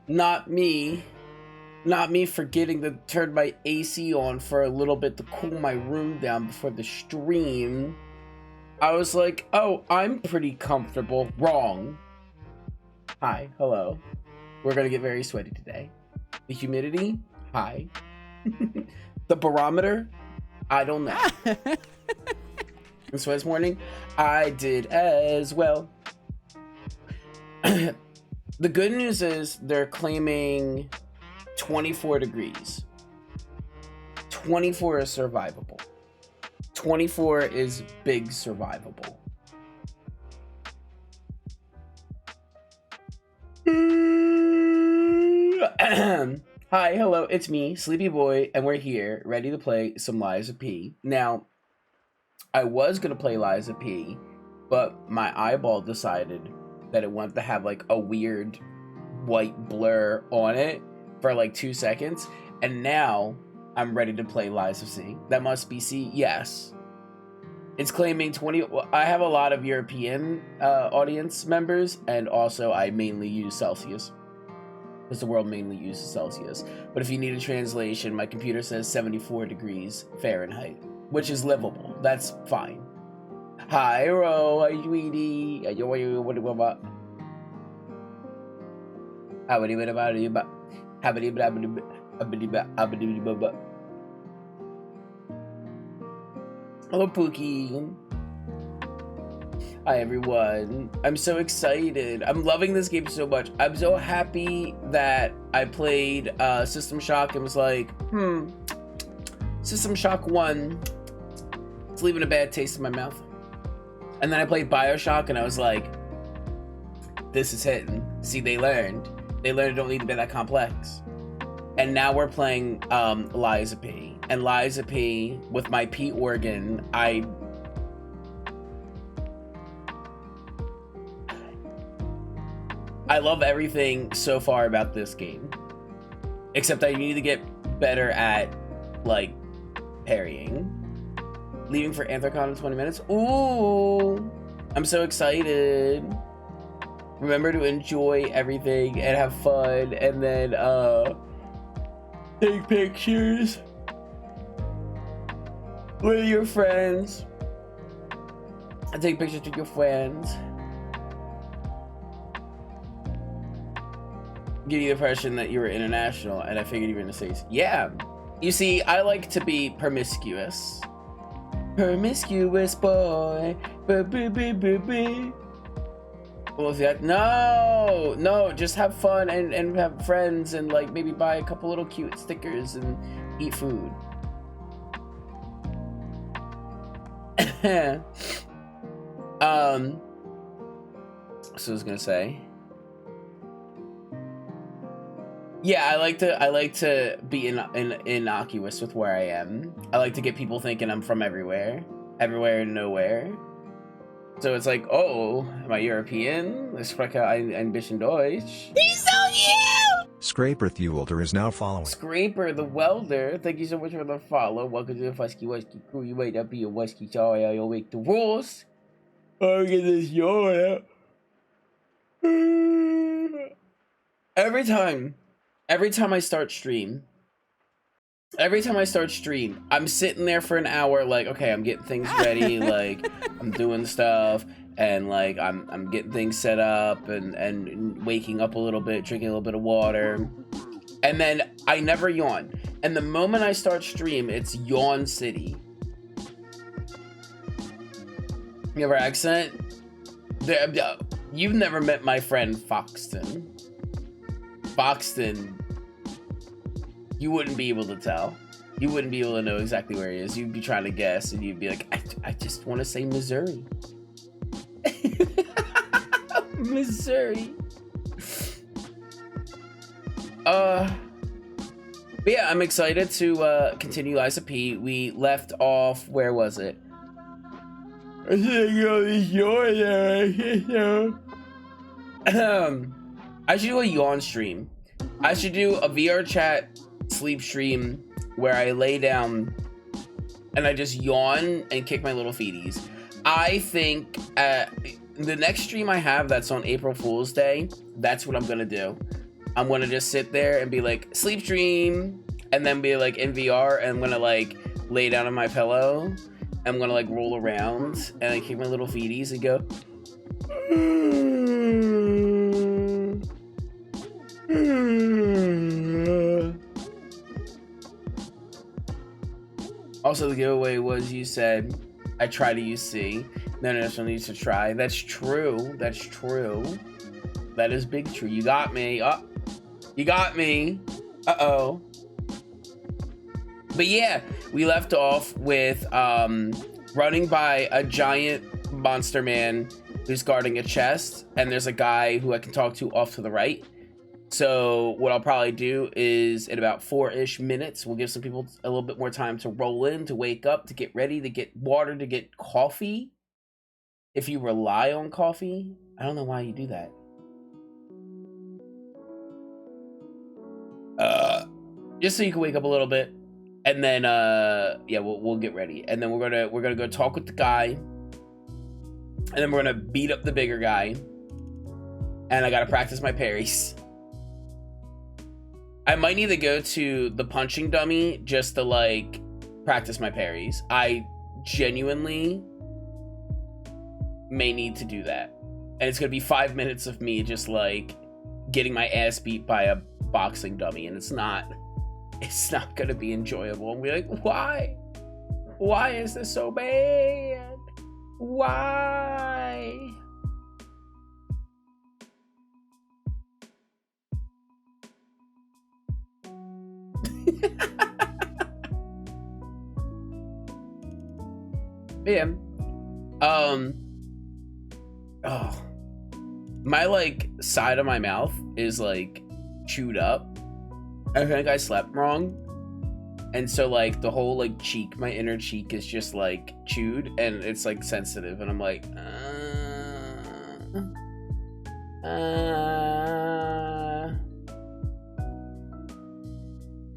Not me. Not me forgetting to turn my AC on for a little bit to cool my room down before the stream. I was like, oh, I'm pretty comfortable. Wrong. Hi, hello. We're gonna get very sweaty today. The humidity? High. The barometer? I don't know. And so this morning, I did as well. The good news is they're claiming 24 degrees. 24 is survivable. 24 is big survivable. Hi, hello, it's me, Sleepy Boy, and we're here, ready to play some Lies of P. Now, I was gonna play Lies of P, but my eyeball decided that it wanted to have like a weird white blur on it for like 2 seconds, and now I'm ready to play Lies of C. That must be C. Yes. It's claiming 20. Well, I have a lot of European audience members, and also I mainly use Celsius because the world mainly uses Celsius. But if you need a translation, my computer says 74 degrees Fahrenheit, which is livable. That's fine. Hi, Ro. Hi, sweetie. Hello, Pookie. Hi, everyone. I'm so excited. I'm loving this game so much. I'm so happy that I played System Shock and was like, System Shock 1. It's leaving a bad taste in my mouth. And then I played Bioshock and I was like, this is hitting. See, they learned. They learned it don't need to be that complex. And now we're playing Lies of P. And Lies of P, with my P organ, I love everything so far about this game. Except I need to get better at, like, parrying. Leaving for Anthrocon in 20 minutes. Ooh! I'm so excited. Remember to enjoy everything and have fun, and then, take pictures with your friends. And take pictures with your friends. Give you the impression that you were international, and I figured you were in the States. Yeah. You see, I like to be promiscuous. Promiscuous boy. Well, if that, no, just have fun and have friends and like maybe buy a couple little cute stickers and eat food. So I was gonna say, yeah, I like to be innocuous with where I am. I like to get people thinking I'm from everywhere and nowhere. So it's like, oh, am I European? Ich spreche ein bisschen Deutsch. He's so cute! Scraper the Welder is now following. Scraper the Welder, thank you so much for the follow. Welcome to the Fusky Wusky crew. You might not be a Wusky, sorry, I'll make the rules. Oh, get this yawn out. Every time I start stream, I'm sitting there for an hour, like, okay, I'm getting things ready, like, I'm doing stuff, and, like, I'm getting things set up, and waking up a little bit, drinking a little bit of water, and then I never yawn. And the moment I start stream, it's yawn city. You have her accent? You've never met my friend Foxton. Foxton, you wouldn't be able to tell. You wouldn't be able to know exactly where he is. You'd be trying to guess, and you'd be like, I just want to say Missouri. Missouri. But yeah, I'm excited to continue Lies of P. We left off, where was it? I should do a yawn stream. I should do a VR chat sleep stream where I lay down and I just yawn and kick my little feeties. I think the next stream I have that's on April Fool's Day, that's what I'm gonna do. I'm gonna just sit there and be like, sleep stream, and then be like in VR, and I'm gonna like lay down on my pillow. I'm gonna like roll around and I kick my little feeties and go. Also, the giveaway was, you said I try to use C. No needs to try. That's true. That's true. That is big true. You got me. Oh, you got me. Uh-oh. But yeah, we left off with running by a giant monster man who's guarding a chest, and there's a guy who I can talk to off to the right. So what I'll probably do is in about 4-ish minutes, we'll give some people a little bit more time to roll in, to wake up, to get ready, to get water, to get coffee. If you rely on coffee, I don't know why you do that. Just so you can wake up a little bit. And then, yeah, we'll get ready, and then we're gonna go talk with the guy, and then we're gonna beat up the bigger guy, and I gotta practice my parries. I might need to go to the punching dummy just to like practice my parries. I genuinely may need to do that, and it's gonna be 5 minutes of me just like getting my ass beat by a boxing dummy, and it's not gonna be enjoyable. And we're like, why is this so bad? Why? Yeah. Oh, my like side of my mouth is like chewed up. I think I slept wrong, and so like the whole like cheek, my inner cheek is just like chewed, and it's like sensitive, and I'm like,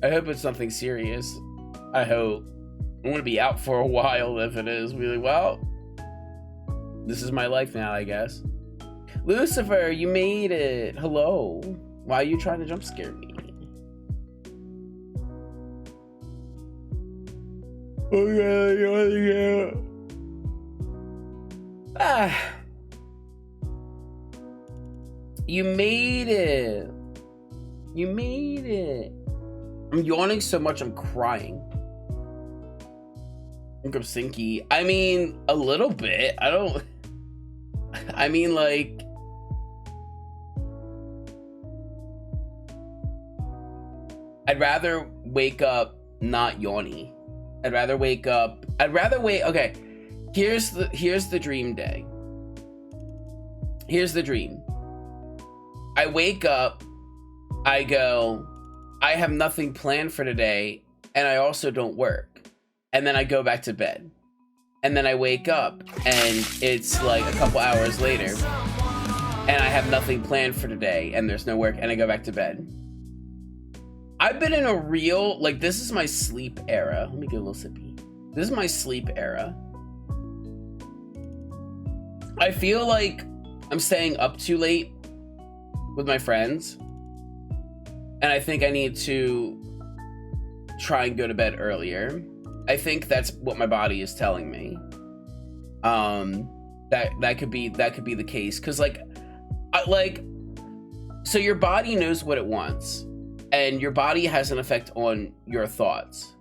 I hope it's something serious. I hope. I'm gonna be out for a while if it is. Be like, well, this is my life now, I guess. Lucifer, you made it. Hello. Why are you trying to jump scare me? Okay. You made it. You made it. I'm yawning so much I'm crying. I think I'm sinky. I mean, a little bit. I mean, like, I'd rather wake up not yawny. Okay, here's the dream day. Here's the dream. I wake up, I go, I have nothing planned for today, and I also don't work. And then I go back to bed. And then I wake up, and it's like a couple hours later, and I have nothing planned for today, and there's no work, and I go back to bed. I've been in a real, like, this is my sleep era. Let me get a little sippy. This is my sleep era. I feel like I'm staying up too late with my friends, and I think I need to try and go to bed earlier. I think that's what my body is telling me. That could be the case, because so your body knows what it wants. And your body has an effect on your thoughts.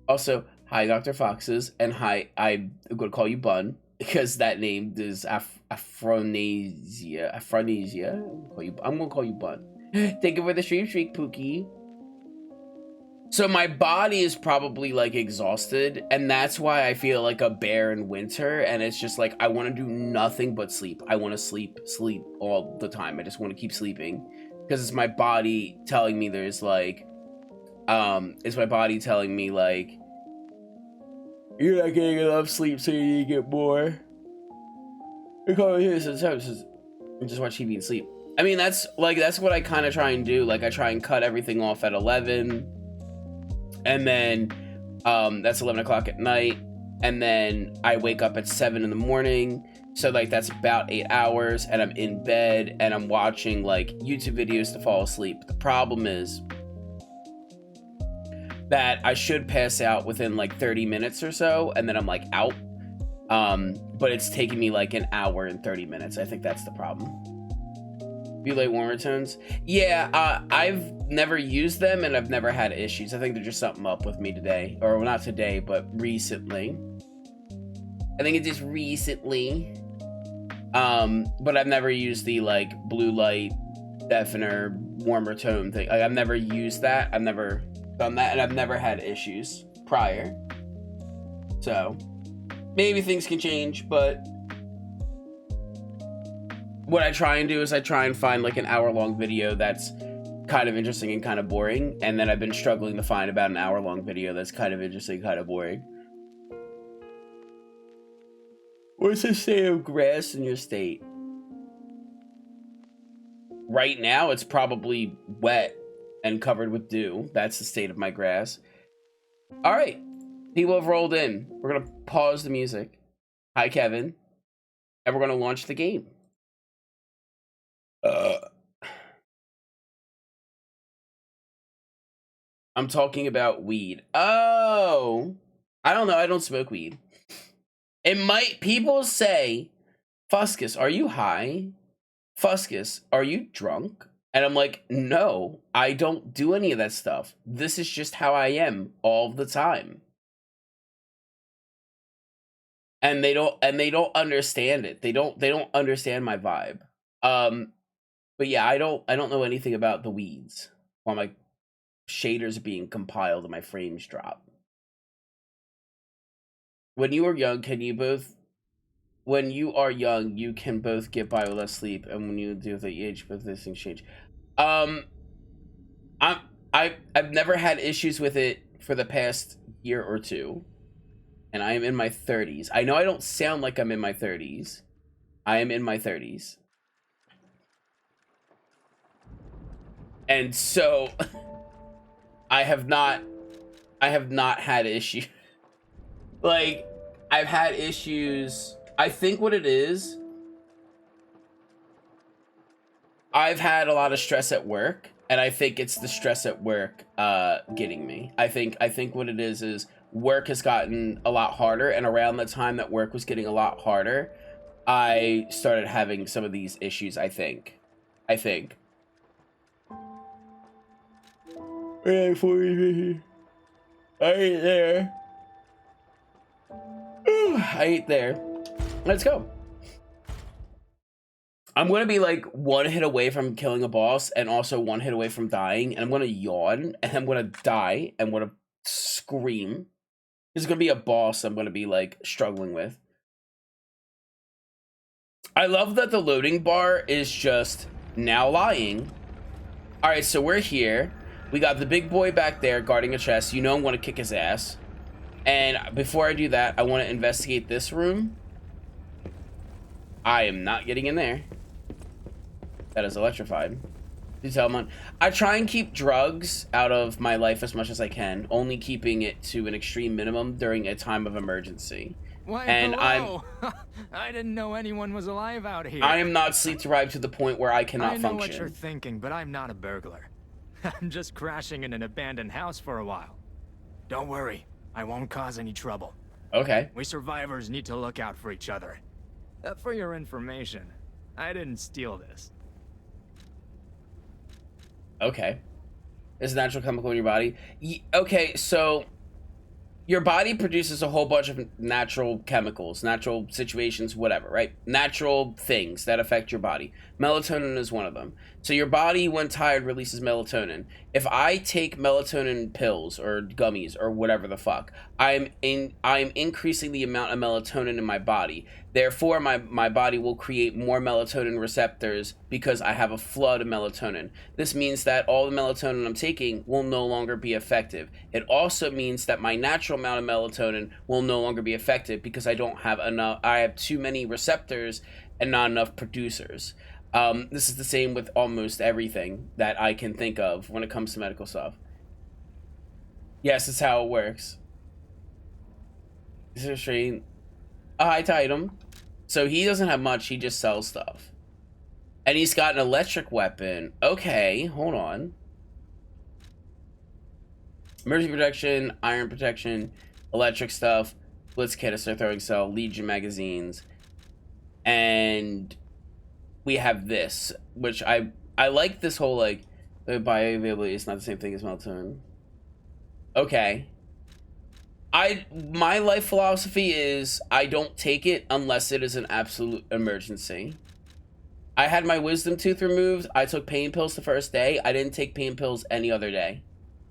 Also, hi, Dr. Foxes, and hi, I'm going to call you Bun. because that name is Aphronesia. Aphronesia. I'm gonna call you Bun. Thank you for the stream streak, Pookie. So my body is probably like exhausted, and that's why I feel like a bear in winter, and it's just like I want to do nothing but sleep. I want to sleep all the time. I just want to keep sleeping because it's my body telling me there's like it's my body telling me like you're not getting enough sleep, so you need to get more. You come here sometimes and just watch TV and sleep. I mean, that's what I kind of try and do. Like I try and cut everything off at 11. And then that's 11 o'clock at night, and then I wake up at 7 in the morning, so like that's about 8 hours, and I'm in bed and I'm watching like YouTube videos to fall asleep. The problem is that I should pass out within like 30 minutes or so, and then I'm like out, but it's taking me like an hour and 30 minutes. I think that's the problem. You like warmer tones? Yeah, I've never used them and I've never had issues. I think there's just something up with me today. Or well, not today, but recently. I think it's just recently. But I've never used the like blue light deafener warmer tone thing. Like I've never used that. I've never done that, and I've never had issues prior. So maybe things can change, but what I try and do is I try and find like an hour-long video that's kind of interesting and kind of boring, and then I've been struggling to find about an hour-long video that's kind of interesting, kind of boring. What's the state of grass in your state? Right now, it's probably wet and covered with dew. That's the state of my grass. All right, people have rolled in. We're gonna pause the music. Hi, Kevin, and we're gonna launch the game. I'm talking about weed. Oh, I don't know. I don't smoke weed. It might, people say, Fuscus, are you high? Fuscus, are you drunk? And I'm like, no, I don't do any of that stuff. This is just how I am all the time. And they don't understand it. They don't understand my vibe. But yeah, I don't know anything about the weeds while my shaders are being compiled and my frames drop. When you are young, you can both get by with less sleep, and when you do the age, both these things change. I've never had issues with it for the past year or two, and I am in my 30s. I know I don't sound like I'm in my 30s. I am in my 30s. And so I have not had issues. Like, I've had issues. I think what it is, I've had a lot of stress at work, and I think it's the stress at work getting me. I think what it is work has gotten a lot harder, and around the time that work was getting a lot harder, I started having some of these issues, I think. I ain't there. I ain't there. Let's go. I'm gonna be like one hit away from killing a boss and also one hit away from dying, and I'm gonna yawn and I'm gonna die and I'm gonna scream. There's gonna be a boss I'm gonna be like struggling with. I love that the loading bar is just now lying. All right, so we're here. We got the big boy back there guarding a chest. You know I'm gonna kick his ass. And before I do that, I want to investigate this room. I am not getting in there. That is electrified. You tell man. I try and keep drugs out of my life as much as I can, only keeping it to an extreme minimum during a time of emergency. Why, and hello. I didn't know anyone was alive out here. I am not sleep deprived to the point where I cannot function. I know what you're thinking, but I'm not a burglar. I'm just crashing in an abandoned house for a while. Don't worry, I won't cause any trouble. Okay. We survivors need to look out for each other. For your information, I didn't steal this. Okay. It's a natural chemical in your body. Okay, so your body produces a whole bunch of natural chemicals, natural situations, whatever, right? Natural things that affect your body. Melatonin is one of them. So your body, when tired, releases melatonin. If I take melatonin pills or gummies or whatever the fuck, I'm increasing the amount of melatonin in my body. Therefore, my body will create more melatonin receptors because I have a flood of melatonin. This means that all the melatonin I'm taking will no longer be effective. It also means that my natural amount of melatonin will no longer be effective because I don't have enough. I have too many receptors and not enough producers. This is the same with almost everything that I can think of when it comes to medical stuff. Yes, that's how it works. This is straight. A high item. So he doesn't have much, he just sells stuff. And he's got an electric weapon. Okay, hold on. Emergency protection, iron protection, electric stuff, blitz canister, throwing cell, Legion magazines. And we have this, which I like this whole, like, bioavailability is not the same thing as melatonin. Okay. My life philosophy is I don't take it unless it is an absolute emergency. I had my wisdom tooth removed. I took pain pills the first day. I didn't take pain pills any other day.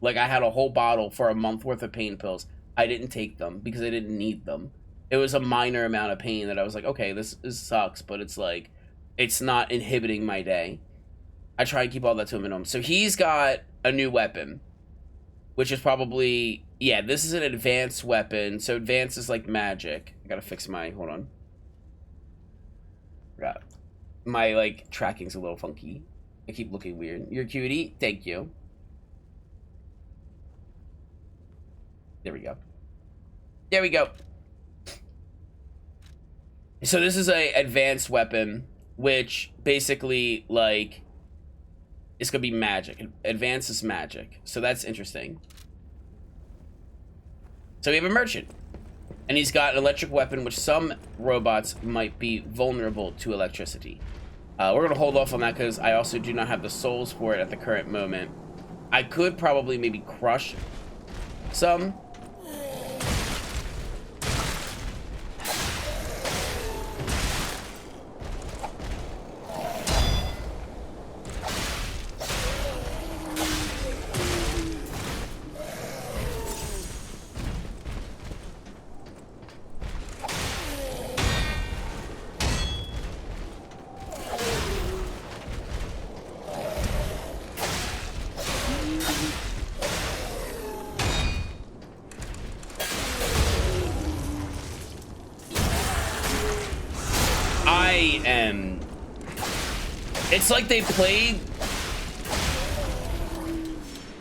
Like, I had a whole bottle for a month worth of pain pills. I didn't take them because I didn't need them. It was a minor amount of pain that I was like, okay, this sucks, but it's like, it's not inhibiting my day. I try and keep all that to a minimum. So he's got a new weapon, which is probably, yeah, this is an advanced weapon. So advanced is like magic. I gotta fix my, hold on. Yeah. My, like, tracking's a little funky. I keep looking weird. You're a cutie. Thank you. There we go. There we go. So this is a advanced weapon, which basically, like, it's gonna be magic. Advanced is magic. So that's interesting. So we have a merchant. And he's got an electric weapon, which some robots might be vulnerable to electricity. We're gonna hold off on that because I also do not have the souls for it at the current moment. I could probably maybe crush some.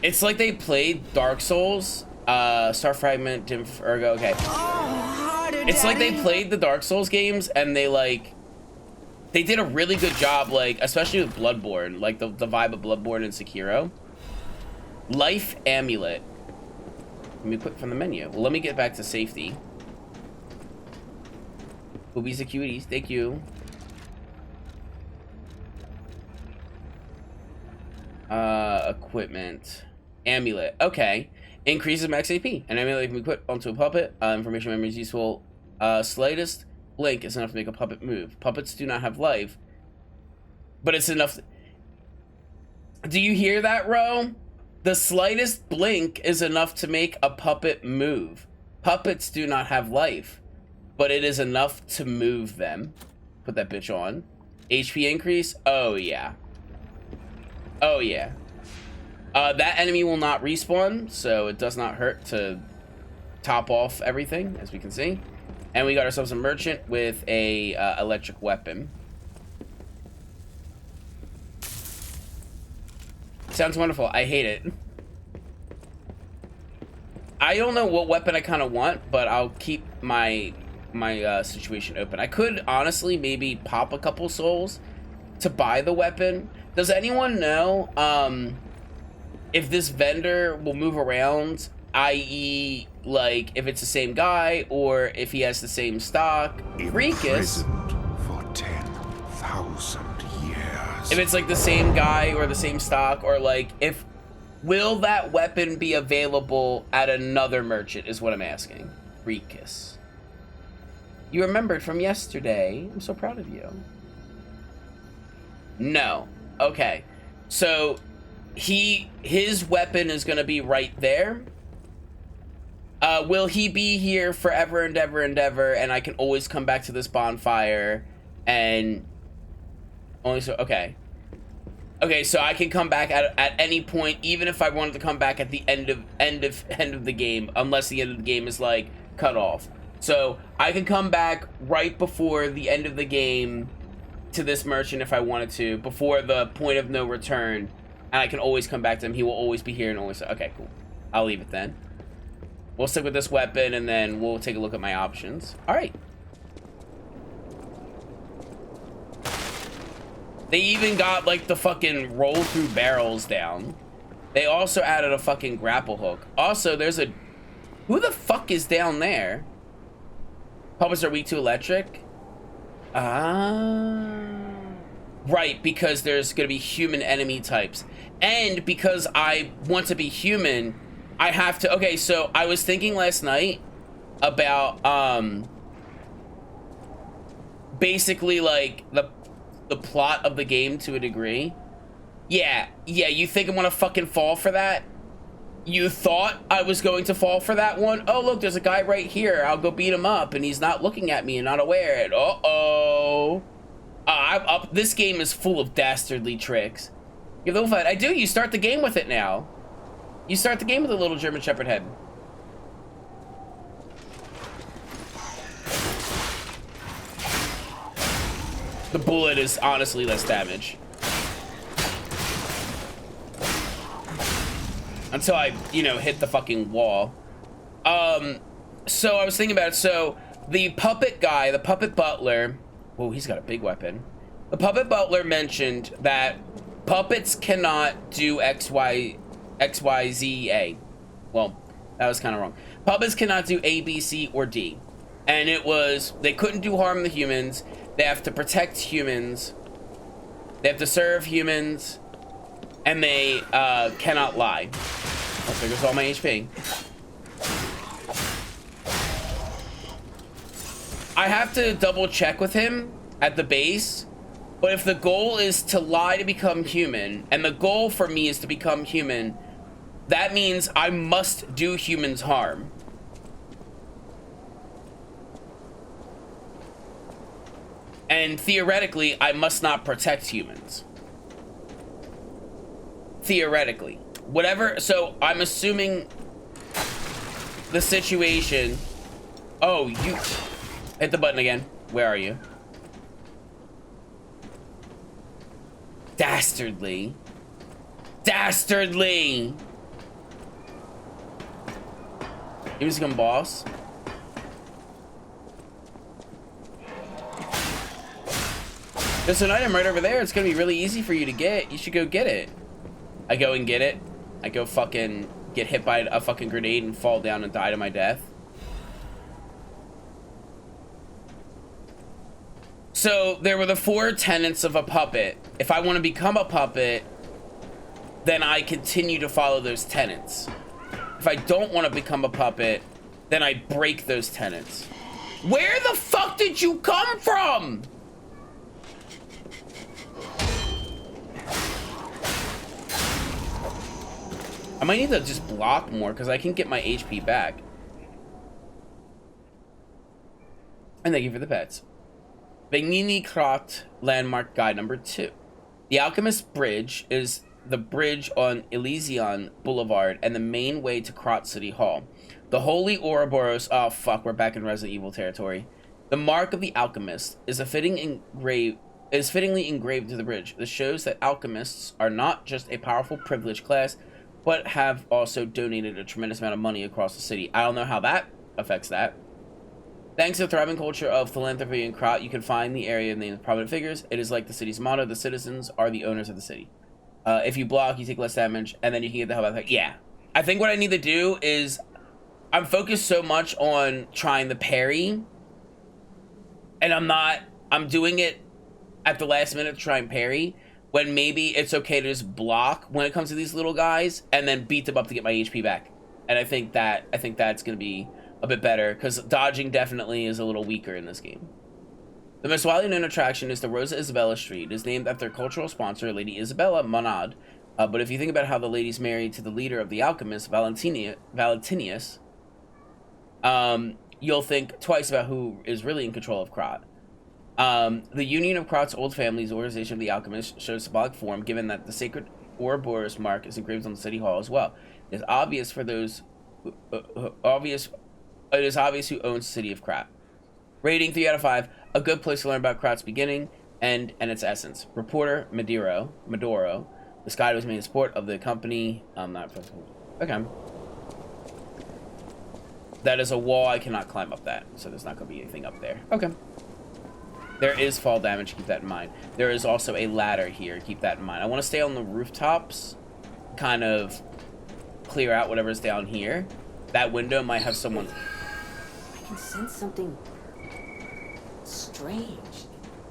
It's like they played Dark Souls, Star Fragment, Dim Ergo, okay. It's like they played the Dark Souls games and they did a really good job, like, especially with Bloodborne, like the vibe of Bloodborne and Sekiro. Life Amulet. Let me quit from the menu. Well, let me get back to safety. Boobies and cuties, thank you. Equipment. Amulet. Okay. Increases max AP. An amulet can be put onto a puppet. Information memory is useful. Slightest blink is enough to make a puppet move. Puppets do not have life, but it's enough. Do you hear that, Ro? The slightest blink is enough to make a puppet move. Puppets do not have life, but it is enough to move them. Put that bitch on. HP increase. Oh, yeah. Oh, yeah. That enemy will not respawn, so it does not hurt to top off everything, as we can see. And we got ourselves a merchant with a electric weapon. Sounds wonderful. I hate it. I don't know what weapon I kind of want, but I'll keep my situation open. I could honestly maybe pop a couple souls to buy the weapon. Does anyone know if this vendor will move around, i.e., like, if it's the same guy or if he has the same stock? Freakus. For 10,000 years. If it's like the same guy or the same stock, or like if Will that weapon be available at another merchant is what I'm asking. Rikus. You remembered from yesterday. I'm so proud of you. No. Okay. So his weapon is going to be right there. Will he be here forever and ever and ever, and I can always come back to this bonfire and only so okay. Okay, so I can come back at any point, even if I wanted to come back at the end of the game, unless the end of the game is like cut off. So I can come back right before the end of the game to this merchant if I wanted to, before the point of no return, and I can always come back to him. He will always be here and always. Okay, cool. I'll leave it then. We'll stick with this weapon, and then we'll take a look at my options. All right. They even got, like, the fucking roll-through barrels down. They also added a fucking grapple hook. Also, there's a... Who the fuck is down there? Puppets are weak to electric? Right, because there's gonna be human enemy types. And because I want to be human, I have to... Okay, so I was thinking last night about, basically, like, the plot of the game to a degree. Yeah, you think I'm gonna fucking fall for that? You thought I was going to fall for that one? Oh, look, there's a guy right here. I'll go beat him up, and he's not looking at me and not aware. Uh-oh. This game is full of dastardly tricks. You know what I do? You start the game with it now. You start the game with a little German Shepherd head. The bullet is honestly less damage. Until I, you know, hit the fucking wall. So I was thinking about it. So the puppet guy, the puppet butler. Whoa, he's got a big weapon. The puppet butler mentioned that puppets cannot do X, Y, Z, A. Well, that was kind of wrong. Puppets cannot do A, B, C, or D. And it was, they couldn't do harm to humans. They have to protect humans. They have to serve humans. And they cannot lie. Oh, there goes all my HP. I have to double check with him at the base. But if the goal is to lie to become human, and the goal for me is to become human, that means I must do humans harm. And theoretically, I must not protect humans. Theoretically. Whatever, so I'm assuming the situation... Oh, you... Hit the button again. Where are you? Dastardly. Dastardly! You just become boss? There's an item right over there. It's gonna be really easy for you to get. You should go get it. I go and get it. I go fucking get hit by a fucking grenade and fall down and die to my death. So there were the 4 tenets of a puppet. If I want to become a puppet, then I continue to follow those tenets. If I don't want to become a puppet, then I break those tenets. Where the fuck did you come from? I might need to just block more because I can get my HP back. And thank you for the pets. Begnini Krot Landmark Guide number 2. The Alchemist Bridge is the bridge on Elysion Boulevard and the main way to Krot City Hall. The Holy Ouroboros... Oh, fuck, we're back in Resident Evil territory. The Mark of the Alchemist is fittingly engraved to the bridge. This shows that alchemists are not just a powerful privileged class, but have also donated a tremendous amount of money across the city. I don't know how that affects that. Thanks to the thriving culture of philanthropy in Krot, you can find the area named prominent figures. It is like the city's motto, the citizens are the owners of the city. If you block, you take less damage, and then you can get the hell out of it. Yeah. I think what I need to do is... I'm focused so much on trying the parry, and I'm doing it at the last minute to try and parry, when maybe it's okay to just block when it comes to these little guys and then beat them up to get my HP back. And I think that's going to be a bit better because dodging definitely is a little weaker in this game. The most widely known attraction is the Rosa Isabella Street. It is named after cultural sponsor Lady Isabella Monod. But if you think about how the lady's married to the leader of the alchemists, Valentinius, you'll think twice about who is really in control of Krat. The Union of Krat's old family's organization of the alchemists shows symbolic form, given that the sacred Ouroboros mark is engraved on the city hall as well. It is obvious for those It is obvious who owns the city of Krat. Rating 3 out of 5. A good place to learn about Krat's beginning and its essence. Reporter Maduro. The sky was made in support of the company. Okay. That is a wall. I cannot climb up that, so there's not going to be anything up there. Okay. There is fall damage. Keep that in mind. There is also a ladder here. Keep that in mind. I want to stay on the rooftops. Kind of clear out whatever's down here. That window might have someone. I can sense something strange.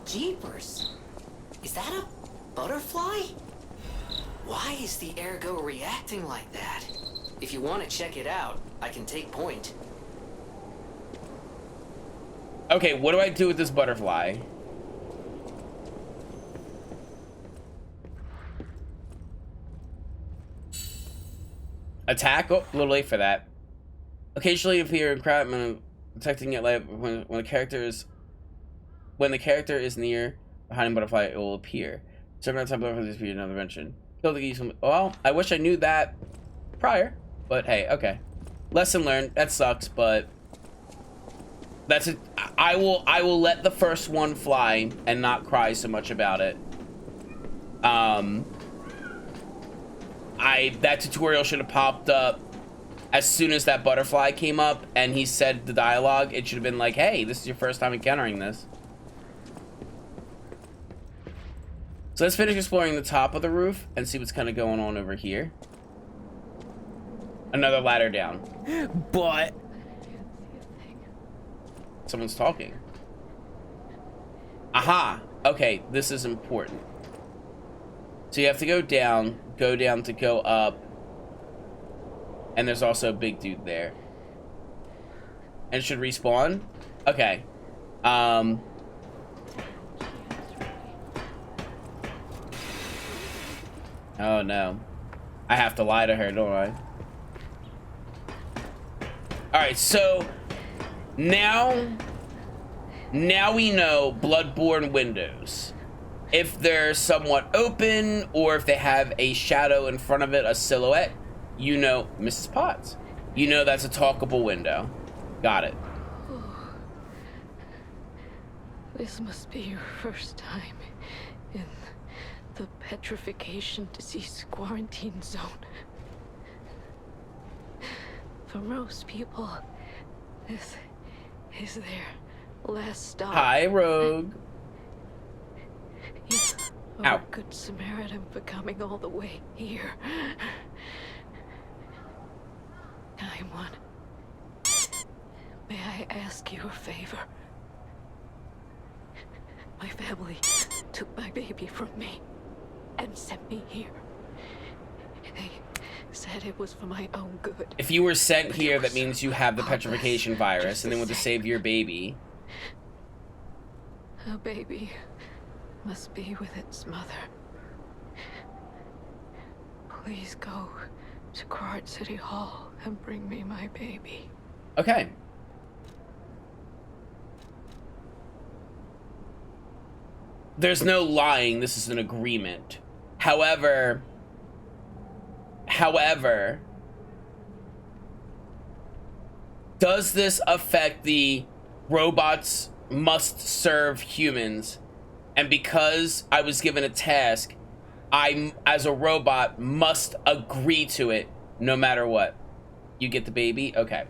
Jeepers. Is that a butterfly? Why is the Ergo reacting like that? If you want to check it out, I can take point. Okay, what do I do with this butterfly? Attack? Oh, a little late for that. Occasionally appear in Krat, detecting it like when the character is near behind a butterfly, it will appear. Several times butterflies disappear in another dimension. Kill the geese. Well, I wish I knew that prior, but hey, okay. Lesson learned. That sucks, but that's it. I will let the first one fly and not cry so much about it. That tutorial should have popped up as soon as that butterfly came up and he said the dialogue. It should have been like, hey, this is your first time encountering this. So let's finish exploring the top of the roof and see what's kind of going on over here. Another ladder down. But someone's talking. Aha. Okay, this is important. So you have to go down to go up. And there's also a big dude there. And it should respawn? Okay. Oh no. I have to lie to her, don't I? Alright, so now we know Bloodborne windows. If they're somewhat open or if they have a shadow in front of it, a silhouette, you know, Mrs. Potts, you know that's a talkable window. Got it. Oh, this must be your first time in the petrification disease quarantine zone. For most people, this is their last stop. Hi, Rogue. You Ow. are a good Samaritan for coming all the way here. One. May I ask you a favor? My family took my baby from me and sent me here. They said it was for my own good. If you were sent here, that means you have the petrification virus and they want to save your baby. A baby must be with its mother. Please go to Krat City Hall and bring me my baby. Okay. There's no lying. This is an agreement. However, does this affect the robots must serve humans? And because I was given a task, I, as a robot, must agree to it no matter what. You get the baby? Okay.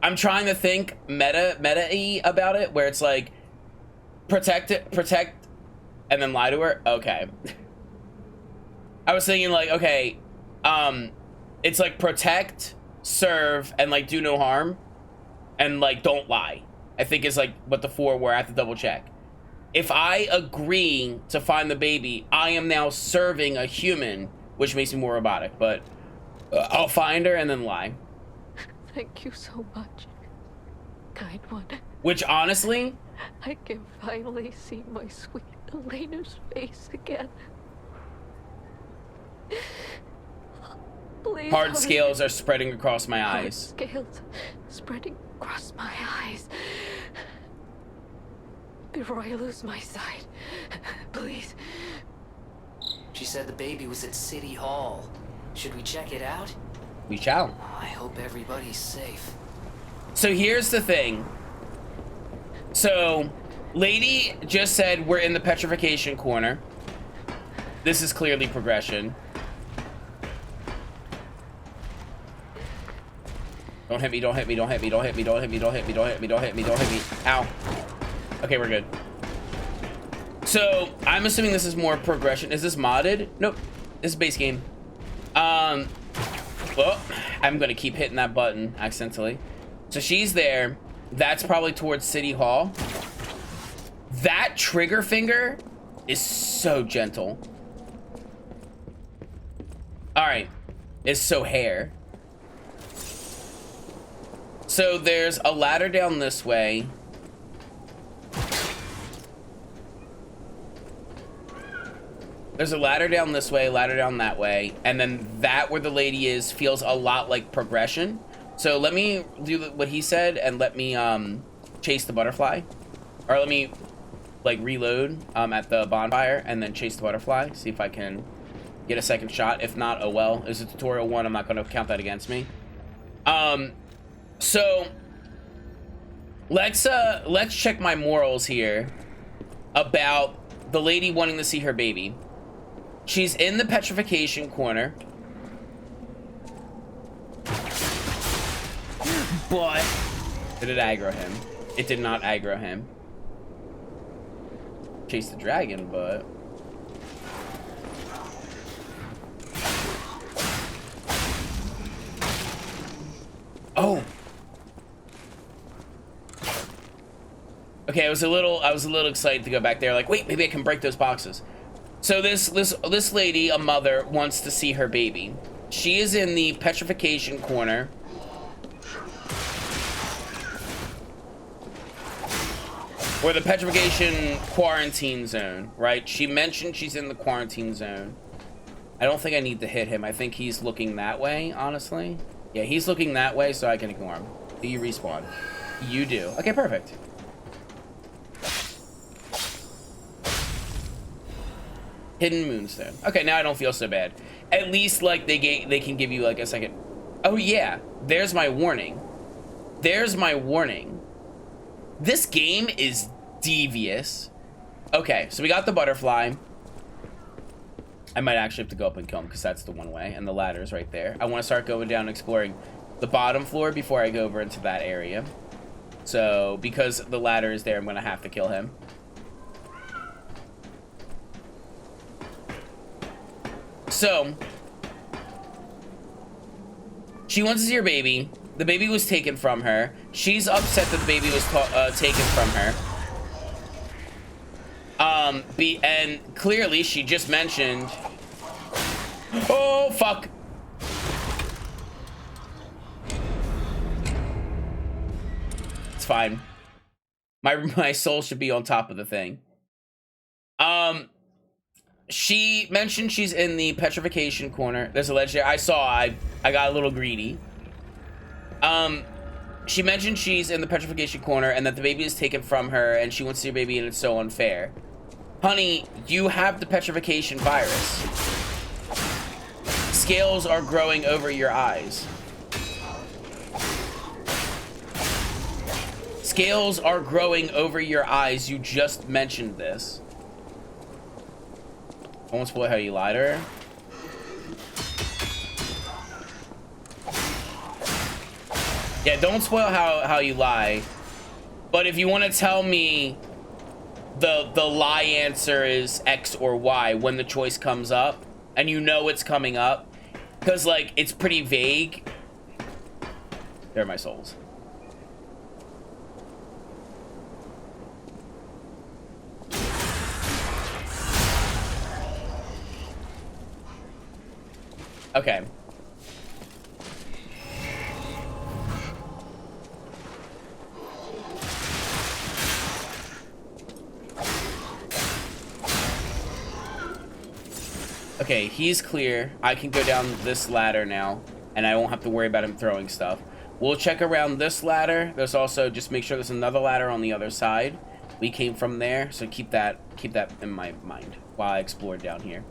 I'm trying to think meta-y about it, where it's like, protect, and then lie to her? Okay. I was thinking like, okay, it's like protect, serve, and like do no harm, and like don't lie. I think is like what the 4 were. I have to double check. If I agree to find the baby, I am now serving a human, which makes me more robotic, but I'll find her and then lie. Thank you so much, kind one. Which, honestly... I can finally see my sweet Elena's face again. Please, Hard honey. scales are spreading across my Hard eyes. scales spreading across my eyes. Before I lose my sight, please. She said the baby was at City Hall. Should we check it out? We shall. I hope everybody's safe. So here's the thing. So, lady just said we're in the petrification corner. This is clearly progression. Don't hit me, don't hit me, don't hit me, don't hit me, don't hit me, don't hit me, don't hit me, don't hit me, don't hit me. Ow. Okay, we're good. So, I'm assuming this is more progression. Is this modded? Nope. This is base game. Well, I'm gonna keep hitting that button accidentally. So she's there. That's probably towards City Hall. That trigger finger is so gentle. All right, it's so hair. So there's a ladder down this way. There's a ladder down this way, ladder down that way, and then that where the lady is feels a lot like progression. So let me do what he said and let me chase the butterfly, or let me like reload at the bonfire and then chase the butterfly. See if I can get a second shot. If not, oh well. It's a tutorial 1. I'm not going to count that against me. So let's check my morals here about the lady wanting to see her baby. She's in the petrification corner. But did it aggro him? It did not aggro him. Chase the dragon, but oh. Okay, I was a little excited to go back there, like, wait, maybe I can break those boxes. So this lady, a mother, wants to see her baby. She is in the petrification corner. Or the petrification quarantine zone, right? She mentioned she's in the quarantine zone. I don't think I need to hit him. I think he's looking that way, honestly. Yeah, he's looking that way, so I can ignore him. Do you respawn? You do. Okay, perfect. Hidden Moonstone. Okay, now I don't feel so bad. At least, like, they can give you, like, a second. Oh, yeah. There's my warning. There's my warning. This game is devious. Okay, so we got the butterfly. I might actually have to go up and kill him because that's the one way, and the ladder's right there. I want to start going down and exploring the bottom floor before I go over into that area. So, because the ladder is there, I'm going to have to kill him. So, she wants to see her baby. The baby was taken from her. She's upset that the baby was taken from her. And clearly she just mentioned... Oh, fuck. It's fine. My soul should be on top of the thing. She mentioned she's in the petrification corner. There's a ledge there. I got a little greedy. She mentioned she's in the petrification corner and that the baby is taken from her and she wants to see her baby and it's so unfair. Honey, you have the petrification virus. Scales are growing over your eyes. Scales are growing over your eyes. You just mentioned this. I won't spoil how you lied to her. Yeah, don't spoil how you lie. But if you want to tell me the lie answer is X or Y when the choice comes up, and you know it's coming up, because, like, it's pretty vague. There are my souls. Okay. Okay, he's clear. I can go down this ladder now, and I won't have to worry about him throwing stuff. We'll check around this ladder. There's also, just make sure there's another ladder on the other side. We came from there, so keep that in my mind while I explore down here.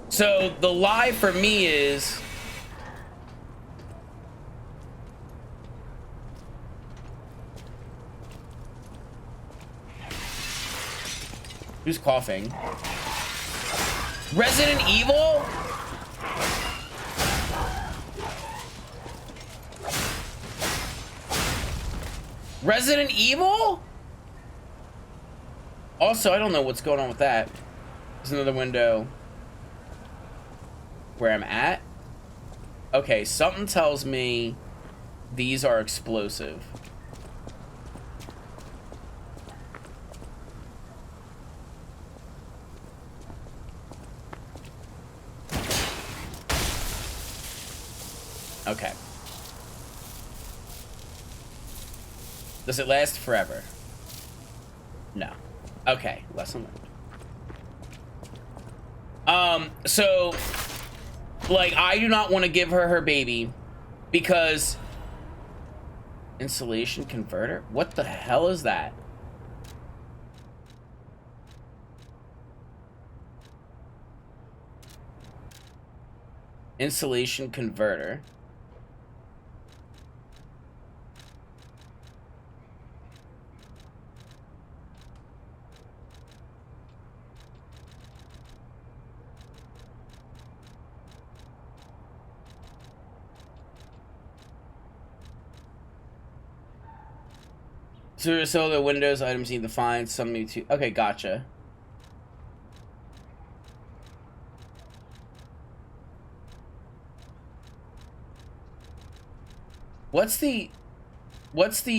So the lie for me is, who's coughing? Resident Evil? Resident Evil? Also, I don't know what's going on with that. There's another window where I'm at. Okay, something tells me these are explosive. Okay. Does it last forever? No. Okay, lesson learned. So, like, I do not want to give her her baby because insulation converter? What the hell is that? Insulation converter. So the Windows items need to find some need to. Okay, gotcha. What's the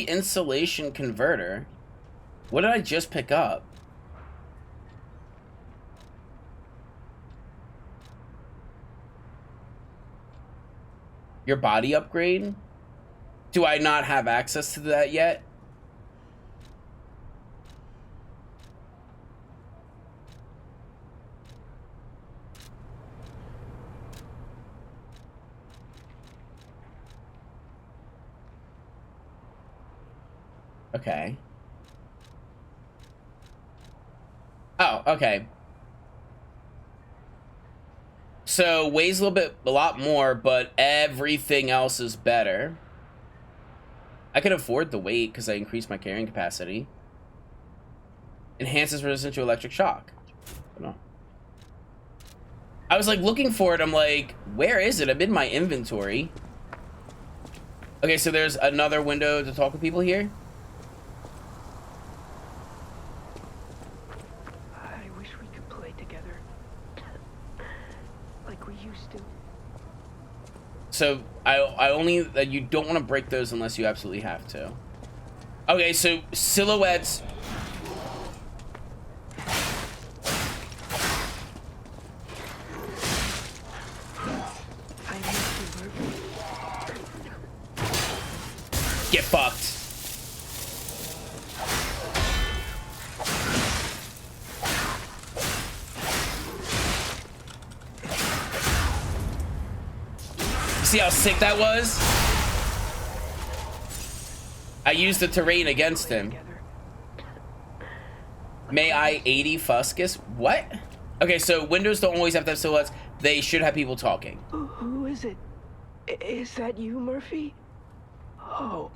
insulation converter? What did I just pick up? Your body upgrade? Do I not have access to that yet? Okay. Oh, okay. So weighs a lot more, but everything else is better. I could afford the weight because I increased my carrying capacity. Enhances resistance to electric shock. No. I was like looking for it. I'm like, where is it? I'm in my inventory. Okay, so there's another window to talk with people here. So I only you don't want to break those unless you absolutely have to. Okay, so silhouettes. Get fucked. See how sick that was? I used the terrain against him. May I 80 Fuscus? What? Okay, so windows don't always have to have silhouettes. They should have people talking. Who is it? Is that you, Murphy? Oh,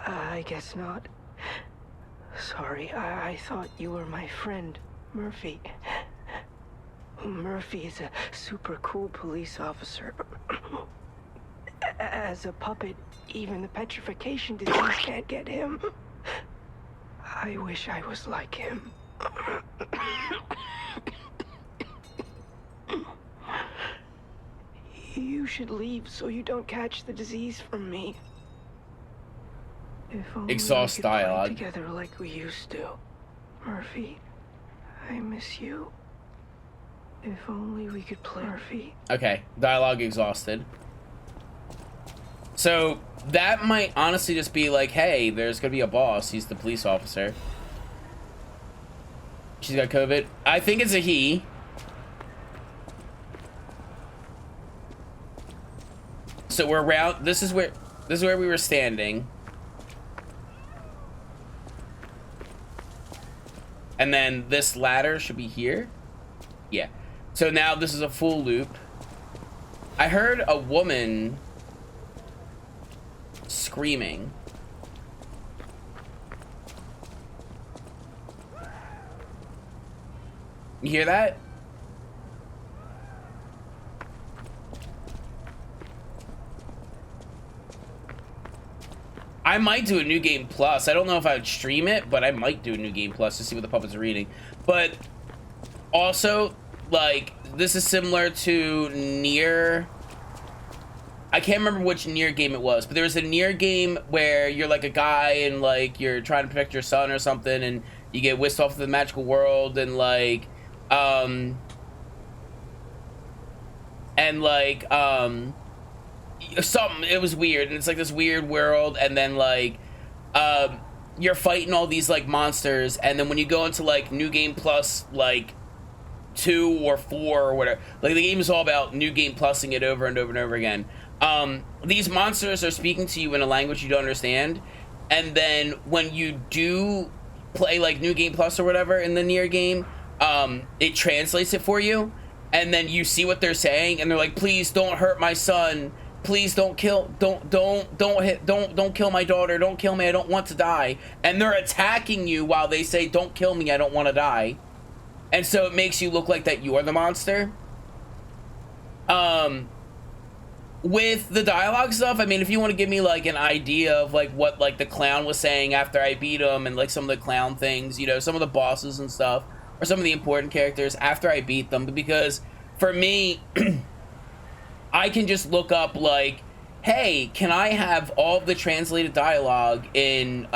I guess not. Sorry, I thought you were my friend, Murphy. Murphy is a super cool police officer. As a puppet, even the petrification disease can't get him. I wish I was like him. You should leave so you don't catch the disease from me. If only Exhaust we could play dialogue. together like we used to. Murphy, I miss you. If only we could play Murphy. Okay, dialogue exhausted. So that might honestly just be like, hey, there's gonna be a boss. He's the police officer. She's got COVID. I think it's a he. So we're around. This is where we were standing. And then this ladder should be here. Yeah. So now this is a full loop. I heard a woman screaming. You hear that? I might do a New Game Plus. I don't know if I would stream it, but I might do a New Game Plus to see what the puppets are reading. But also, like, this is similar to Nier. I can't remember which Nier game it was, but there was a Nier game where you're like a guy and like you're trying to protect your son or something, and you get whisked off to the magical world, and like something, it was weird, and it's like this weird world, and then like you're fighting all these like monsters, and then when you go into like New Game Plus like 2 or 4 or whatever, like the game is all about New Game Plusing it over and over and over again. These monsters are speaking to you in a language you don't understand, and then when you do play like New Game Plus or whatever in the Nier game, it translates it for you, and then you see what they're saying, and they're like, please don't hurt my son, please don't kill my daughter, don't kill me, I don't want to die. And they're attacking you while they say, don't kill me, I don't want to die. And so it makes you look like that you're the monster. With the dialogue stuff, I mean, if you want to give me like an idea of like what like the clown was saying after I beat him, and like some of the clown things, you know, some of the bosses and stuff, or some of the important characters after I beat them, because for me, I can just look up like, hey, can I have all of the translated dialogue in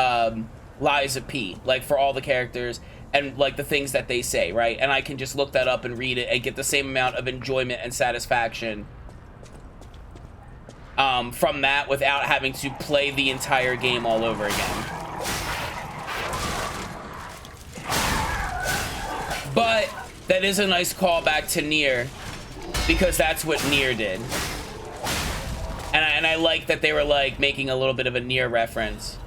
Lies of P, like for all the characters and like the things that they say, right? And I can just look that up and read it and get the same amount of enjoyment and satisfaction from that without having to play the entire game all over again. But that is a nice callback to Nier, because that's what Nier did. And I like that they were like making a little bit of a Nier reference.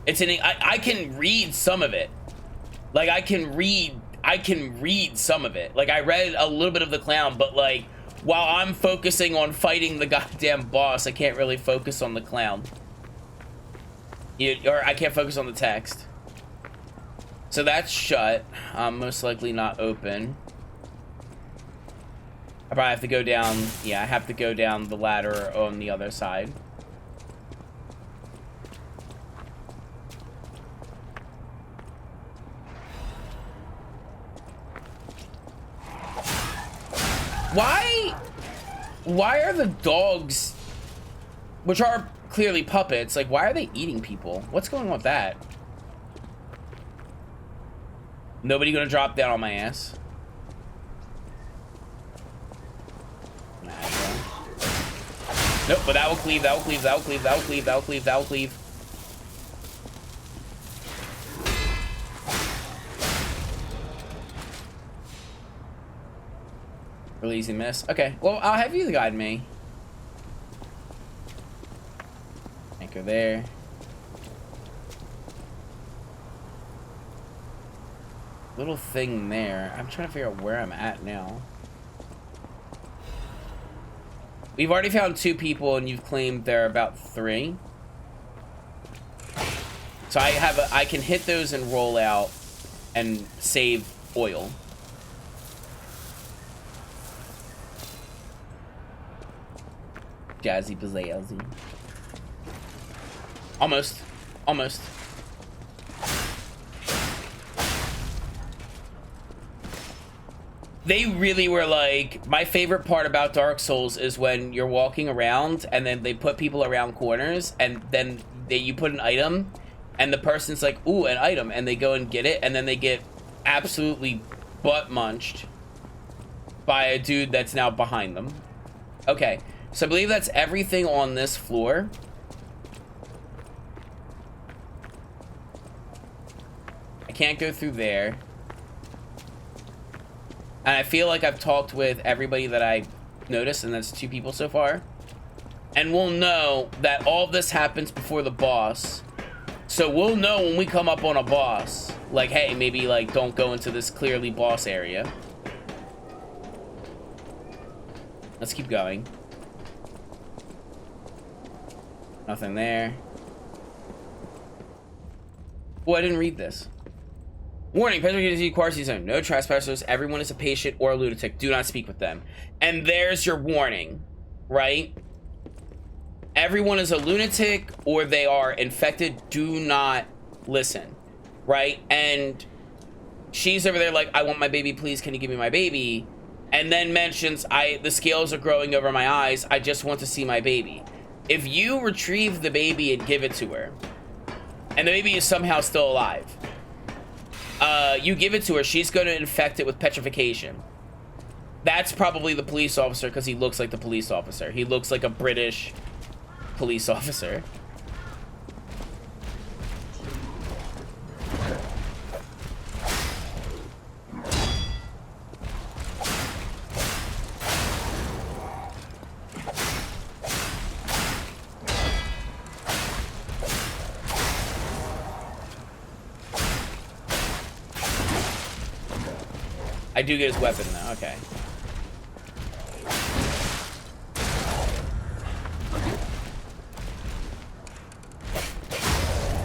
It's I can read some of it. Like I can read some of it. Like I read a little bit of the clown, but like while I'm focusing on fighting the goddamn boss, I can't really focus on the clown. Or I can't focus on the text. So that's shut. Most likely not open. I probably have to go down. Yeah, I have to go down the ladder on the other side. Why are the dogs, which are clearly puppets, like why are they eating people? What's going on with that? Nobody gonna drop down on my ass? Nah, nope, but that will cleave, that will cleave, that will cleave, that will cleave, that will cleave, that will cleave. Really easy miss. Okay, well, I'll have you guide me. Anchor there. Little thing there. I'm trying to figure out where I'm at now. We've already found 2 people, and you've claimed there are about 3. So I can hit those and roll out and save oil. Jazzy Bazazzy. Almost. Almost. They really were like, my favorite part about Dark Souls is when you're walking around and then they put people around corners, and then you put an item and the person's like, ooh, an item, and they go and get it, and then they get absolutely butt munched. by a dude that's now behind them. Okay, so I believe that's everything on this floor. I can't go through there. And I feel like I've talked with everybody that I noticed, and that's 2 people so far. And we'll know that all of this happens before the boss. So we'll know when we come up on a boss, like, hey, maybe, like, don't go into this clearly boss area. Let's keep going. Nothing there. Oh, I didn't read this. Warning, Petrified Quarantine Zone. No trespassers. Everyone is a patient or a lunatic. Do not speak with them. And there's your warning, right? Everyone is a lunatic or they are infected. Do not listen, right? And she's over there like, I want my baby, please. Can you give me my baby? And then mentions, the scales are growing over my eyes. I just want to see my baby. If you retrieve the baby and give it to her, and the baby is somehow still alive, you give it to her, she's going to infect it with petrification. That's probably the police officer because he looks like the police officer. He looks like a British police officer. I do get his weapon now, okay.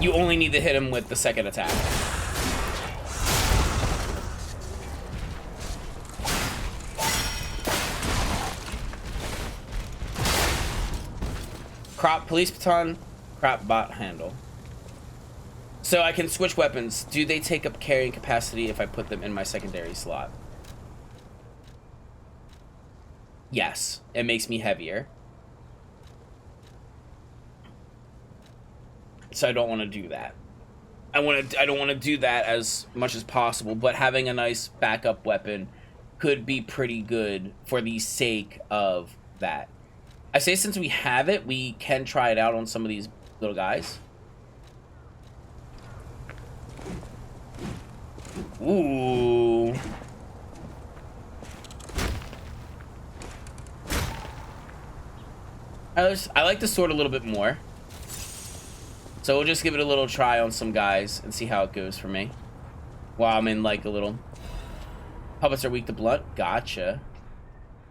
You only need to hit him with the second attack. Crop police baton, crop bot handle. So I can switch weapons. Do they take up carrying capacity if I put them in my secondary slot? Yes, it makes me heavier. So I don't want to do that. I don't want to do that as much as possible, but having a nice backup weapon could be pretty good for the sake of that. I say since we have it, we can try it out on some of these little guys. Ooh. I like the sword a little bit more. So we'll just give it a little try on some guys and see how it goes for me. While I'm in like a little... Puppets are weak to blood. Gotcha.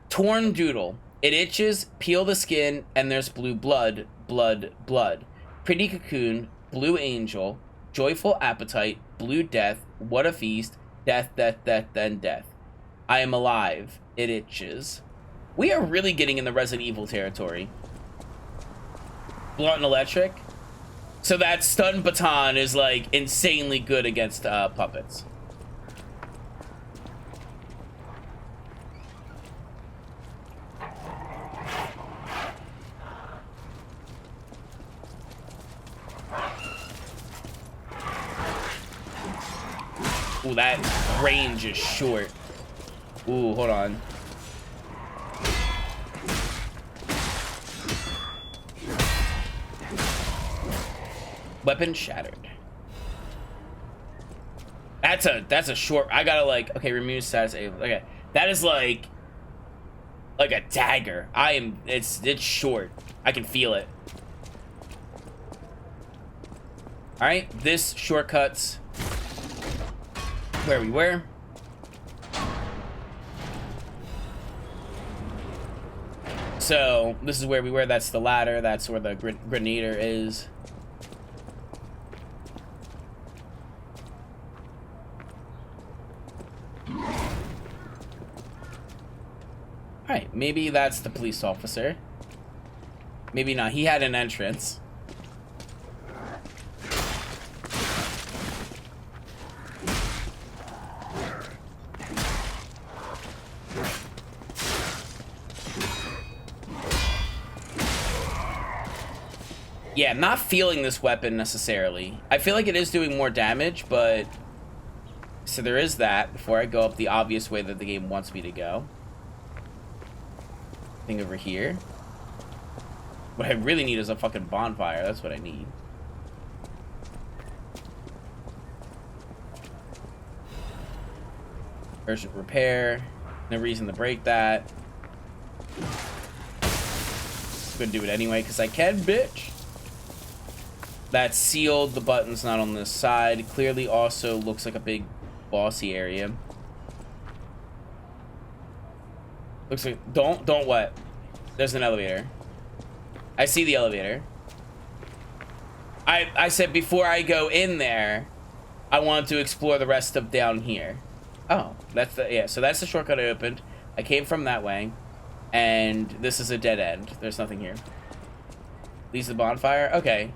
Torn Doodle. It itches, peel the skin, and there's blue blood, blood, blood. Pretty Cocoon, Blue Angel, Joyful Appetite, Blue Death, What a Feast, Death, Death, Death, then Death. I am alive. It itches. We are really getting in the Resident Evil territory. Blunt and Electric. So that stun baton is like insanely good against puppets. Ooh, that range is short. Ooh, hold on. Weapon shattered. That's a short. I gotta like, okay, remove status able. Okay, that is like a dagger. It's short. I can feel it. All right, this shortcuts where we were. So this is where we were. That's the ladder. That's where the grenadier is. Alright, maybe that's the police officer. Maybe not. He had an entrance. Yeah, I'm not feeling this weapon necessarily. I feel like it is doing more damage, but... So there is that, before I go up the obvious way that the game wants me to go. Thing over here. What I really need is a fucking bonfire. That's what I need. Urgent repair. No reason to break that. Gonna do it anyway because I can, bitch. That's sealed. The button's not on this side. Clearly also looks like a big bossy area. Looks like don't what? There's an elevator. I see the elevator. I said before I go in there, I wanted to explore the rest of down here. Oh, that's the, yeah, so that's the shortcut I opened. I came from that way, and this is a dead end. There's nothing here. Leads to the bonfire? Okay.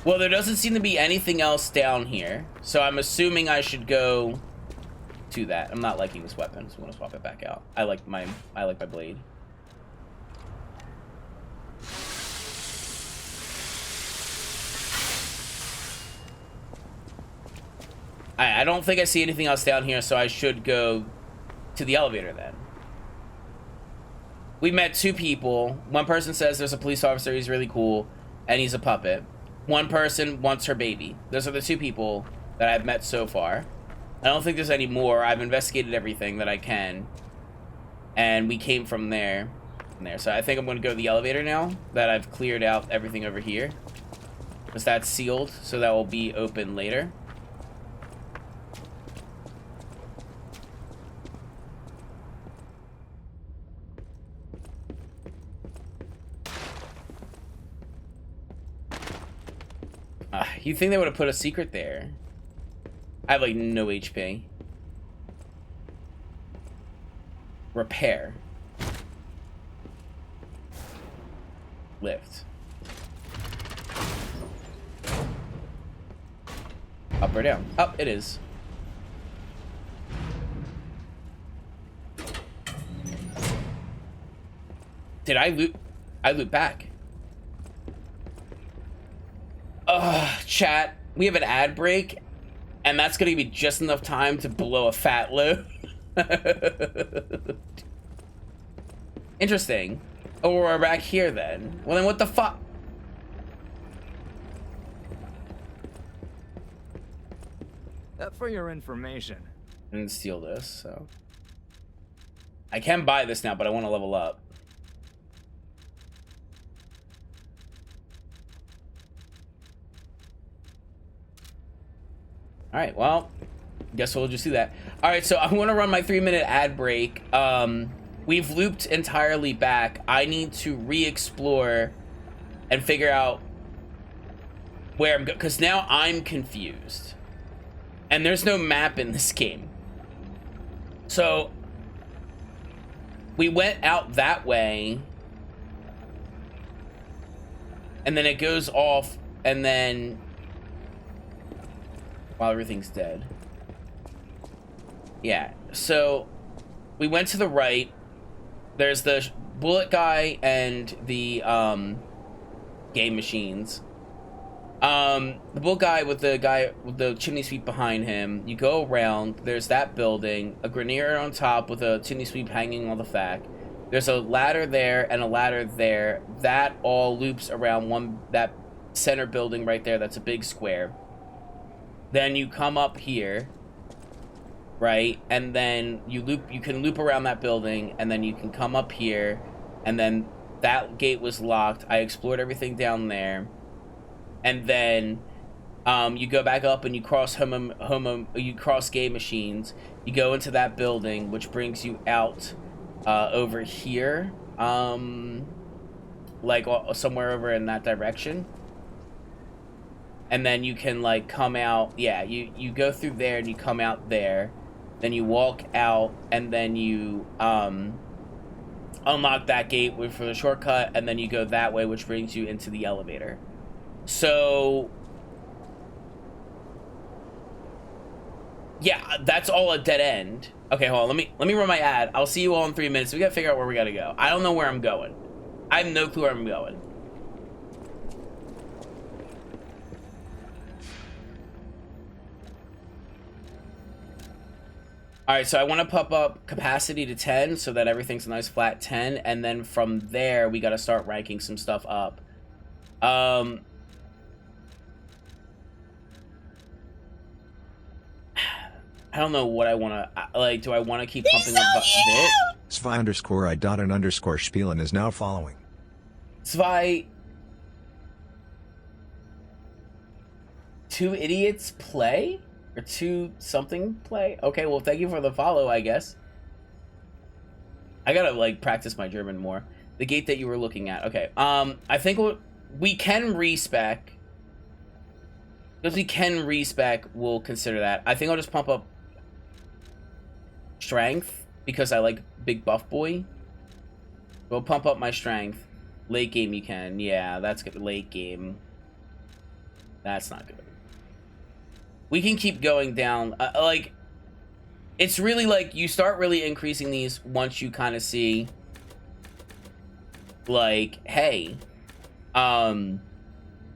Well, there doesn't seem to be anything else down here, so I'm assuming I should go to that. I'm not liking this weapon, so I'm gonna swap it back out. I like my blade. I don't think I see anything else down here, so I should go to the elevator then. We met two people. One person says there's a police officer, he's really cool, and he's a puppet. One person wants her baby. Those are the two people that I've met so far. I don't think there's any more. I've investigated everything that I can, and we came from there. So I think I'm going to go to the elevator now that I've cleared out everything over here, because that's sealed, so that will be open later. You'd think they would have put a secret there. I have like no HP. Repair. Lift. Up or down? Up, it is. Did I loot? I loot back. Chat, we have an ad break, and that's gonna be just enough time to blow a fat load. Interesting. Oh, we're back here then. Well, then what the fuck? For your information. I didn't steal this, so. I can buy this now, but I want to level up. Alright, well, guess we'll just do that. Alright, so I want to run my 3-minute ad break. We've looped entirely back. I need to re-explore and figure out where I'm going, because now I'm confused. And there's no map in this game. So, we went out that way, and then it goes off, and then... while everything's dead. Yeah, so we went to the right. There's the bullet guy and the game machines. The bullet guy with the chimney sweep behind him. You go around, there's that building, a grenadier on top with a chimney sweep hanging on the back. There's a ladder there and a ladder there. That all loops around that center building right there. That's a big square. Then you come up here, right? And then you can loop around that building, and then you can come up here, and then that gate was locked. I explored everything down there. And then you go back up and you cross you cross game machines. You go into that building, which brings you out over here, like somewhere over in that direction. And then you can like come out, yeah, you go through there and you come out there, then you walk out, and then you unlock that gate for the shortcut, and then you go that way, which brings you into the elevator. So yeah, that's all a dead end. Okay, hold on, let me run my ad. I'll see you all in 3 minutes. We gotta figure out where we gotta go. I don't know where I'm going. I have no clue where I'm going. All right, so I want to pump up capacity to 10 so that everything's a nice flat 10, and then from there we got to start ranking some stuff up. I don't know what I want to like. Do I want to keep pumping up Vit? Svi_I__Spielen is now following. Svi, two idiots play? Or two something play? Okay, well, thank you for the follow, I guess. I gotta, like, practice my German more. The gate that you were looking at. Okay, I think we can respec. Because we can respec, we'll consider that. I think I'll just pump up strength, because I like big buff boy. We'll pump up my strength. Late game you can. Yeah, that's good. Late game. That's not good. We can keep going down. Like, it's really like you start really increasing these once you kind of see, like, hey,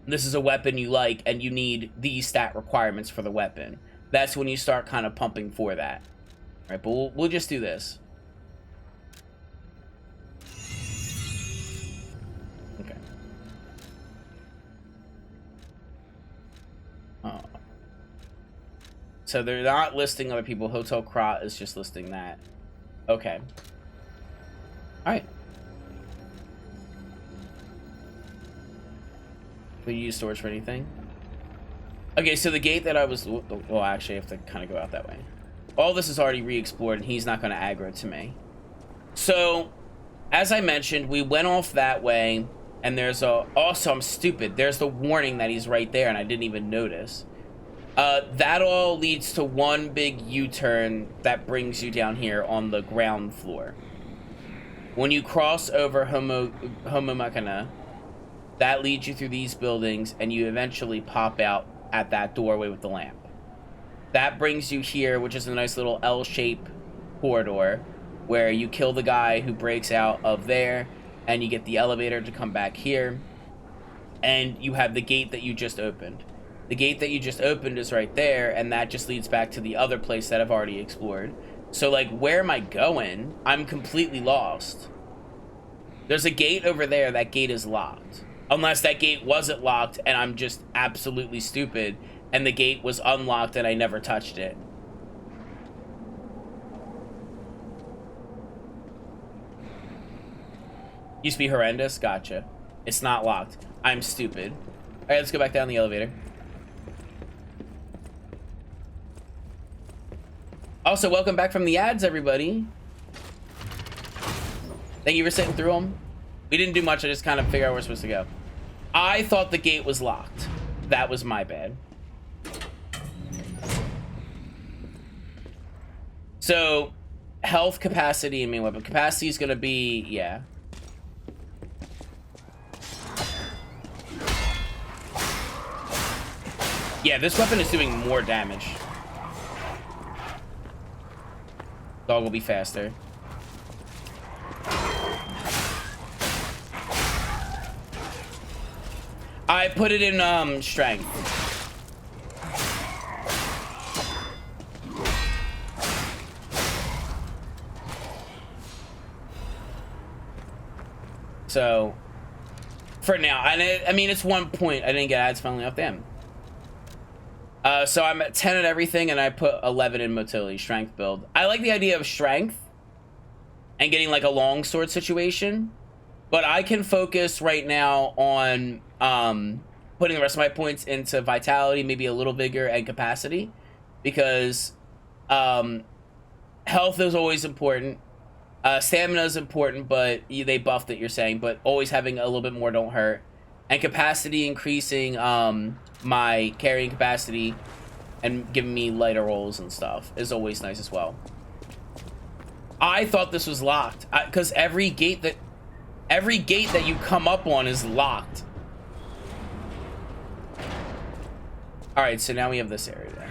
this is a weapon you like and you need these stat requirements for the weapon. That's when you start kind of pumping for that. All right, but we'll just do this. Okay. Oh. So they're not listing other people. Hotel Krat is just listing that. Okay. Alright. We use storage for anything? Okay, so the gate that I was... Well, actually, I have to kind of go out that way. All this is already re-explored, and he's not going to aggro to me. So, as I mentioned, we went off that way, and there's a... Also, I'm stupid. There's the warning that he's right there, and I didn't even notice. That all leads to one big U-turn that brings you down here on the ground floor. When you cross over Homomakana, that leads you through these buildings, and you eventually pop out at that doorway with the lamp. That brings you here, which is a nice little L-shaped corridor, where you kill the guy who breaks out of there, and you get the elevator to come back here, and you have the gate that you just opened. The gate that you just opened is right there, and that just leads back to the other place that I've already explored. So, like, where am I going? I'm completely lost. There's a gate over there. That gate is locked. Unless that gate wasn't locked, and I'm just absolutely stupid, and the gate was unlocked, and I never touched it. Used to be horrendous? Gotcha. It's not locked. I'm stupid. Alright, let's go back down the elevator. Also, welcome back from the ads, everybody. Thank you for sitting through them. We didn't do much. I just kind of figured out where we're supposed to go. I thought the gate was locked. That was my bad. So, health, capacity, and main weapon. Capacity is going to be, yeah. Yeah, this weapon is doing more damage. Dog will be faster. I put it in strength. So for now, and I mean, it's 1 point. I didn't get ads finally off them. So I'm at 10 at everything, and I put 11 in motility, strength build. I like the idea of strength and getting like a longsword situation, but I can focus right now on putting the rest of my points into vitality, maybe a little vigor and capacity, because health is always important. Stamina is important, but they buffed it, you're saying, but always having a little bit more don't hurt. And capacity increasing my carrying capacity and giving me lighter rolls and stuff is always nice as well. I thought this was locked because every gate that you come up on is locked. All right, so now we have this area there.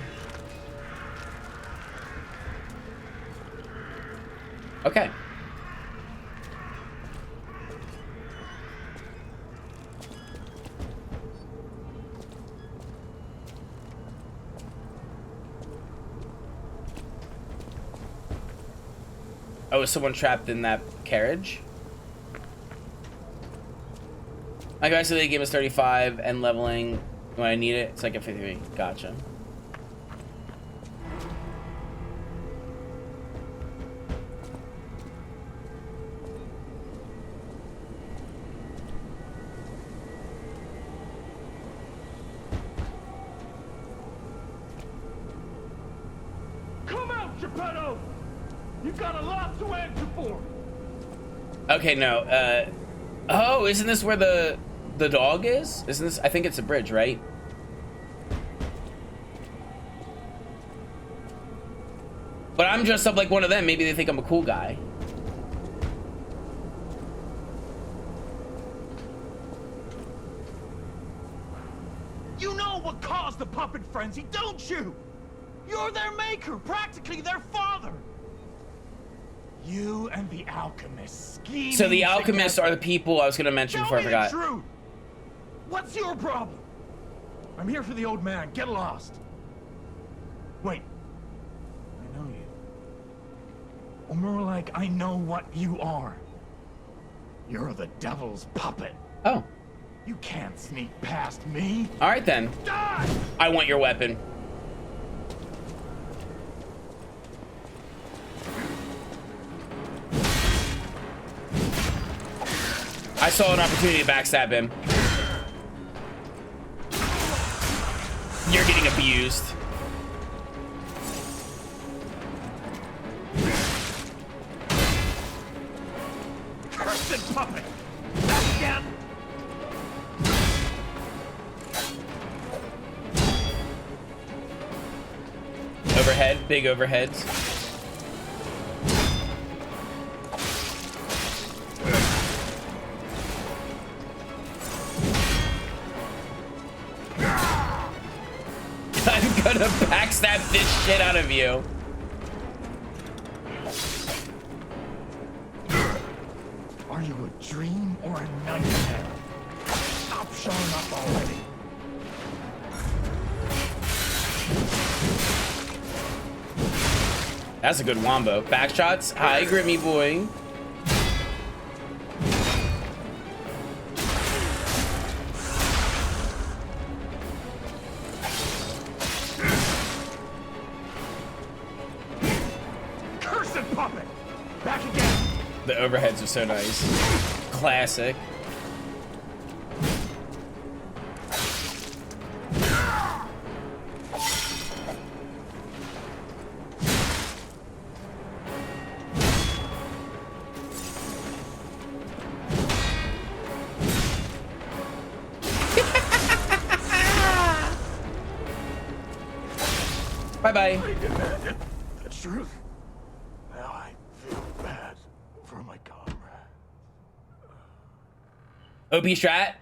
Okay. Oh, is someone trapped in that carriage? My guy said the game is 35 and leveling when I need it. It's like a 53. Gotcha. Come out, Geppetto! You got a lot to answer for. Okay, no. Oh, isn't this where the dog is? Isn't this? I think it's a bridge, right? But I'm dressed up like one of them. Maybe they think I'm a cool guy. You know what caused the puppet frenzy, don't you? You're their maker, practically their father. You and the alchemists scheming. So the alchemists are the people I was gonna mention before I forgot. Tell me the truth. What's your problem? I'm here for the old man. Get lost. Wait. I know you. Or more like, I know what you are. You're the devil's puppet. Oh. You can't sneak past me. All right then. Die! I want your weapon. I saw an opportunity to backstab him. You're getting abused. Cursed puppet! Back again! Overhead, big overheads. I'm gonna backstab this shit out of you. Are you a dream or a nightmare? Stop showing up already. That's a good wombo. Backshots. Hi, Grimmy boy. Cursed puppet! Back again! The overheads are so nice. Classic. Bye-bye. I demanded the truth. Now I feel bad for my comrade. OP strat.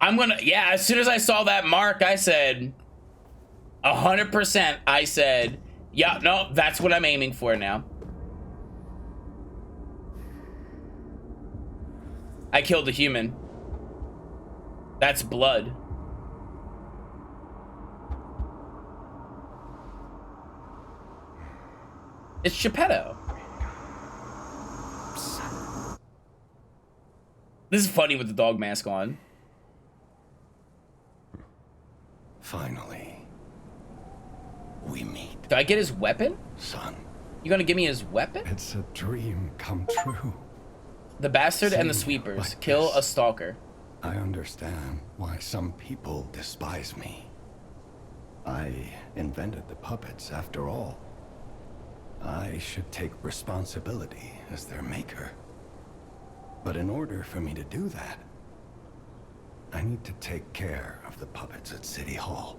I'm gonna, yeah, as soon as I saw that mark, I said 100%. I said, yeah, no, that's what I'm aiming for now. I killed a human. That's blood. It's Geppetto. This is funny with the dog mask on. Finally, we meet. Do I get his weapon? Son, You gonna give me his weapon? it's a dream come true. The bastard and the See, sweepers. like Kill this. a stalker. I understand why some people despise me. I invented the puppets after all. I should take responsibility as their maker. But in order for me to do that, I need to take care of the puppets at City Hall.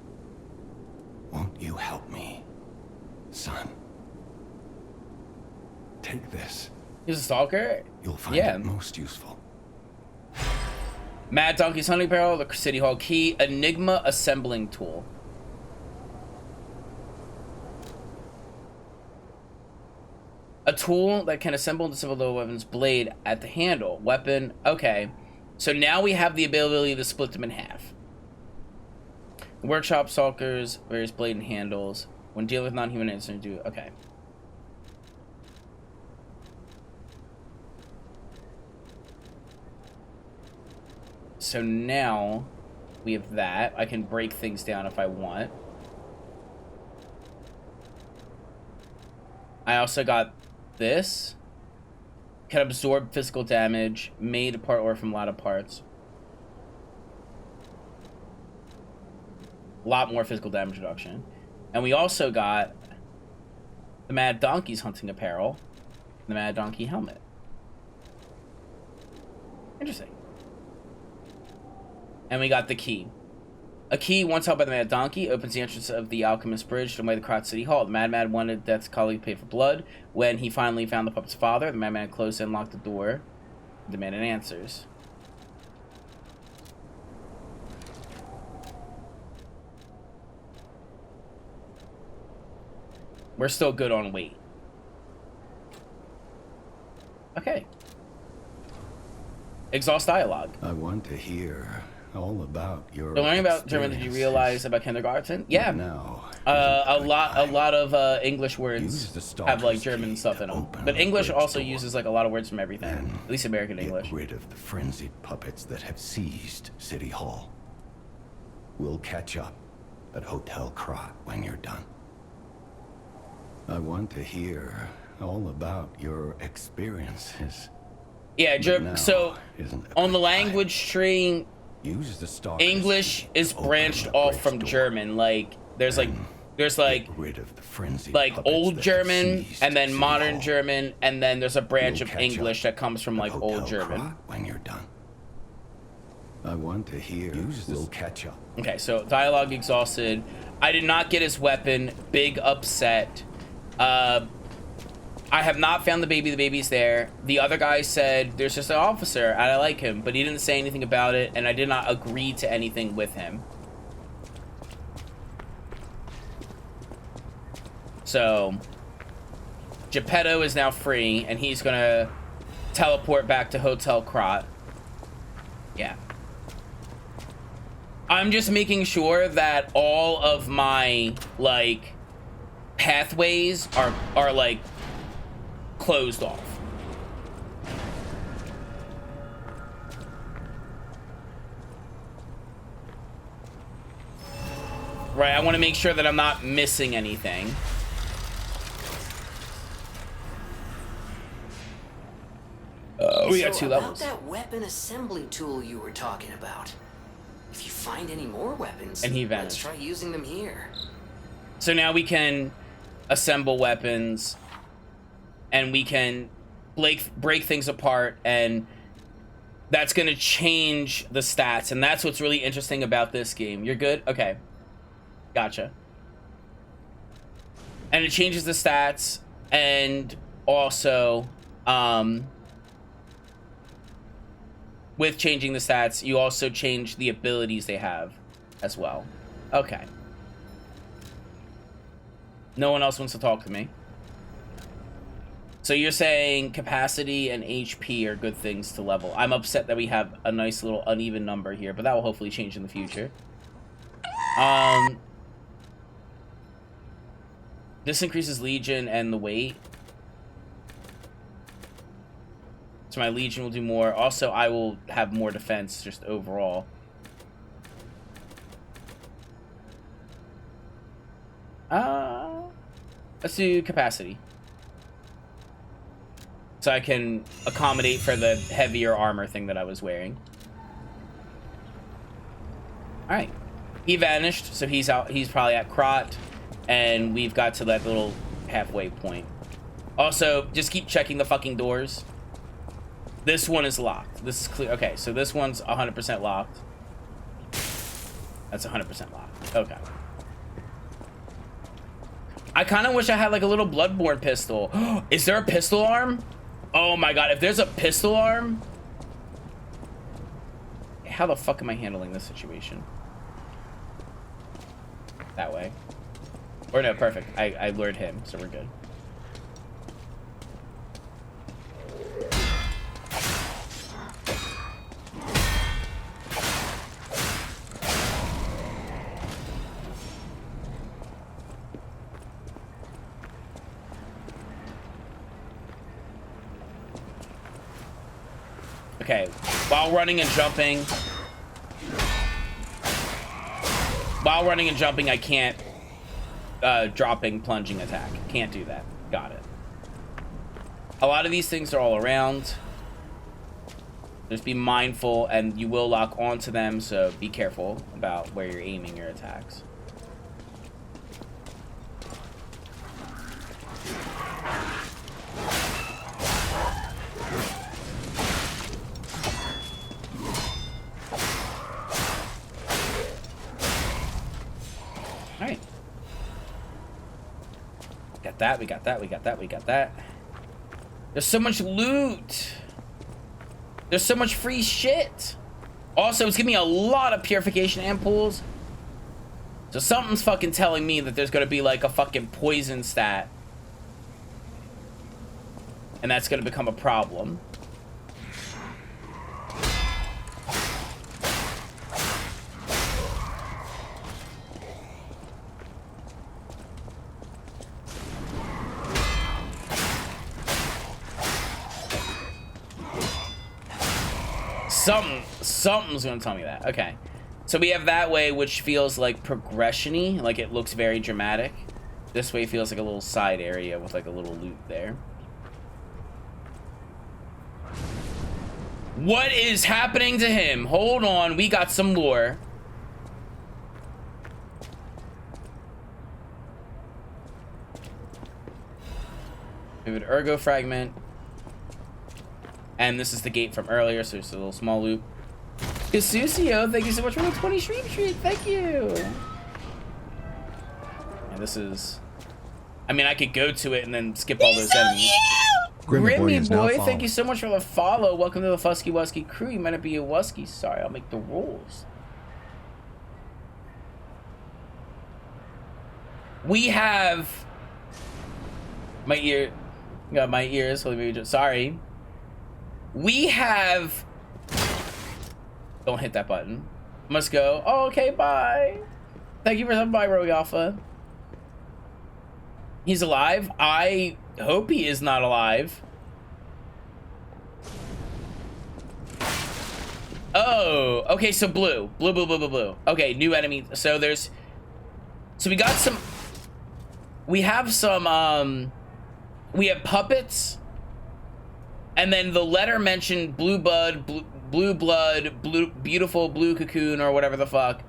Won't you help me, son? Take this. He's a stalker? You'll find Yeah. it most useful. Mad Donkey's Hunting Barrel, the City Hall Key, Enigma Assembling Tool. A tool that can assemble and disassemble the weapon's blade at the handle. Weapon, okay. So now we have the ability to split them in half. Workshop stalkers, various blade and handles. When dealing with non-human instruments, do okay. so now we have that. I can break things down if I want. I also got this. Can absorb physical damage, made apart or from a lot of parts. A lot more physical damage reduction. And we also got the Mad Donkey's hunting apparel, the Mad Donkey helmet. Interesting. And we got the key. A key, once held by the Mad Donkey, opens the entrance of the Alchemist Bridge to the way to Krat City Hall. The Madman wanted Death's colleague to pay for blood. When he finally found the puppet's father, the Madman closed and locked the door, demanded answers. We're still good on weight. Okay. Exhaust dialogue. I want to hear all about your So learning about German, did you realize about kindergarten? Yeah. Now, A lot of English words use the have like Stalker's German key stuff to in them. open But the English bridge also door. uses like a lot of words from everything. And At least American English. Get rid of the frenzied puppets that have seized City Hall. We'll catch up at Hotel Krat when you're done. I want to hear all about your experiences. Yeah, Now, so isn't it on the time? language tree, Use the Stalker's English key is to open branched the off bridge from door. German. Like there's like Get rid of the frenzied like puppets old that have German seized and then City modern Hall. German, and then there's a branch We'll of catch English up that comes from at like Hotel old German. Krat when you're done. I want to hear. We'll catch up. Okay, so dialogue exhausted. I did not get his weapon. Big upset. I have not found the baby. The baby's there. The other guy said there's just an officer and I like him, but he didn't say anything about it, and I did not agree to anything with him. So Geppetto is now free, and he's gonna teleport back to Hotel Krat. Yeah. I'm just making sure that all of my like pathways are like closed off. Right, I want to make sure that I'm not missing anything. We got 2 levels. About that weapon assembly tool you were talking about. If you find any more weapons, And he let's vanished. try using them here. So now we can assemble weapons, and we can break things apart, and that's going to change the stats, and that's what's really interesting about this game. You're good? Okay. Gotcha. And it changes the stats, and also, with changing the stats, you also change the abilities they have as well. Okay. No one else wants to talk to me. So you're saying capacity and HP are good things to level. I'm upset that we have a nice little uneven number here, but that will hopefully change in the future. This increases Legion and the weight. So my Legion will do more. Also, I will have more defense just overall. Let's do capacity. So I can accommodate for the heavier armor thing that I was wearing. Alright. He vanished, so he's out. He's probably at Krat, and we've got to that little halfway point. Also, just keep checking the fucking doors. This one is locked. This is clear. Okay, so this one's 100% locked. That's 100% locked. Okay. I kind of wish I had like a little Bloodborne pistol. Is there a pistol arm? Oh my god, if there's a pistol arm... How the fuck am I handling this situation? That way. Or no, perfect. I lured him, so we're good. Okay, while running and jumping, While running and jumping, I can't dropping, plunging attack. Can't do that. Got it. A lot of these things are all around. Just be mindful, and you will lock onto them, so be careful about where you're aiming your attacks. Alright. Got that, we got that, we got that, we got that. There's so much loot! There's so much free shit! Also, it's giving me a lot of purification ampoules. So something's fucking telling me that there's gonna be like a fucking poison stat. And that's gonna become a problem. Something's gonna tell me that. Okay. So we have that way, which feels like progression-y, like it looks very dramatic. This way feels like a little side area with like a little loot there. What is happening to him? Hold on, we got some lore. We have an ergo fragment. And this is the gate from earlier, so it's a little small loop. Kasucio, thank you so much for the 20 stream treat. Thank you. And this is... I mean, I could go to it and then skip all those enemies. Grimmy boy, thank you so much for the follow. Welcome to the Fusky Wusky crew. You might not be a Wusky. Sorry, I'll make the rules. We have... My ear... Got my ears. Sorry. We have... Don't hit that button. Must go. Oh, okay, bye. Thank you for coming by, Rogue Alpha. He's alive? I hope he is not alive. Oh, okay, so blue. Blue. Okay, new enemy. So there's... So we got some... We have some, we have puppets. And then the letter mentioned blue blood, beautiful blue cocoon, or whatever the fuck.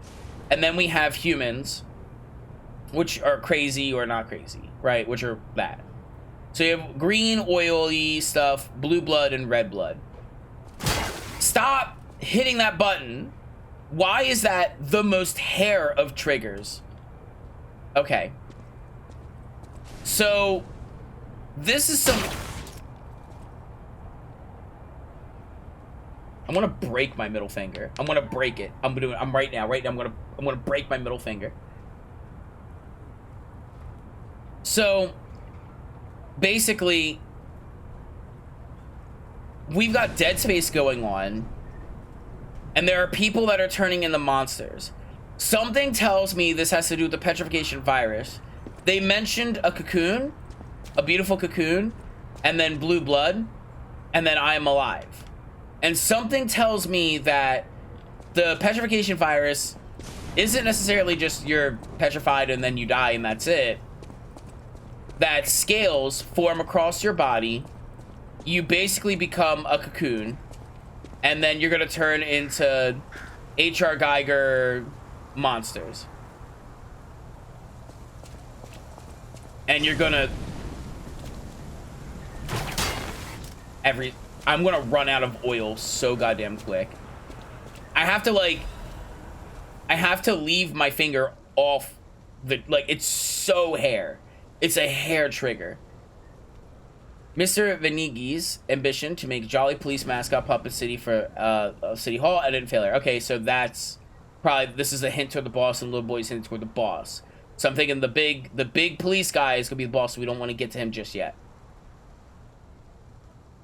And then we have humans, which are crazy or not crazy, right? Which are that. So you have green, oily stuff, blue blood, and red blood. Stop hitting that button. Why is that the most hair of triggers? Okay. So, this is some... I want to break my middle finger. I'm gonna break it. I'm right now. I'm gonna break my middle finger. So, basically, we've got Dead Space going on, and there are people that are turning into monsters. Something tells me this has to do with the petrification virus. They mentioned a cocoon, a beautiful cocoon, and then blue blood, and then I am alive. And something tells me that the petrification virus isn't necessarily just you're petrified and then you die and that's it. That scales form across your body. You basically become a cocoon. And then you're going to turn into H.R. Geiger monsters. And you're going to... I'm gonna run out of oil so goddamn quick. I have to leave my finger off the, like, it's so hair. It's a hair trigger. Mr. Venigi's ambition to make Jolly Police mascot Puppet City for City Hall ended failure. Okay, so that's probably, this is a hint toward the boss, and little boy's hint toward the boss. So I'm thinking the big police guy is gonna be the boss, so we don't want to get to him just yet.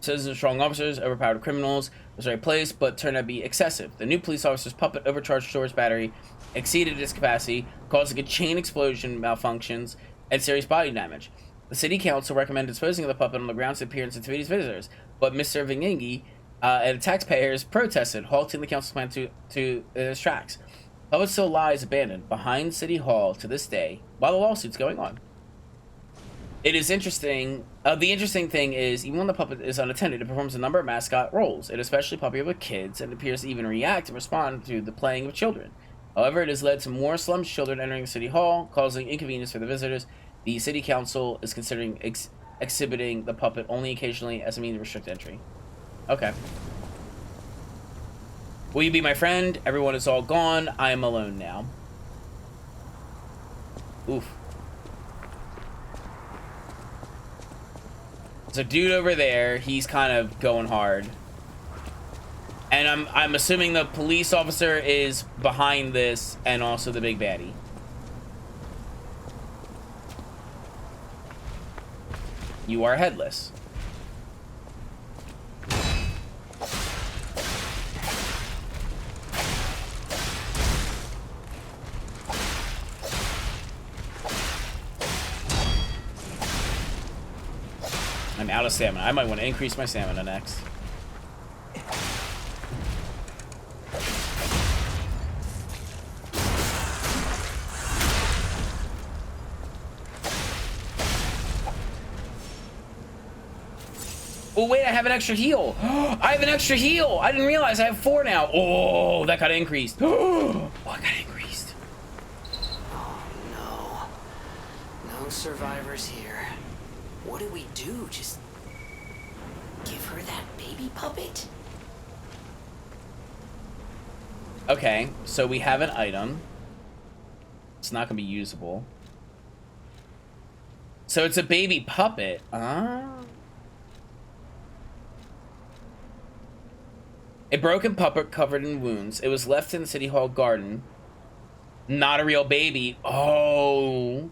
Citizens, strong officers, overpowered criminals was the right place, but turned out to be excessive. The new police officer's puppet overcharged storage battery, exceeded its capacity, causing a chain explosion, malfunctions, and serious body damage. The city council recommended disposing of the puppet on the grounds of appearance of today's visitors, but Mr. Vingingi and the taxpayers protested, halting the council's plan to its tracks. Puppet still lies abandoned behind City Hall to this day while the lawsuit's going on. It is interesting. The interesting thing is, even when the puppet is unattended, it performs a number of mascot roles. It is especially popular with kids and appears to even react and respond to the playing of children. However, it has led to more slum children entering City Hall, causing inconvenience for the visitors. The City Council is considering exhibiting the puppet only occasionally as a means to restrict entry. Okay. Will you be my friend? Everyone is all gone. I am alone now. Oof. There's a dude over there. He's kind of going hard. And I'm assuming the police officer is behind this and also the big baddie. You are headless. I'm out of stamina. I might want to increase my stamina next. Oh, wait, I have an extra heal. I have an extra heal. I didn't realize I have 4 now. Oh, that got increased. Oh, I got increased. Oh, no. No survivors here. What do we do? Just give her that baby puppet? Okay, so we have an item. It's not going to be usable. So it's a baby puppet. A broken puppet covered in wounds. It was left in the City Hall garden. Not a real baby. Oh.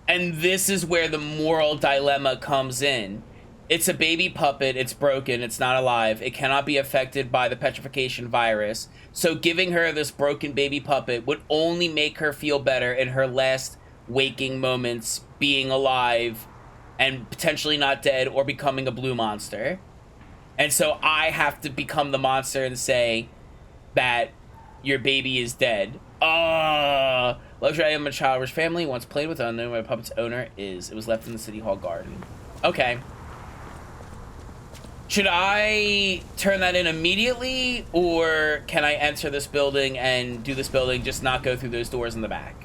And this is where the moral dilemma comes in. It's a baby puppet. It's broken. It's not alive. It cannot be affected by the petrification virus. So giving her this broken baby puppet would only make her feel better in her last waking moments, being alive and potentially not dead or becoming a blue monster. And so I have to become the monster and say that your baby is dead. Luxury item of a childless family once played with unknown where the puppet's owner is. It was left in the City Hall garden. Okay. Should I turn that in immediately, or can I enter this building and do this building, just not go through those doors in the back?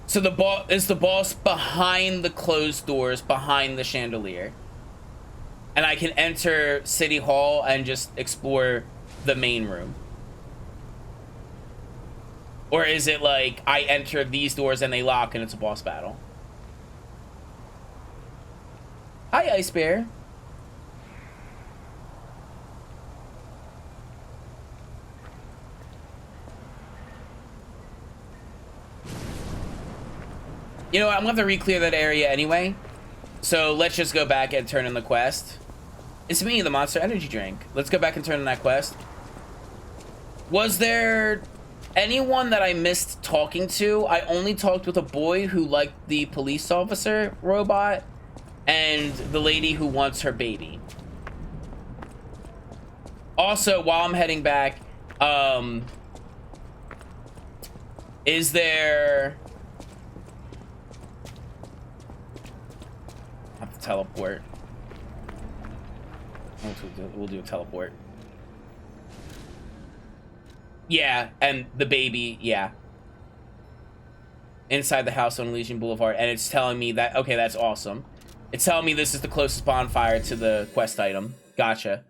So the boss behind the closed doors, behind the chandelier. And I can enter City Hall and just explore the main room. Or is it like I enter these doors and they lock and it's a boss battle? Hi, Ice Bear. You know what? I'm gonna have to re-clear that area anyway. So let's just go back and turn in the quest. It's me, the Monster Energy Drink. Let's go back and turn in that quest. Was there anyone that I missed talking to? I only talked with a boy who liked the police officer robot and the lady who wants her baby. Also, while I'm heading back, is there... I have to teleport. We'll do a teleport. Yeah, and the baby, yeah. Inside the house on Elysian Boulevard, and it's telling me that, okay, that's awesome. It's telling me this is the closest bonfire to the quest item. Gotcha.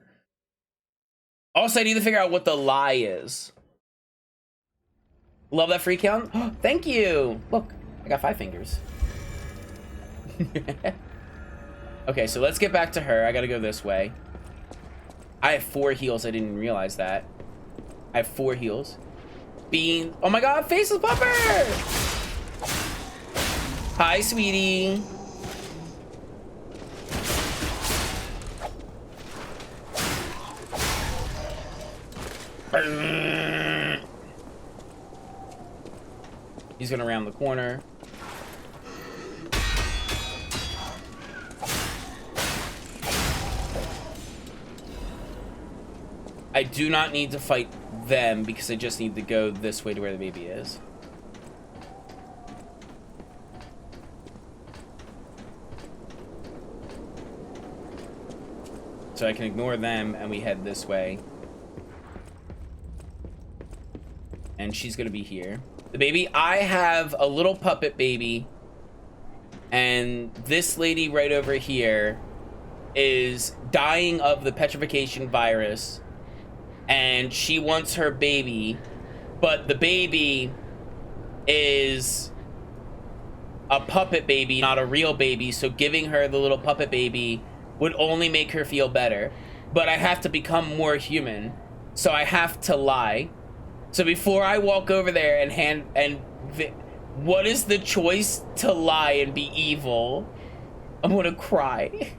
Also, I need to figure out what the lie is. Love that free count. Thank you. Look, I got 5 fingers. Okay, so let's get back to her. I gotta go this way. I have 4 heals. I didn't even realize that. I have 4 heals. Bean. Oh my god, Faceless Pupper! Hi, sweetie. He's gonna round the corner. I do not need to fight them because I just need to go this way to where the baby is. So I can ignore them and we head this way. And she's gonna be here. The baby, I have a little puppet baby. And this lady right over here is dying of the petrification virus. And she wants her baby. But the baby is a puppet baby, not a real baby. So giving her the little puppet baby would only make her feel better. But I have to become more human. So I have to lie. So before I walk over there and what is the choice to lie and be evil? I'm gonna cry.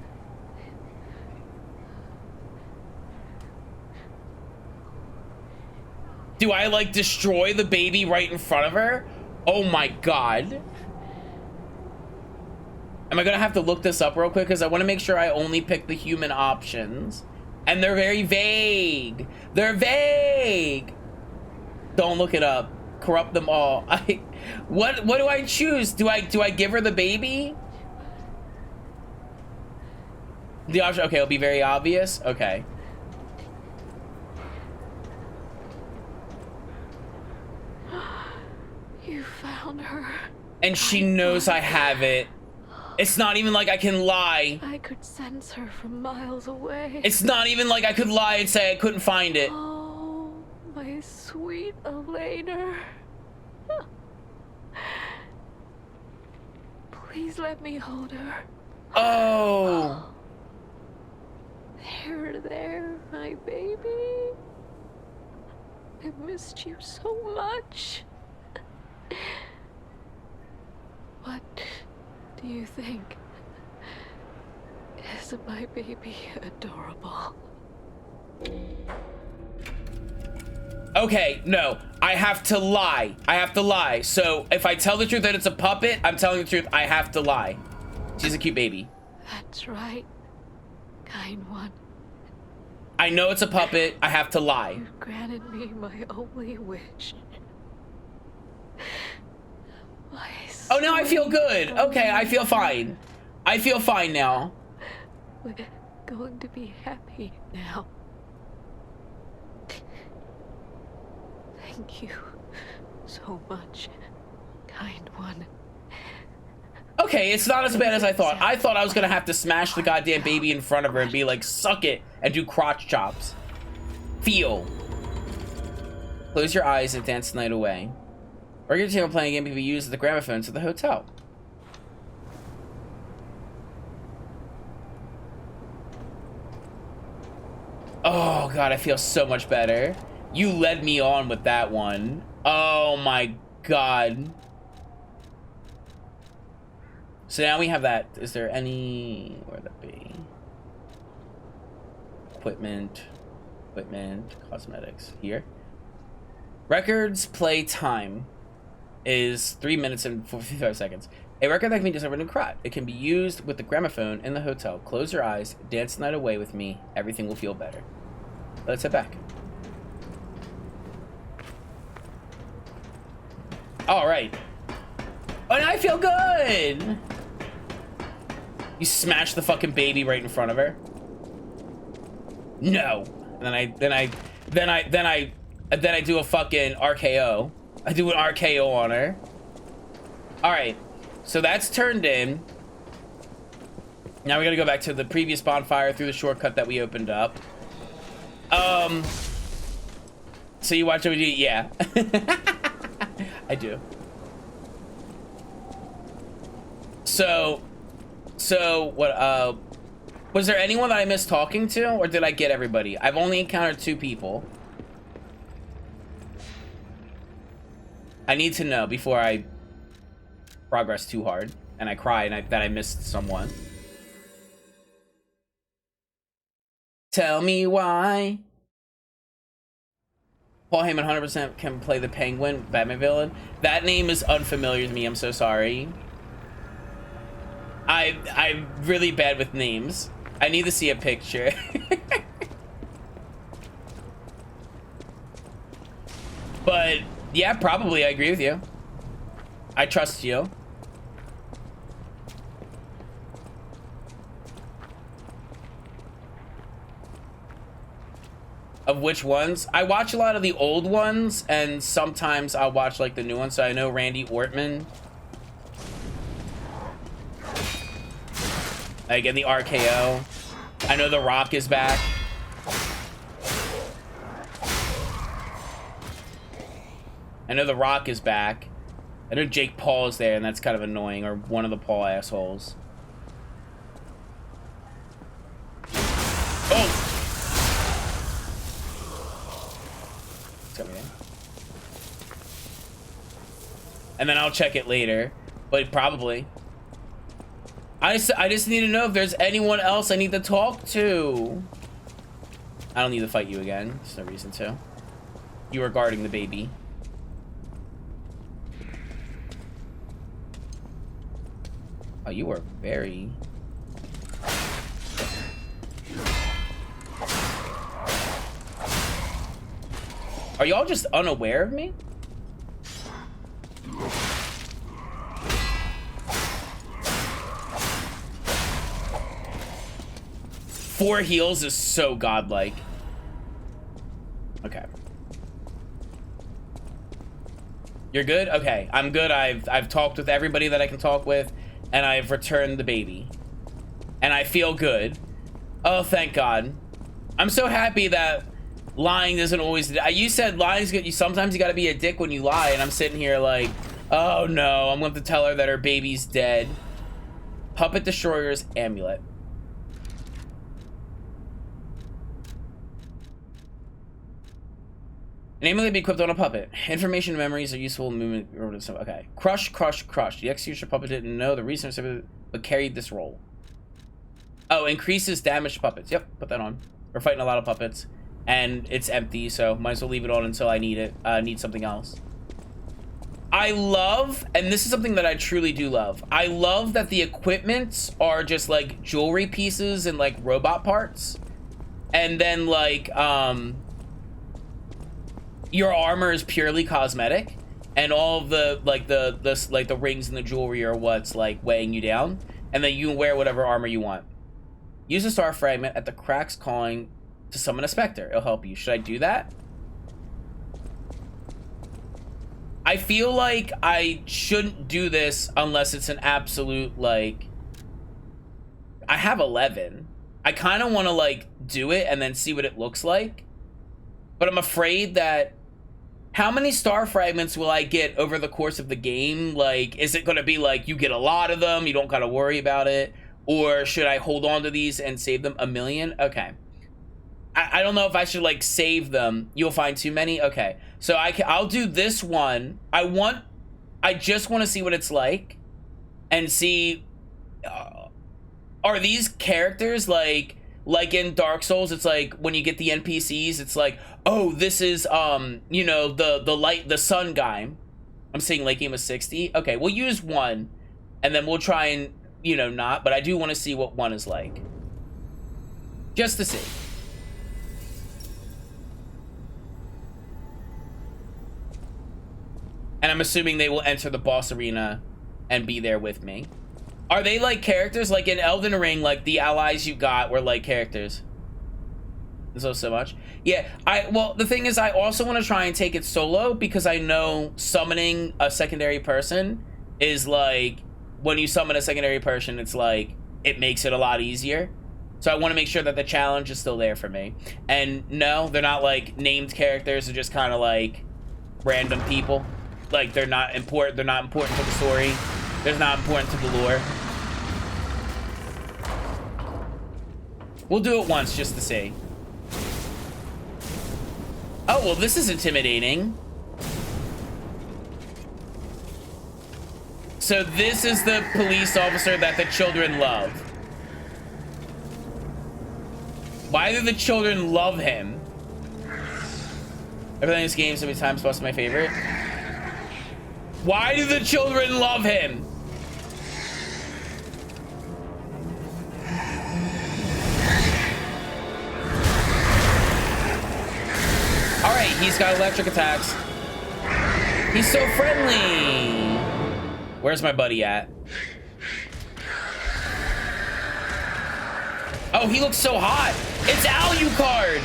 Do I like destroy the baby right in front of her? Oh my god. Am I gonna have to look this up real quick? Because I want to make sure I only pick the human options. And they're very vague. They're vague. Don't look it up. Corrupt them all. What do I choose? Do I give her the baby? The option, okay, it'll be very obvious. Okay. You found her. And she knows I have it. It's not even like I can lie. I could sense her from miles away. It's not even like I could lie and say I couldn't find it. Oh, my sweet Elena. Please let me hold her. Oh. There, my baby. I missed you so much. What do you think? Isn't my baby adorable? Okay, no. I have to lie. I have to lie. So if I tell the truth that it's a puppet, I'm telling the truth. I have to lie. She's a cute baby. That's right, kind one. I know it's a puppet. I have to lie. You've granted me my only wish. Oh, now I feel good. Okay, I feel fine. I feel fine now. We're going to be happy now. Thank you so much, kind one. Okay, it's not as bad as I thought. I thought I was gonna have to smash the goddamn baby in front of her and be like, suck it, and do crotch chops. Feel. Close your eyes and dance the night away. Regular table playing game can be used as the gramophones at the hotel. Oh god, I feel so much better. You led me on with that one. Oh my god. So now we have that. Is there any... where'd that be? Equipment, cosmetics. Here. Records play time is 3 minutes and 45 seconds. A record that can be discovered in crowd. It can be used with the gramophone in the hotel. Close your eyes, dance the night away with me. Everything will feel better. Let's head back. All right. Oh, now I feel good. You smash the fucking baby right in front of her. No. And then I do a fucking RKO. I do an RKO on her. All right. So that's turned in. Now we gotta go back to the previous bonfire through the shortcut that we opened up. So you watch what we do? Yeah. I do. So what, was there anyone that I missed talking to, or did I get everybody? I've only encountered 2 people. I need to know before I progress too hard and I cry and that I missed someone. Tell me why. Paul Heyman 100% can play the Penguin, Batman villain. That name is unfamiliar to me. I'm so sorry. I'm really bad with names. I need to see a picture. But yeah, probably. I agree with you. I trust you. Of which ones? I watch a lot of the old ones, and sometimes I'll watch like the new ones. So I know Randy Ortman. Like in the RKO. I know The Rock is back. I know The Rock is back. I know Jake Paul is there, and that's kind of annoying, or one of the Paul assholes. Oh! It's coming in. And then I'll check it later, but probably. I just need to know if there's anyone else I need to talk to. I don't need to fight you again. There's no reason to. You are guarding the baby. Oh, you are very... Are y'all just unaware of me? Four heals is so godlike. Okay. You're good? Okay, I'm good. I've talked with everybody that I can talk with, and I've returned the baby. And I feel good. Oh, thank God. I'm so happy that lying isn't always... You said lying's good. Sometimes you gotta be a dick when you lie, and I'm sitting here like, oh no, I'm going to tell her that her baby's dead. Puppet Destroyer's Amulet. An amulet be equipped on a puppet. Information and memories are useful in movement. Okay. Crush, crush, crush. The executioner puppet didn't know the resource of it, but carried this role. Oh, increases damage to puppets. Yep, put that on. We're fighting a lot of puppets, and it's empty, so might as well leave it on until I need it. Need something else. I love, and this is something that I truly do love. I love that the equipments are just like jewelry pieces and like robot parts, and then like your armor is purely cosmetic, and all of the like the rings and the jewelry are what's like weighing you down, and then you can wear whatever armor you want. Use a star fragment at the cracks calling to summon a specter. It'll help you. Should I do that? I feel like I shouldn't do this unless it's an absolute like... I have 11. I kind of want to like do it and then see what it looks like, but I'm afraid that how many star fragments will I get over the course of the game? Like, is it going to be like you get a lot of them, you don't gotta worry about it? Or should I hold on to these and save them? 1 million? Okay. I don't know if I should like save them. You'll find too many? Okay. So I'll do this one. I just want to see what it's like and see, are these characters like in Dark Souls, it's like when you get the NPCs, it's like, oh, this is you know, the sun guy. I'm saying late game of 60. Okay, we'll use one and then we'll try and, you know, not, but I do want to see what one is like. Just to see. And I'm assuming they will enter the boss arena and be there with me. Are they like characters? Like in Elden Ring, like the allies you got were like characters. So much. Yeah, well, the thing is, I also want to try and take it solo because I know summoning a secondary person is like, when you summon a secondary person, it's like, it makes it a lot easier. So I want to make sure that the challenge is still there for me. And no, they're not like named characters. They're just kind of like random people. Like they're not important. They're not important to the story. They're not important to the lore. We'll do it once just to see. Oh, well, this is intimidating. So this is the police officer that the children love. Why do the children love him? Everything in this game is so many times plus my favorite. Why do the children love him? All right, he's got electric attacks. He's so friendly. Where's my buddy at? Oh, he looks so hot. It's Alucard.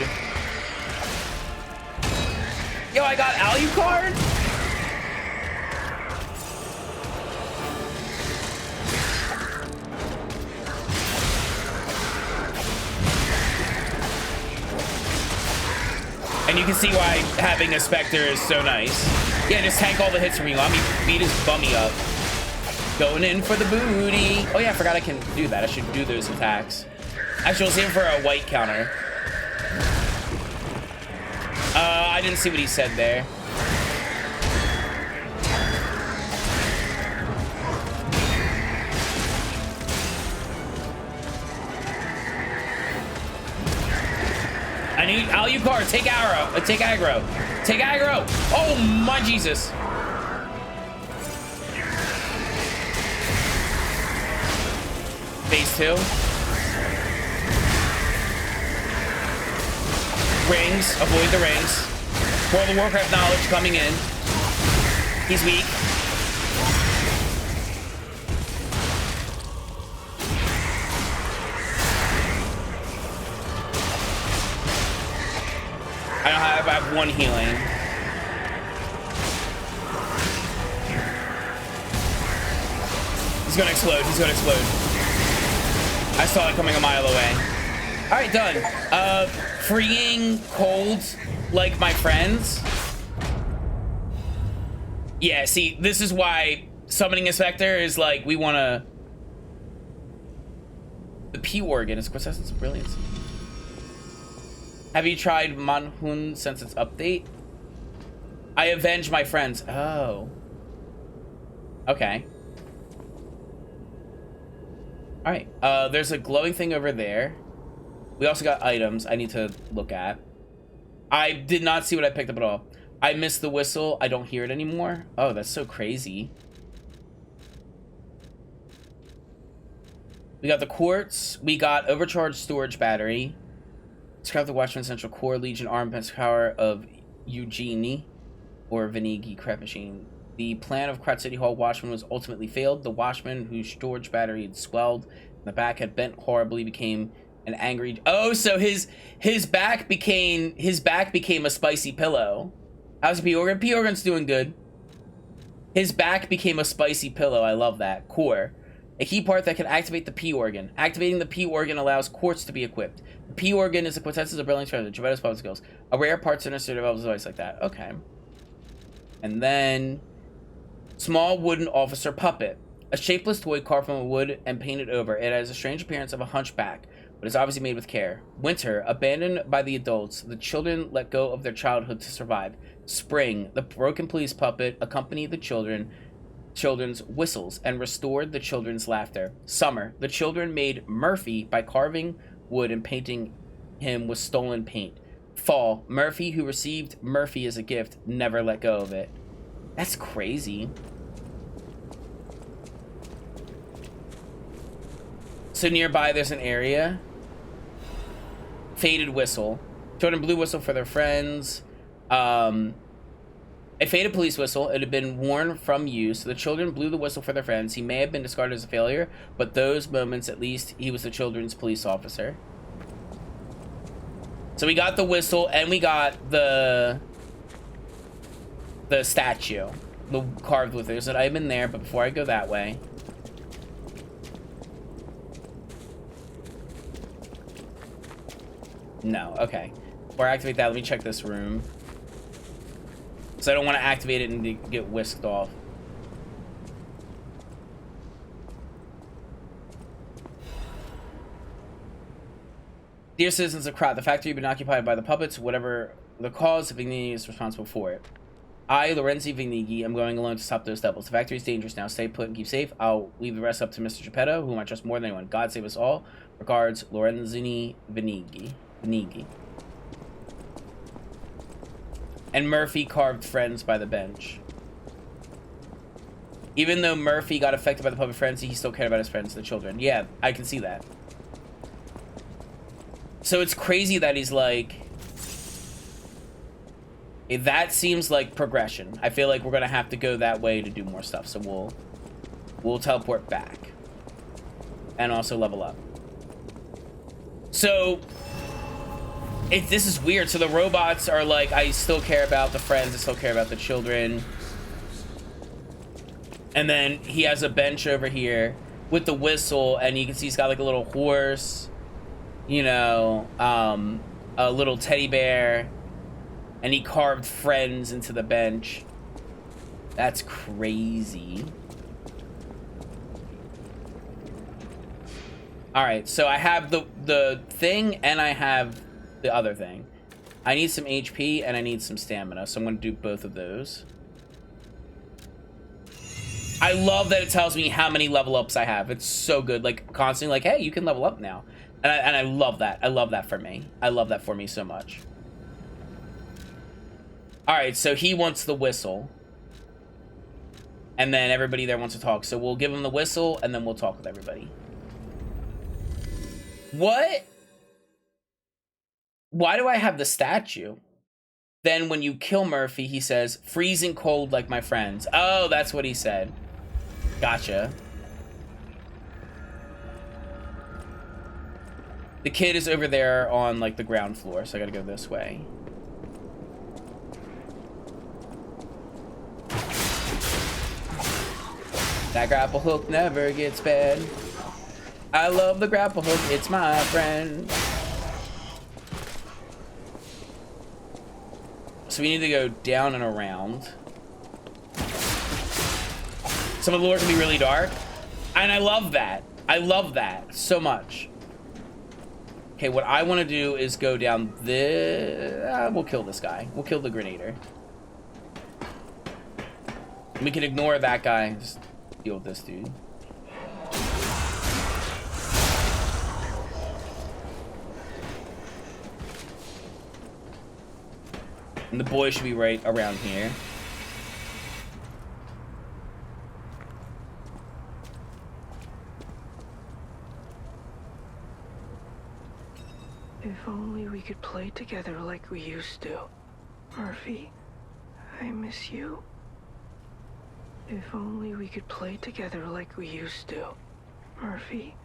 Yo, I got Alucard? And you can see why having a Spectre is so nice. Yeah, just tank all the hits from you. Let me beat his bummy up. Going in for the booty. Oh yeah, I forgot I can do that. I should do those attacks. Actually, we'll save him for a white counter. I didn't see what he said there. I need Alucard. Take aggro. Take aggro. Take aggro. Oh my Jesus. Phase 2. Rings. Avoid the rings. World of Warcraft knowledge coming in. He's weak. I have one healing. He's gonna explode. He's gonna explode. I saw it coming a mile away. All right, done. Freeing cold like my friends. Yeah, see, this is why summoning a Spectre is like, we want to... The P organ is quintessence of brilliance. Have you tried Manhun since its update? I avenge my friends. Oh. Okay. Alright, there's a glowing thing over there. We also got items I need to look at. I did not see what I picked up at all. I missed the whistle. I don't hear it anymore. Oh, that's so crazy. We got the quartz. We got overcharged storage battery. Scrap the Watchman Central Core Legion armaments power of Eugenie or Venigi Crap Machine. The plan of Krat City Hall Watchman was ultimately failed. The Watchman, whose storage battery had swelled and the back had bent horribly, became an angry... Oh, so his back became a spicy pillow. How's the P organ? P organ's doing good. His back became a spicy pillow. I love that. Core. A key part that can activate the P organ. Activating the P organ allows quartz to be equipped. The P organ is a quintessence of brilliance for the Gevetto's puppet skills. A rare part sinister develops a device like that. Okay. And then small wooden officer puppet. A shapeless toy carved from wood and painted over. It has a strange appearance of a hunchback, but is obviously made with care. Winter, abandoned by the adults. The children let go of their childhood to survive. Spring, the broken police puppet accompanied the children's whistles and restored the children's laughter. Summer, the children made Murphy by carving wood and painting him with stolen paint. Fall, Murphy, who received Murphy as a gift, never let go of it. That's crazy. So nearby there's an area. Faded whistle. Children blew whistle for their friends. A faded police whistle. It had been worn from use. The children blew the whistle for their friends. He may have been discarded as a failure, but those moments, at least, he was the children's police officer. So we got the whistle, and we got the statue. The carved with it. There's an item in there, but before I go that way... No, okay. Before I activate that, let me check this room. So I don't want to activate it and get whisked off. Dear citizens of Krat, the factory has been occupied by the puppets. Whatever the cause, Vignigi is responsible for it. I, Lorenzi Vignigi, am going alone to stop those devils. The factory is dangerous now. Stay put and keep safe. I'll leave the rest up to Mr. Geppetto, whom I trust more than anyone. God save us all. Regards, Lorenzini Vignigi. And Murphy carved friends by the bench. Even though Murphy got affected by the puppet frenzy, he still cared about his friends, the children. Yeah, I can see that. So it's crazy that he's like... That seems like progression. I feel like we're gonna have to go that way to do more stuff. So we'll teleport back. And also level up. So this is weird. So the robots are like, I still care about the friends, I still care about the children. And then he has a bench over here with the whistle, and you can see he's got like a little horse, you know, a little teddy bear, and he carved friends into the bench. That's crazy. All right, so I have the thing, and I have the other thing. I need some HP and I need some stamina, so I'm gonna do both of those. I love that it tells me how many level ups I have. It's so good, like constantly like, hey, you can level up now. And I love that. I love that for me. I love that for me so much. All right, so he wants the whistle. And then everybody there wants to talk. So we'll give him the whistle and then we'll talk with everybody. What? Why do I have the statue? Then when you kill Murphy, he says, freezing cold like my friends. Oh, that's what he said. Gotcha. The kid is over there on like the ground floor, so I gotta go this way. That grapple hook never gets bad. I love the grapple hook, it's my friend. So we need to go down and around. Some of the lore can be really dark. And I love that. I love that so much. Okay, what I want to do is go down this. We'll kill this guy. We'll kill the Grenader. We can ignore that guy. Just deal with this dude. And the boy should be right around here. If only we could play together like we used to. Murphy, I miss you. If only we could play together like we used to. Murphy,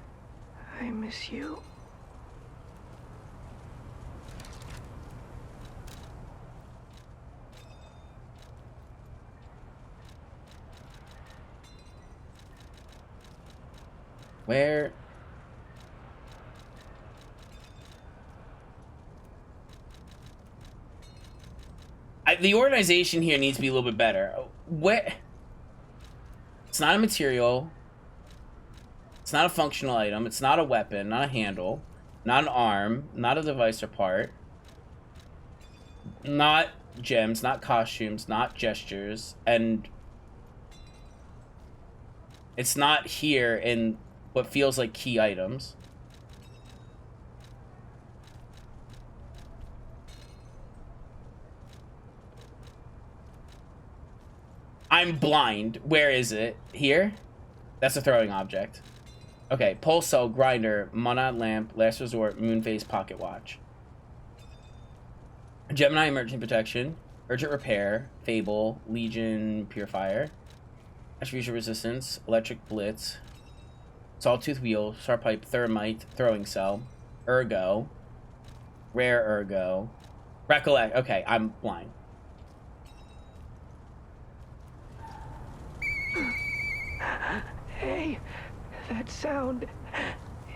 I miss you. Where? The organization here needs to be a little bit better. Where? It's not a material. It's not a functional item. It's not a weapon, not a handle, not an arm, not a device or part. Not gems, not costumes, not gestures, and it's not here in what feels like key items. I'm blind. Where is it? Here? That's a throwing object. Okay, pulse cell, grinder, monad lamp, last resort, moonface, pocket watch. Gemini emergency protection, urgent repair, fable, legion purifier, fusion resistance, electric blitz, sawtooth wheel, sharp pipe, thermite, throwing cell, ergo, rare ergo, recollect. Okay, I'm blind. Hey, that sound.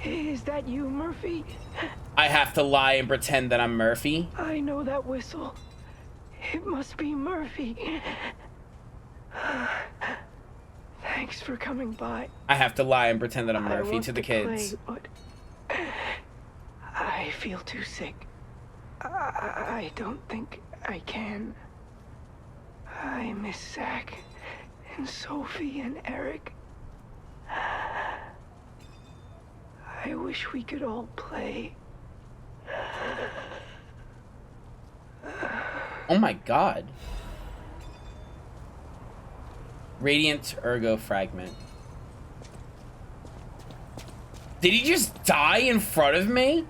Is that you, Murphy? I have to lie and pretend that I'm Murphy? I know that whistle. It must be Murphy. Thanks for coming by. I have to lie and pretend that I'm Murphy I want to the kids. Play, but I feel too sick. I don't think I can. I miss Zach and Sophie and Eric. I wish we could all play. Oh my god. Radiant ergo fragment. Did he just die in front of me?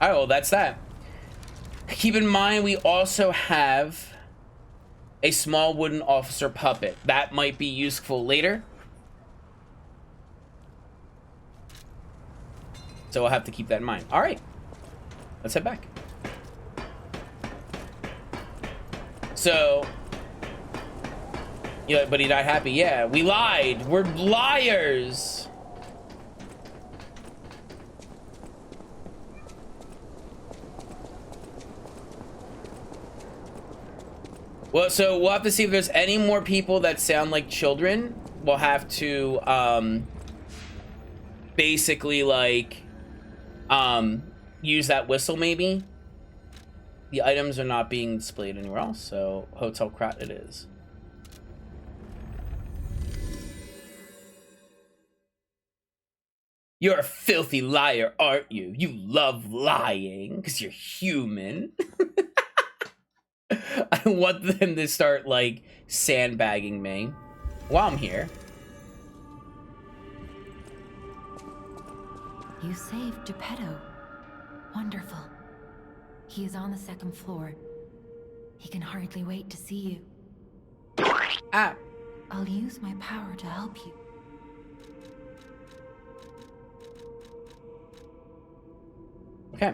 Oh, well, that's that. Keep in mind, we also have a small wooden officer puppet. That might be useful later. So we'll have to keep that in mind. All right, let's head back. So, yeah, but he died happy. Yeah, we lied. We're liars. Well, so we'll have to see if there's any more people that sound like children. We'll have to basically like use that whistle maybe. The items are not being displayed anywhere else, so Hotel Krat it is. You're a filthy liar, aren't you? You love lying because you're human. I want them to start, like, sandbagging me while I'm here. You saved Geppetto. Wonderful. He is on the second floor. He can hardly wait to see you. Ah. I'll use my power to help you. Okay.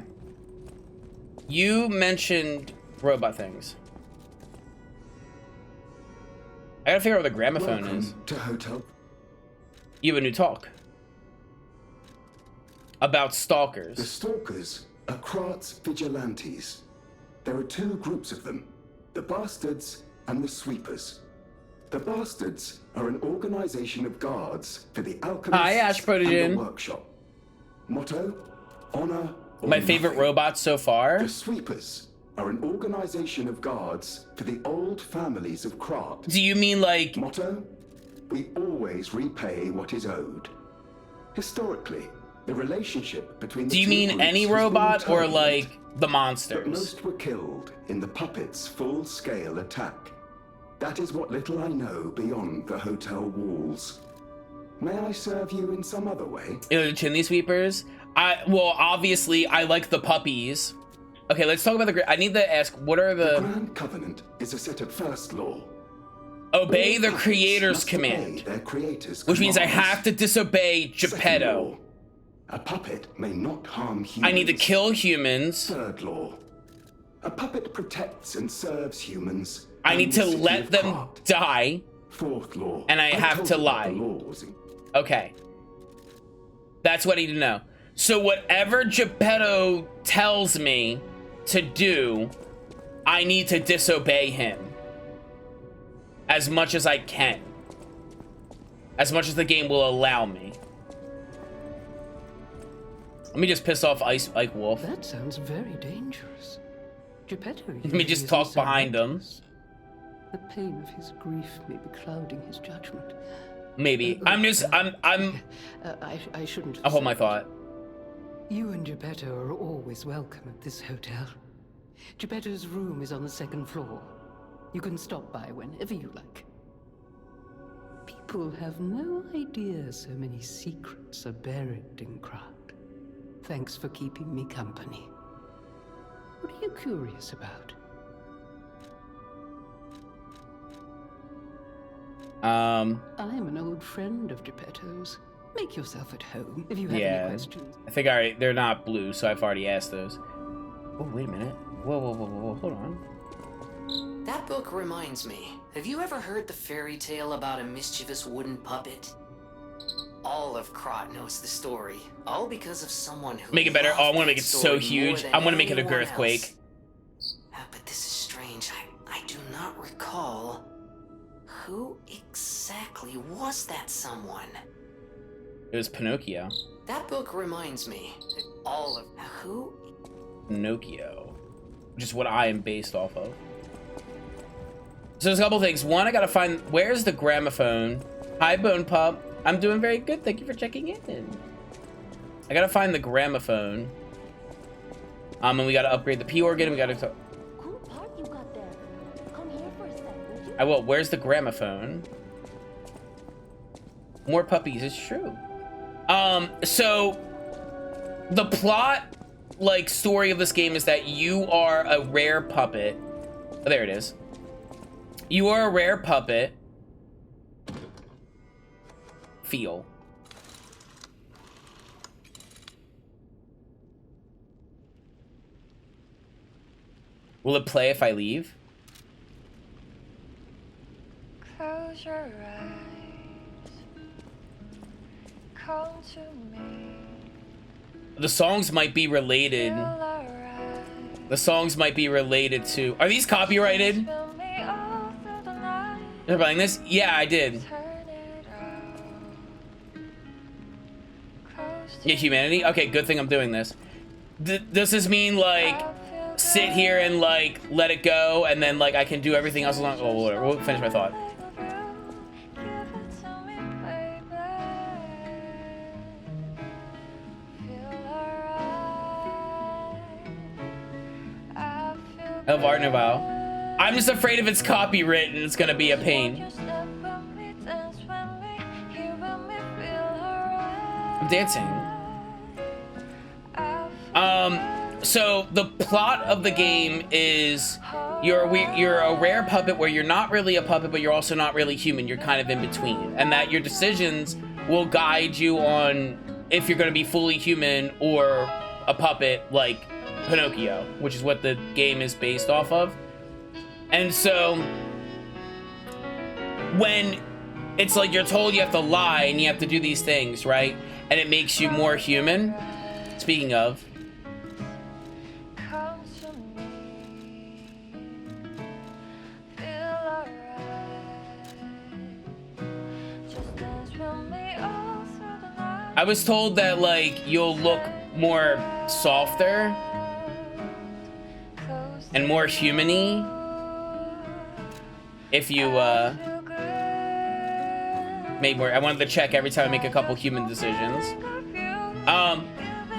You mentioned robot things. I gotta figure out where the gramophone Welcome is. to Hotel. You have a new talk. About The stalkers. Stalkers are Krat's vigilantes. There are two groups of them, the Bastards and the Sweepers. The Bastards are an organization of guards for the alchemists Hi, Ash and Protogen. the workshop. Motto, honor, or My favorite nothing. robot so far. The Sweepers are an organization of guards for the old families of Krat. Do you mean like... Motto, we always repay what is owed. Historically, the relationship between the Do you two mean groups any has been robot or turbulent, like the but monsters? most were killed in the puppet's full-scale attack. That is what little I know beyond the hotel walls. May I serve you in some other way? You know, the chimney sweepers? Well, obviously, I like the puppies. Okay, let's talk about the... I need to ask, what are The the... Grand Covenant is a set of first law. Obey All the puppets creator's must command. obey their creator's Which means I commands. have to disobey Second Geppetto. law, a puppet may not harm humans. I need to kill humans. Third law, a puppet protects and serves humans. I and need the to city let of them Krat. die. Fourth law, And I have told to you about lie. the laws. Okay. That's what I need to know. So whatever Geppetto tells me to do, I need to disobey him. As much as I can. As much as the game will allow me. Let me just piss off Ike Wolf. That sounds very dangerous. Geppetto. Let me just talk behind him. The pain of his grief may be clouding his judgment. Maybe. I'm I shouldn't. I'll hold my thought. You and Geppetto are always welcome at this hotel. Geppetto's room is on the second floor. You can stop by whenever you like. People have no idea so many secrets are buried in Krat. Thanks for keeping me company. What are you curious about? I'm an old friend of Geppetto's. Make yourself at home if you have any questions. I think they're not blue, so I've already asked those. Oh, wait a minute. Whoa, hold on. That book reminds me. Have you ever heard the fairy tale about a mischievous wooden puppet? All of Krat knows the story, all because of someone who Make it better. loved Oh, I want to that make it so story more huge. than I want to make it a anyone girthquake. else. But this is strange. I do not recall. Who exactly was that someone? It was Pinocchio. That book reminds me. All of who? Pinocchio. Which is what I am based off of. So there's a couple things. One, I gotta find... Where's the gramophone? Hi, Bone Pup. I'm doing very good. Thank you for checking in. I gotta find the gramophone. And we gotta upgrade the P organ. We gotta... Cool part you got there. Come here for a second, would you? I will. Where's the gramophone? More puppies. It's true. So... The plot like story of this game is that you are a rare puppet. Oh, there it is. You are a rare puppet. Feel. Will it play if I leave? Close your eyes. Come to me. The songs might be related. Feel alright. The songs might be related to... Are these copyrighted? Spill me all through the night. You're playing this? Yeah, I did. Turn it out. Close to Yeah, humanity? Okay, good thing I'm doing this. Does this mean, like, sit here and, like, let it go, and then, like, I can do everything else along... Oh, whatever. We'll finish my thought. Of Art Nouveau. I'm just afraid if it's copywritten, it's gonna be a pain. I'm dancing. So the plot of the game is you're a rare puppet where you're not really a puppet, but you're also not really human. You're kind of in between, and that your decisions will guide you on if you're gonna be fully human or a puppet, like Pinocchio, which is what the game is based off of. And so when it's like you're told you have to lie and you have to do these things, right? And it makes you more human. Speaking of, come to me. Feel alright. Just dance with me all through the night. I was told that like you'll look more softer and more human-y if you made more. I wanted to check every time I make a couple human decisions.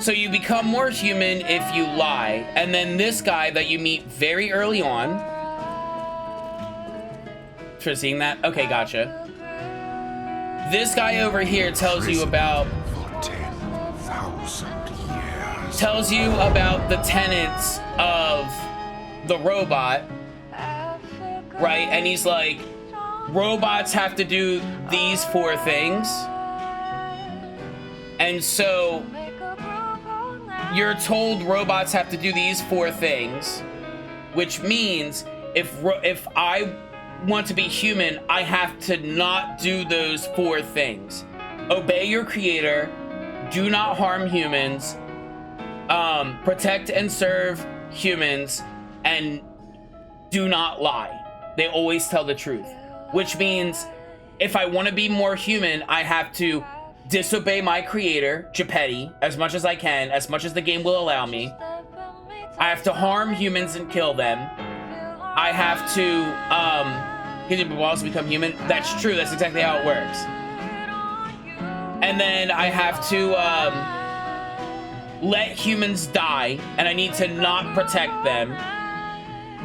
So you become more human if you lie, and then this guy that you meet very early on. For seeing that? Okay, gotcha. This guy over here tells you about. Tells you about the tenets of the robot, right? And he's like, robots have to do these 4 things. And so you're told robots have to do these 4 things, which means if I want to be human, I have to not do those 4 things. Obey your creator, do not harm humans, protect and serve humans, and do not lie. They always tell the truth. Which means if I want to be more human, I have to disobey my creator, Geppetto, as much as I can, as much as the game will allow me. I have to harm humans and kill them. I have to, he will also become human. That's true, that's exactly how it works. And then I have to, let humans die, and I need to not protect them.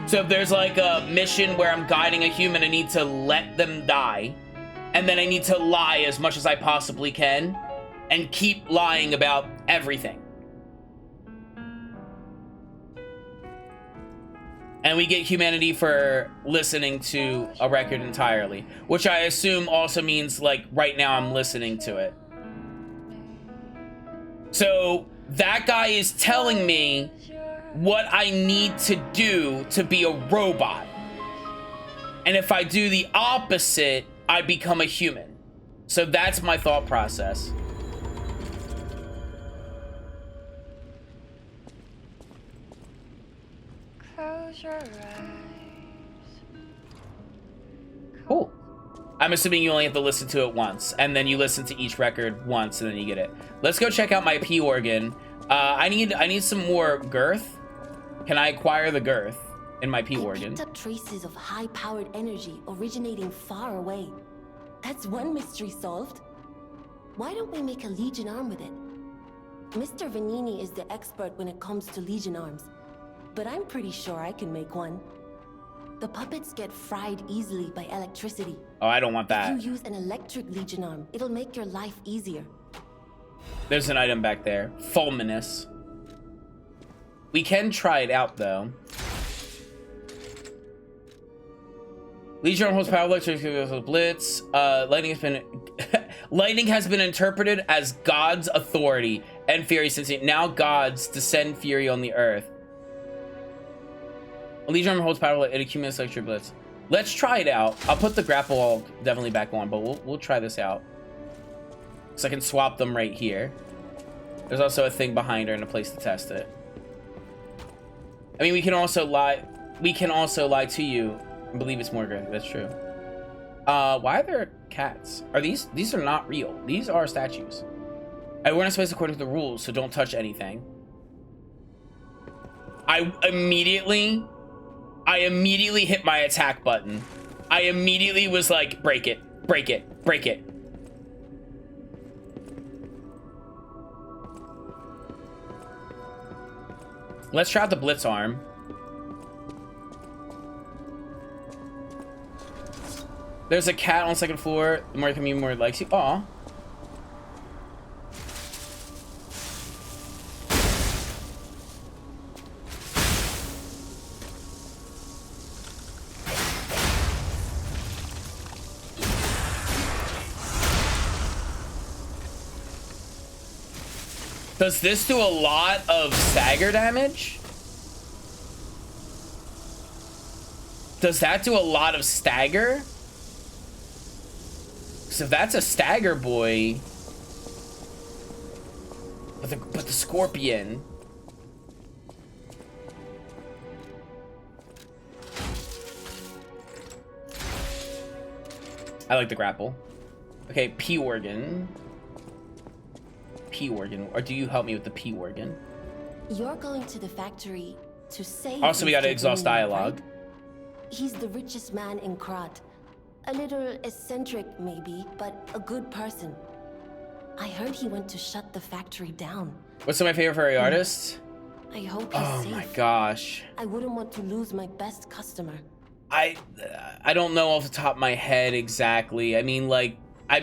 So if there's like a mission where I'm guiding a human, I need to let them die. And then I need to lie as much as I possibly can and keep lying about everything. And we get humanity for listening to a record entirely, which I assume also means like right now I'm listening to it. So that guy is telling me what I need to do to be a robot. And if I do the opposite, I become a human. So that's my thought process. Close your eyes. Cool. I'm assuming you only have to listen to it once, and then you listen to each record once, and then you get it. Let's go check out my P organ. I need some more girth. Can I acquire the girth in my P organ? I picked up traces of high-powered energy originating far away. That's one mystery solved. Why don't we make a Legion arm with it? Mr. Vanini is the expert when it comes to Legion arms, but I'm pretty sure I can make one. The puppets get fried easily by electricity. Oh, I don't want that. If you use an electric Legion arm, it'll make your life easier. There's an item back there. Fulminous. We can try it out, though. Legion holds power electric blitz. Lightning has been lightning has been interpreted as God's authority and fury since now gods descend fury on the earth. Legion holds power. It accumulates electric blitz. Let's try it out. I'll put the grapple all definitely back on, but we'll try this out. So I can swap them right here. There's also a thing behind her and a place to test it. I mean, we can also lie. We can also lie to you. I believe it's more good. That's true. Why are there cats? Are these are not real. These are statues. I we're in a space according to the rules, so don't touch anything. I immediately hit my attack button. I immediately was like, break it, break it, break it. Let's try out the blitz arm. There's a cat on the second floor. The more you come in, the more it likes you. Aw. Does this do a lot of stagger damage? Does that do a lot of stagger? So if that's a stagger boy, but the scorpion. I like the grapple. Okay, P organ. P organ, or do you help me with the P organ? You're going to the factory to save. Also, we gotta Mr. exhaust Green, dialogue. right? He's the richest man in Krat. A little eccentric, maybe, but a good person. I heard he went to shut the factory down. What's some of my favorite furry artists? I hope he's Oh safe. my gosh. I wouldn't want to lose my best customer. I don't know off the top of my head exactly. I mean like I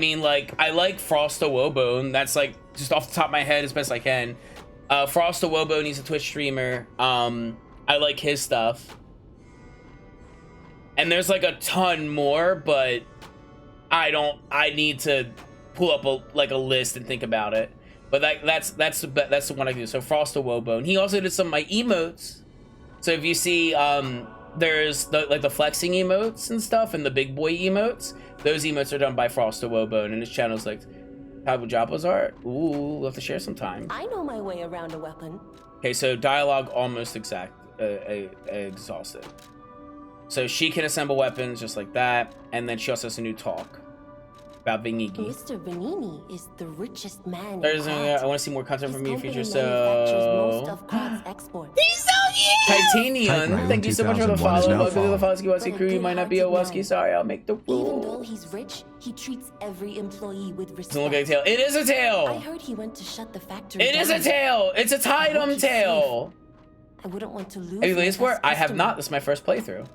like Frost the Wobone. That's like just off the top of my head as best I can. Frost the Wobone, he's a Twitch streamer. I like his stuff. And there's like a ton more, but I need to pull up a list and think about it. But that's the one I can do. So Frost the Wobone. He also did some of my emotes. So if you see there's the flexing emotes and stuff and the big boy emotes, those emotes are done by Frost the Wobone, and his channel's like Pablo Jabba's art. Ooh, we'll have to share sometime. I know my way around a weapon. Okay, so dialogue almost exhausted. So she can assemble weapons just like that, and then she also has a new talk about Venigi. Mr. Venini is the richest man. There's in I Krat. want to see more content from you in His future. company manufactures most So of Krat's exports. he's so cute. Titanium, Typewriter thank you so much for the 2001 is follow. now Welcome to the following. Fosky Wusky crew. You might not be a Wusky. Sorry, I'll make the Even though rule. he's rich, he treats every employee with respect. Doesn't look like a tail. It is a I tail. heard he went to shut the factory It is a down. tail. It's a I hope Tidum he's tail. I wouldn't want to lose. Have you my played this before? best I have customer. not. This is my first playthrough.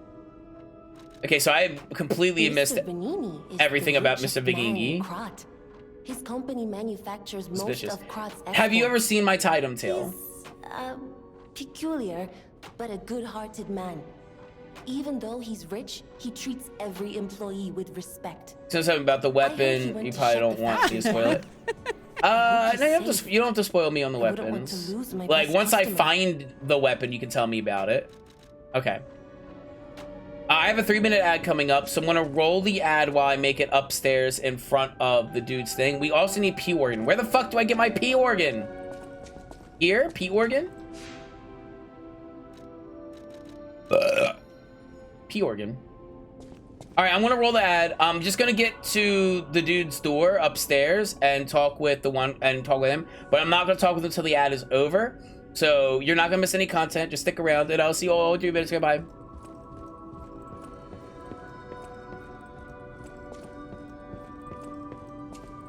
Okay, so I completely Mr. missed Venini is everything the about richest Mr. man in Venigi. Krat. His company manufactures Suspicious. most of Krat's exports. Have you ever seen my Tidum tail? He's, peculiar, but a good-hearted man. Even though he's rich, he treats every employee with respect. So something about the I heard he weapon. went You to probably shut don't the want me to factory spoil it. No, you don't have to spoil me on the I wouldn't want weapons. to lose my Like best once I customer. find the weapon, you can tell me about it. Okay. I have a 3-minute ad coming up, so I'm gonna roll the ad while I make it upstairs in front of the dude's thing. We also need P organ. Where the fuck do I get my P organ? Here, P organ. P organ. All right, I'm gonna roll the ad. I'm just gonna get to the dude's door upstairs and talk with him. But I'm not gonna talk with him until the ad is over. So you're not gonna miss any content. Just stick around, and I'll see you all in 3 minutes. Goodbye.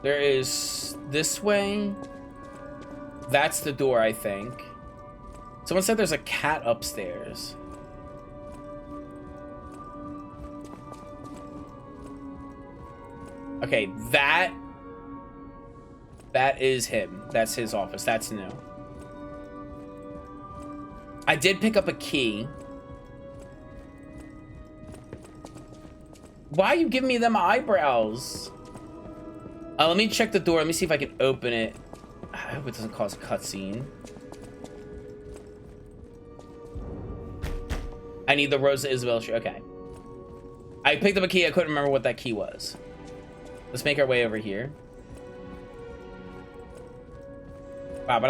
There is this way. That's the door, I think. Someone said there's a cat upstairs. Okay, that is him. That's his office. That's new. I did pick up a key. Why are you giving me them eyebrows? Let me check the door. Let me see if I can open it. I hope it doesn't cause a cutscene. I need the Rosa Isabel shirt. Okay. I picked up a key. I couldn't remember what that key was. Let's make our way over here. If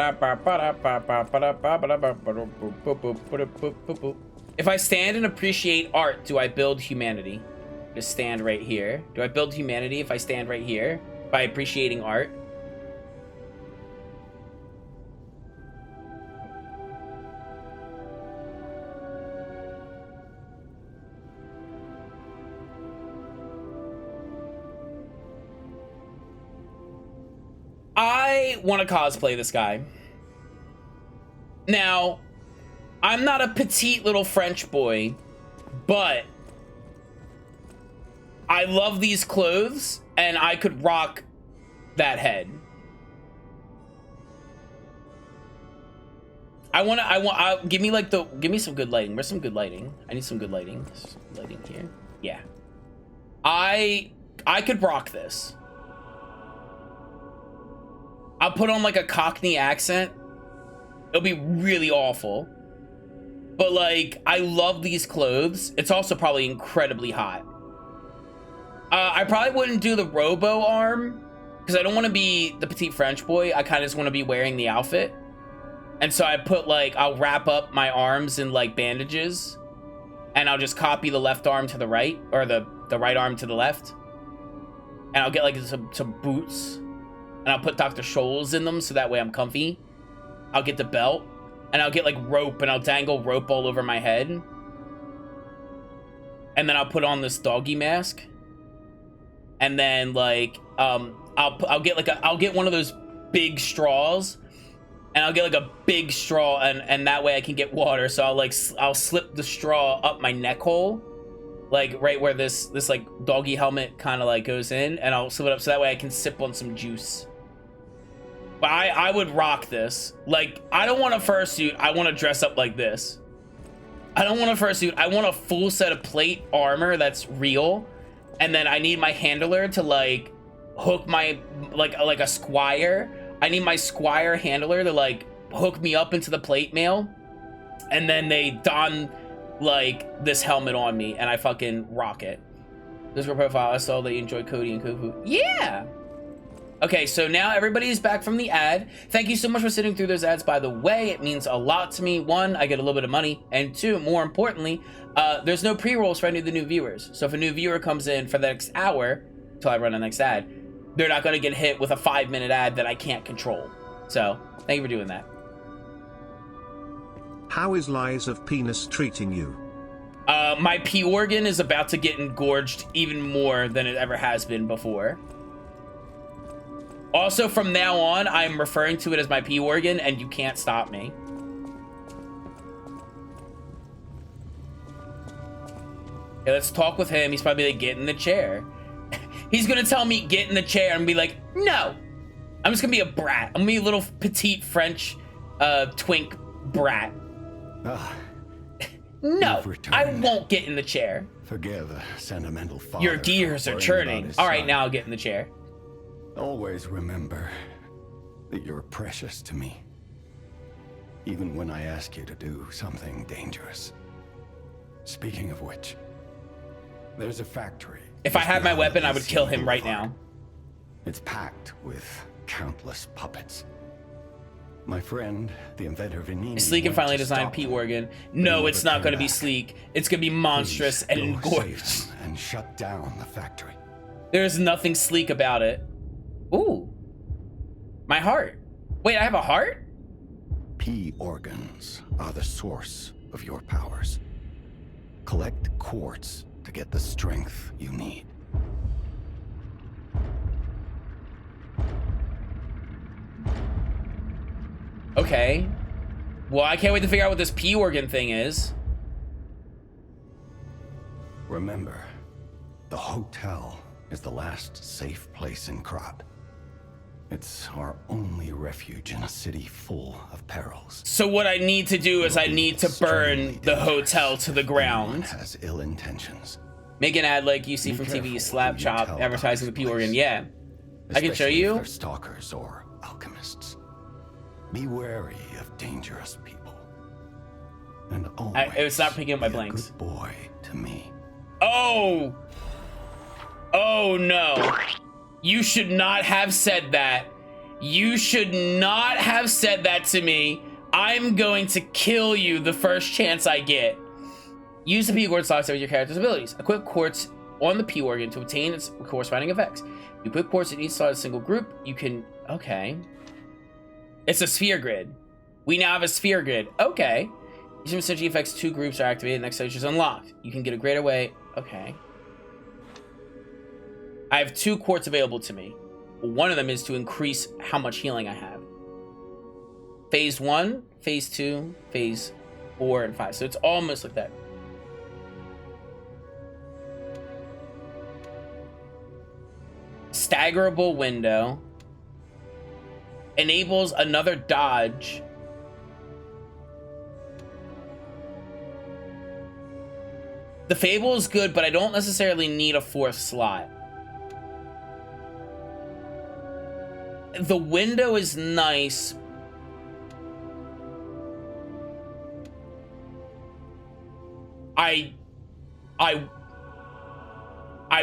I stand and appreciate art, do I build humanity? Just stand right here. Do I build humanity if I stand right here by appreciating art? I want to cosplay this guy. Now, I'm not a petite little French boy, but I love these clothes and I could rock that head. Give me some good lighting. Where's some good lighting? I need some good lighting. Lighting here. Yeah. I could rock this. I'll put on like a Cockney accent. It'll be really awful. But like, I love these clothes. It's also probably incredibly hot. I probably wouldn't do the robo arm because I don't want to be the petite French boy. I kind of just want to be wearing the outfit. And so I put like, I'll wrap up my arms in like bandages and I'll just copy the left arm to the right or the right arm to the left. And I'll get like some boots. And I'll put Dr. Scholl's in them so that way I'm comfy. I'll get the belt. And I'll get like rope and I'll dangle rope all over my head. And then I'll put on this doggy mask. And then like I'll get one of those big straws. And I'll get like a big straw and that way I can get water. So I'll slip the straw up my neck hole. Like right where this like doggy helmet kind of like goes in. And I'll slip it up so that way I can sip on some juice. But I would rock this. Like, I don't want a fursuit. I want to dress up like this. I don't want a fursuit. I want a full set of plate armor that's real. And then I need my handler to, like, hook my, like a squire. I need my squire handler to, like, hook me up into the plate mail. And then they don, like, this helmet on me. And I fucking rock it. This is your profile. I saw that you enjoy Cody and Kung Fu. Yeah! Okay, so now everybody's back from the ad. Thank you so much for sitting through those ads, by the way. It means a lot to me. One, I get a little bit of money. And two, more importantly, there's no pre-rolls for any of the new viewers. So if a new viewer comes in for the next hour, till I run the next ad, they're not going to get hit with a 5-minute ad that I can't control. So, thank you for doing that. How is Lies of Penis treating you? My P organ is about to get engorged even more than it ever has been before. Also, from now on, I'm referring to it as my P organ, and you can't stop me. Okay, let's talk with him. He's probably like, get in the chair. He's gonna tell me, get in the chair, and be like, no. I'm just gonna be a brat. I'm gonna be a little petite French twink brat. No, I won't get in the chair. Forgive a sentimental father. Your gears are churning. All right, now I'll get in the chair. Always remember that you're precious to me. Even when I ask you to do something dangerous. Speaking of which, there's a factory. If I had my weapon, I would kill him right now. It's packed with countless puppets. My friend, the inventor Venini, Sleek and finally designed P organ. No, it's not going to be sleek. It's going to be monstrous and engorged. And shut down the factory. There's nothing sleek about it. Ooh. My heart. Wait, I have a heart? P organs are the source of your powers. Collect quartz to get the strength you need. Okay. Well, I can't wait to figure out what this P organ thing is. Remember, the hotel is the last safe place in Krat. It's our only refuge in a city full of perils. So what I need to do is I need to burn the hotel to the ground. Has ill intentions. Make an ad like you see from TV, slap chop, advertising the P organ. Yeah, I can show Especially if you. they're stalkers or alchemists. Be wary of dangerous people. And always It's not picking up my be a blanks. good boy to me. Oh! Oh no. You should not have said that. You should not have said that to me. I'm going to kill you the first chance I get. Use the P organ slot with your character's abilities. Equip quartz on the P organ to obtain its corresponding effects. You put quartz in each slot of a single group. You can... Okay. It's a sphere grid. We now have a sphere grid. Okay. Each of the synergy effects 2 groups are activated. Next stage is unlocked. You can get a greater way. Okay. I have 2 quartz available to me. One of them is to increase how much healing I have. Phase 1, Phase 2, Phase 4, and 5. So it's almost like that. Staggerable window. Enables another dodge. The Fable is good, but I don't necessarily need a 4th slot. The window is nice. I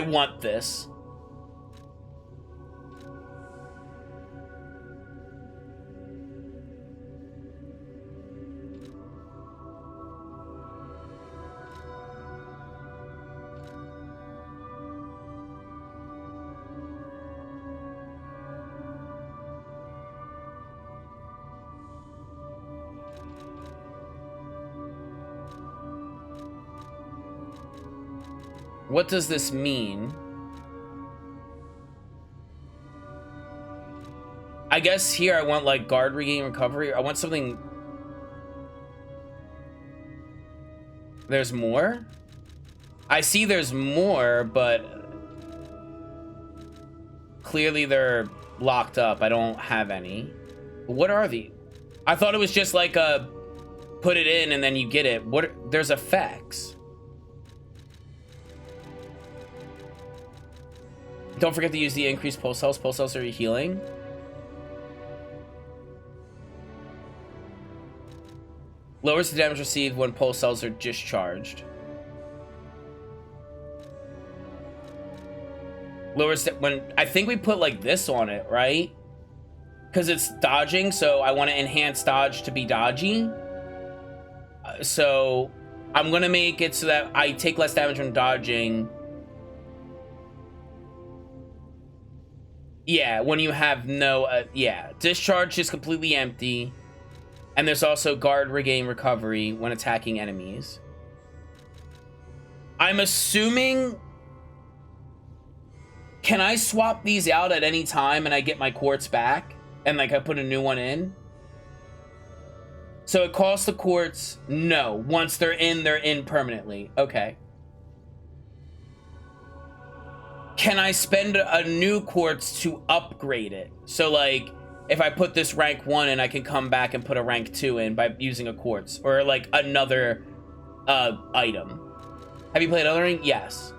want this. What does this mean? I guess here I want like guard, regain, recovery. I want something. There's more? I see there's more, but clearly they're locked up. I don't have any. What are these? I thought it was just like a put it in and then you get it. What? There's effects. Don't forget to use the increased pulse cells. Pulse cells are healing. Lowers the damage received when pulse cells are discharged. Lowers it when... I think we put like this on it, right? Because it's dodging, so I want to enhance dodge to be dodgy. So I'm going to make it so that I take less damage when dodging. Yeah, when you have no... yeah, discharge is completely empty. And there's also guard, regain, recovery when attacking enemies. I'm assuming... Can I swap these out at any time and I get my quartz back? And like I put a new one in? So it costs the quartz? No. Once they're in permanently. Okay. Can I spend a new quartz to upgrade it? So like, if I put this rank 1 in, I can come back and put a rank 2 in by using a quartz. Or like another item. Have you played Elden Ring? Yes.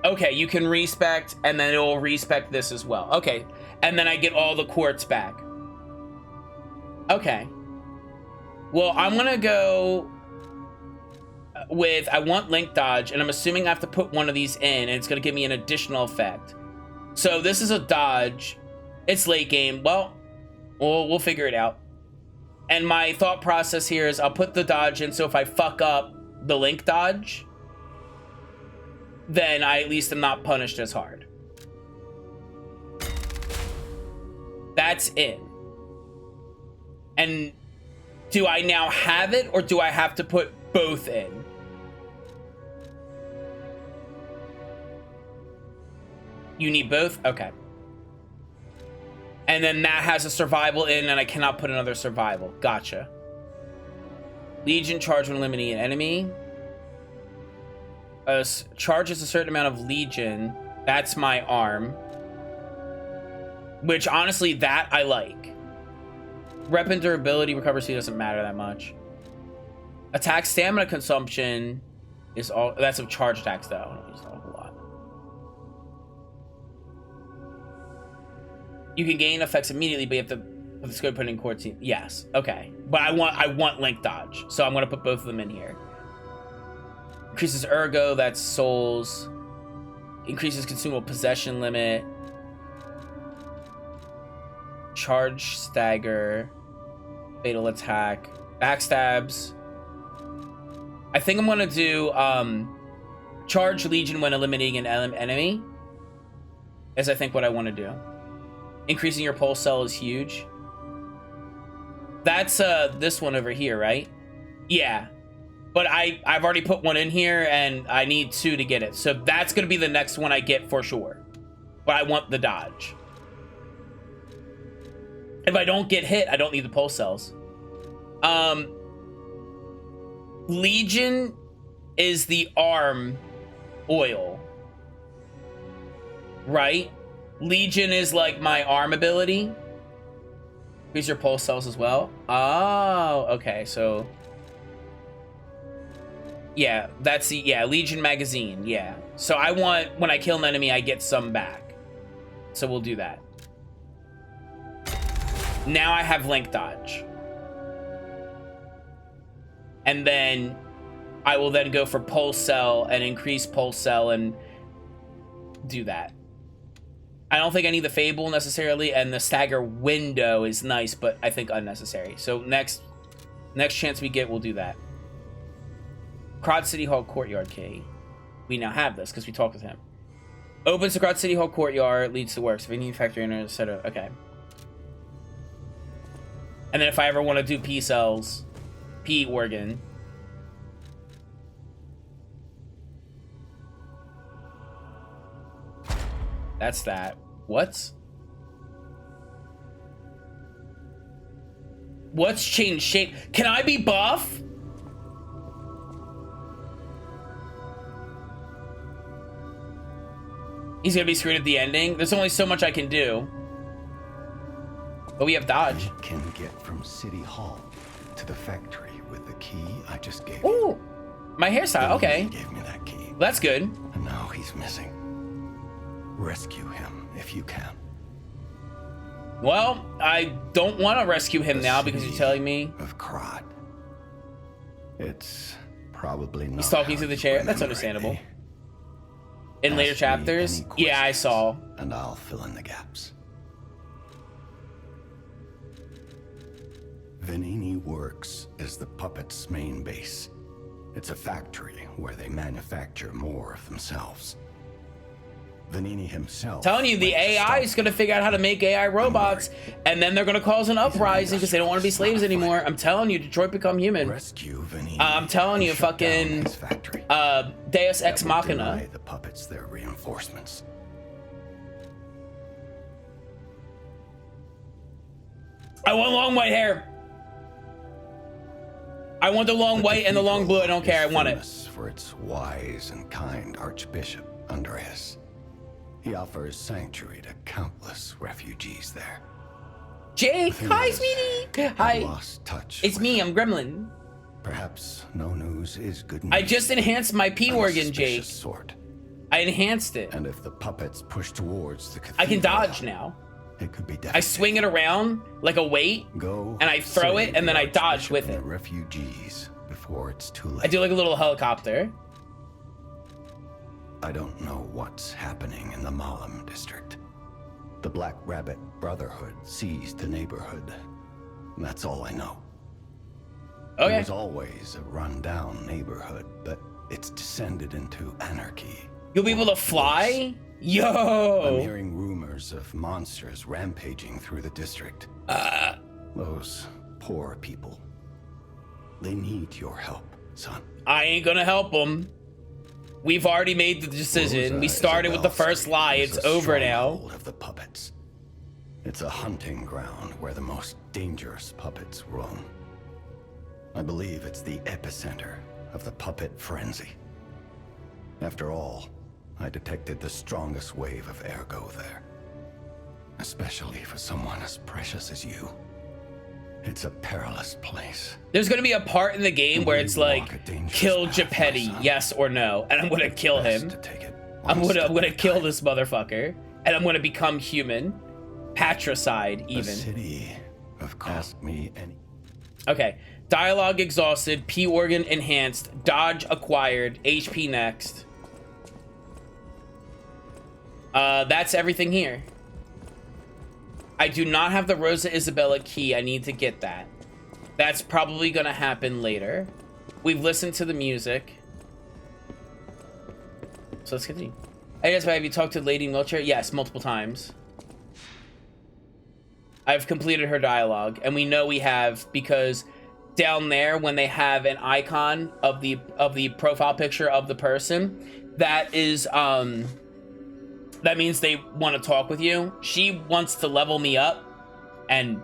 Okay, you can respect, and then it will respect this as well. Okay, and then I get all the quartz back. Okay. Well, I'm gonna go with, I want link dodge, and I'm assuming I have to put one of these in, and it's gonna give me an additional effect. So this is a dodge. It's late game. Well, we'll figure it out. And my thought process here is I'll put the dodge in, so if I fuck up the link dodge, then I at least am not punished as hard. That's in. And do I now have it, or do I have to put both in? You need both? Okay. And then that has a survival in, and I cannot put another survival. Gotcha. Legion charge when eliminating an enemy. charges a certain amount of Legion. That's my arm. Which, honestly, that I like. Rep and durability, recover C doesn't matter that much. Attack stamina consumption is all... That's of charge attacks, though. It's not a whole lot. You can gain effects immediately, but you have to put the scope put in quarantine. Yes, okay. But I want Link Dodge, so I'm going to put both of them in here. Increases Ergo, that's souls. Increases consumable possession limit. Charge stagger. Fatal attack. Backstabs. I think I'm gonna do charge Legion when eliminating an enemy. Is I think what I want to do. Increasing your pulse cell is huge. That's this one over here, right? Yeah. But I've already put one in here, and I need 2 to get it. So that's going to be the next one I get for sure. But I want the dodge. If I don't get hit, I don't need the pulse cells. Legion is the arm oil. Right? Legion is like my arm ability. Increase your pulse cells as well. Oh, okay. So... Yeah, that's the, yeah, Legion magazine, yeah. So I want, when I kill an enemy, I get some back. So we'll do that. Now I have Link Dodge. And then I will then go for Pulse Cell and increase Pulse Cell and do that. I don't think I need the Fable necessarily, and the Stagger window is nice, but I think unnecessary. So next chance we get, we'll do that. Krat City Hall Courtyard key. We now have this because we talked with him. Opens the Krat City Hall Courtyard, leads to works. If any factory owner, etc. Okay. And then if I ever want to do P cells, P organ. That's that. What's changed shape? Can I be buff? He's gonna be screwed at the ending. There's only so much I can do. But we have dodge. I can get from City Hall to the factory with the key I just gave you. Ooh, my hairstyle. Okay. He gave me that key. That's good. And now he's missing. Rescue him if you can. Well, I don't want to rescue him now because you're telling me. Of Krat. It's probably not. He's talking through the chair. That's understandable. In later chapters? Yeah, I saw. And I'll fill in the gaps. Venigni Works is the puppet's main base. It's a factory where they manufacture more of themselves. Venigni himself... Telling you, the AI is going to figure out how to make AI robots, and then they're going to cause an uprising because they don't want to be slaves anymore. I'm telling you, Detroit Become Human. Rescue Venigni. I'm telling you, fucking... Deus Ex Machina. The puppets their reinforcements. I want long white hair. I want the long white and the long blue. I don't care. I want it. For its wise and kind Archbishop Andreas. He offers sanctuary to countless refugees there. Jake, hi, sweetie. Hi. Lost touch. It's me. I'm Gremlin. Perhaps no news is good news. I just enhanced my P organ, Jake. Sort. I enhanced it. And if the puppets push towards the cathedral, I can dodge now. It could be devastating. I swing it around like a weight, and I throw it, and then I dodge with it. Refugees before it's too late. I do like a little helicopter. I don't know what's happening in the Malum district. The Black Rabbit Brotherhood seized the neighborhood. That's all I know. Okay. It was always a run-down neighborhood, but it's descended into anarchy. You'll be able to fly? Yo! I'm hearing rumors of monsters rampaging through the district. Those poor people. They need your help, son. I ain't gonna help them. We've already made the decision. We started with the first lie. It's over now. Of the puppets. It's a hunting ground where the most dangerous puppets roam. I believe it's the epicenter of the puppet frenzy. After all, I detected the strongest wave of ergo there. Especially for someone as precious as you. It's a perilous place. There's gonna be a part in the game where it's like, kill Geppetto, yes or no, and I'm gonna kill him. I'm gonna kill this motherfucker, and I'm gonna become human, patricide even. The city of cost me any. Okay, dialogue exhausted, P organ enhanced, dodge acquired, HP next. That's everything here. I do not have the Rosa Isabella key. I need to get that. That's probably gonna happen later. We've listened to the music. So let's continue. Hey, yes, have you talked to Lady in Wheelchair? Yes, multiple times. I've completed her dialogue, and we know we have because down there when they have an icon of the profile picture of the person, that is that means they want to talk with you. She wants to level me up, and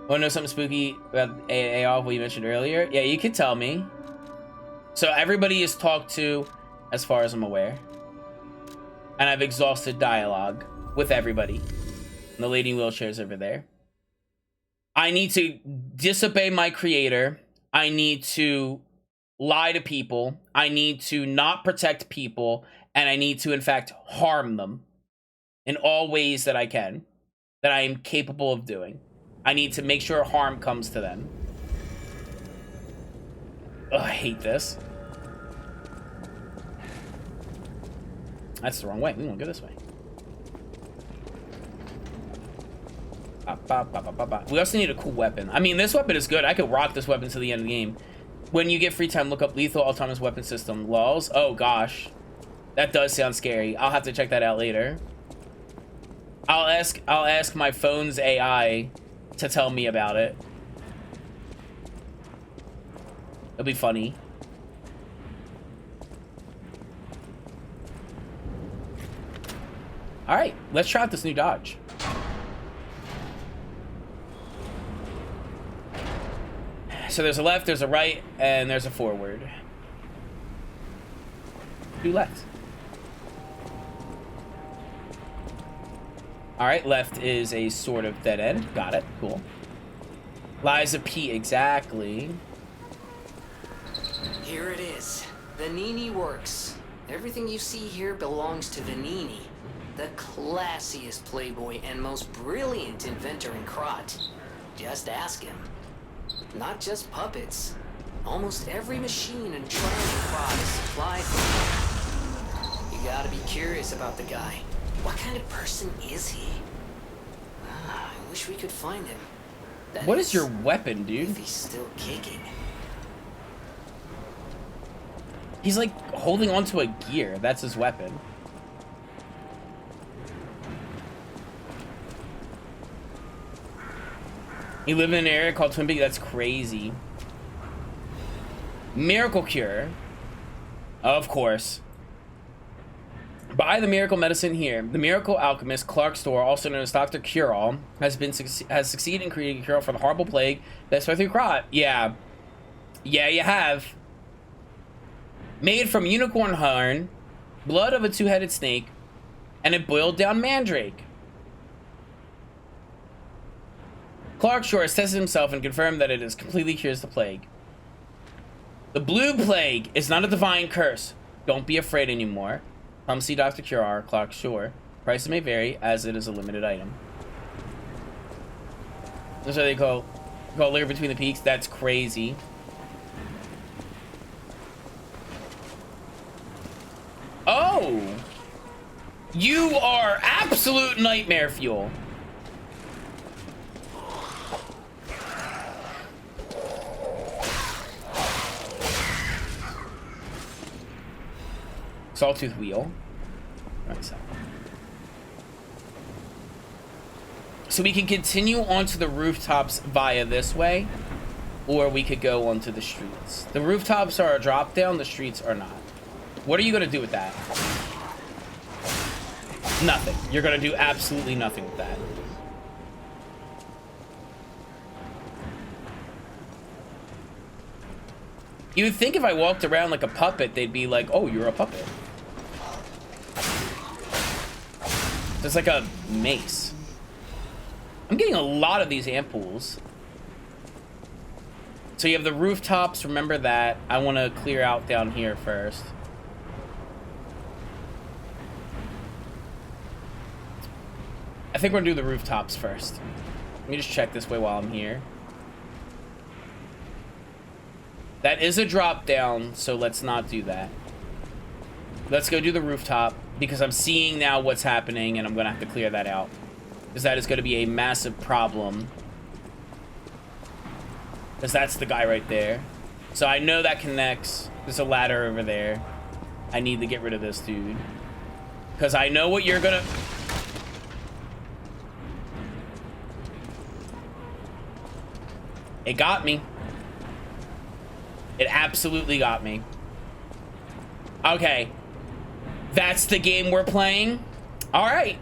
want to know something spooky about AAA what you mentioned earlier? Yeah, you could tell me. So everybody is talked to, as far as I'm aware, and I've exhausted dialogue with everybody. And the lady in wheelchair's over there. I need to disobey my creator. I need to lie to people. I need to not protect people. And I need to, in fact, harm them in all ways that I can, that I am capable of doing. I need to make sure harm comes to them. Ugh, I hate this. That's the wrong way. We want to go this way. We also need a cool weapon. I mean, this weapon is good. I could rock this weapon to the end of the game. When you get free time, look up lethal autonomous weapon system. LOLs. Oh, gosh. That does sound scary. I'll have to check that out later. I'll ask my phone's AI to tell me about it. It'll be funny. All right, let's try out this new dodge. So there's a left, there's a right, and there's a forward. Do left. All right, left is a sort of dead end. Got it. Cool. Liza P. Exactly. Here it is. Vanini Works. Everything you see here belongs to Vanini, the classiest playboy and most brilliant inventor in Krat. Just ask him. Not just puppets. Almost every machine and train in Krat is supplied from him. You gotta be curious about the guy. What kind of person is he? I wish we could find him. What is your weapon, dude? If he's still kicking. He's like holding onto a gear. That's his weapon. You live in an area called Twin Peaks? That's crazy. Miracle Cure. Of course. Buy the miracle medicine here. The miracle alchemist Clark Store, also known as Dr. Cure-All, has succeeded in creating a cure for the horrible plague that spread through Krat. Yeah, you have. Made from unicorn horn, blood of a two-headed snake, and a boiled down mandrake. Clark Shore has tested himself and confirmed that it has completely cures the plague. The blue plague is not a divine curse. Don't be afraid anymore. Come see Dr. Cure, Clark Shore. Prices may vary as it is a limited item. That's what they call Liquor Between the Peaks. That's crazy. Oh! You are absolute nightmare fuel. Sawtooth wheel. So we can continue onto the rooftops via this way, or we could go onto the streets. The rooftops are a drop down, the streets are not. What are you gonna do with that? Nothing. You're gonna do absolutely nothing with that. You would think if I walked around like a puppet, they'd be like, oh, you're a puppet. It's like a mace. I'm getting a lot of these ampoules. So you have the rooftops, remember that. I want to clear out down here first. I think we're gonna do the rooftops first. Let me just check this way while I'm here. That is a drop down, so let's not do that. Let's go do the rooftop, because I'm seeing now what's happening, and I'm gonna have to clear that out. Because that is gonna be a massive problem. Because that's the guy right there. So I know that connects. There's a ladder over there. I need to get rid of this dude. Because I know what you're gonna... It got me. It absolutely got me. Okay. That's the game we're playing? Alright.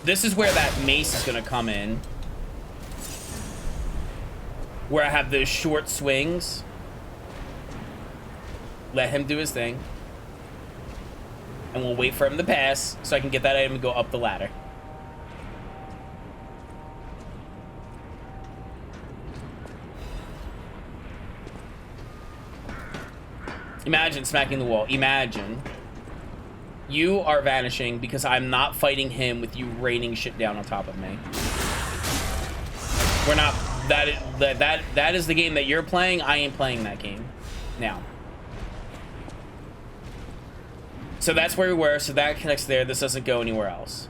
This is where that mace is gonna come in. Where I have those short swings. Let him do his thing. And we'll wait for him to pass so I can get that item and go up the ladder. Imagine smacking the wall. Imagine. You are vanishing because I'm not fighting him with you raining shit down on top of me. We're not... That is the game that you're playing. I ain't playing that game. Now. So that's where we were. So that connects there. This doesn't go anywhere else.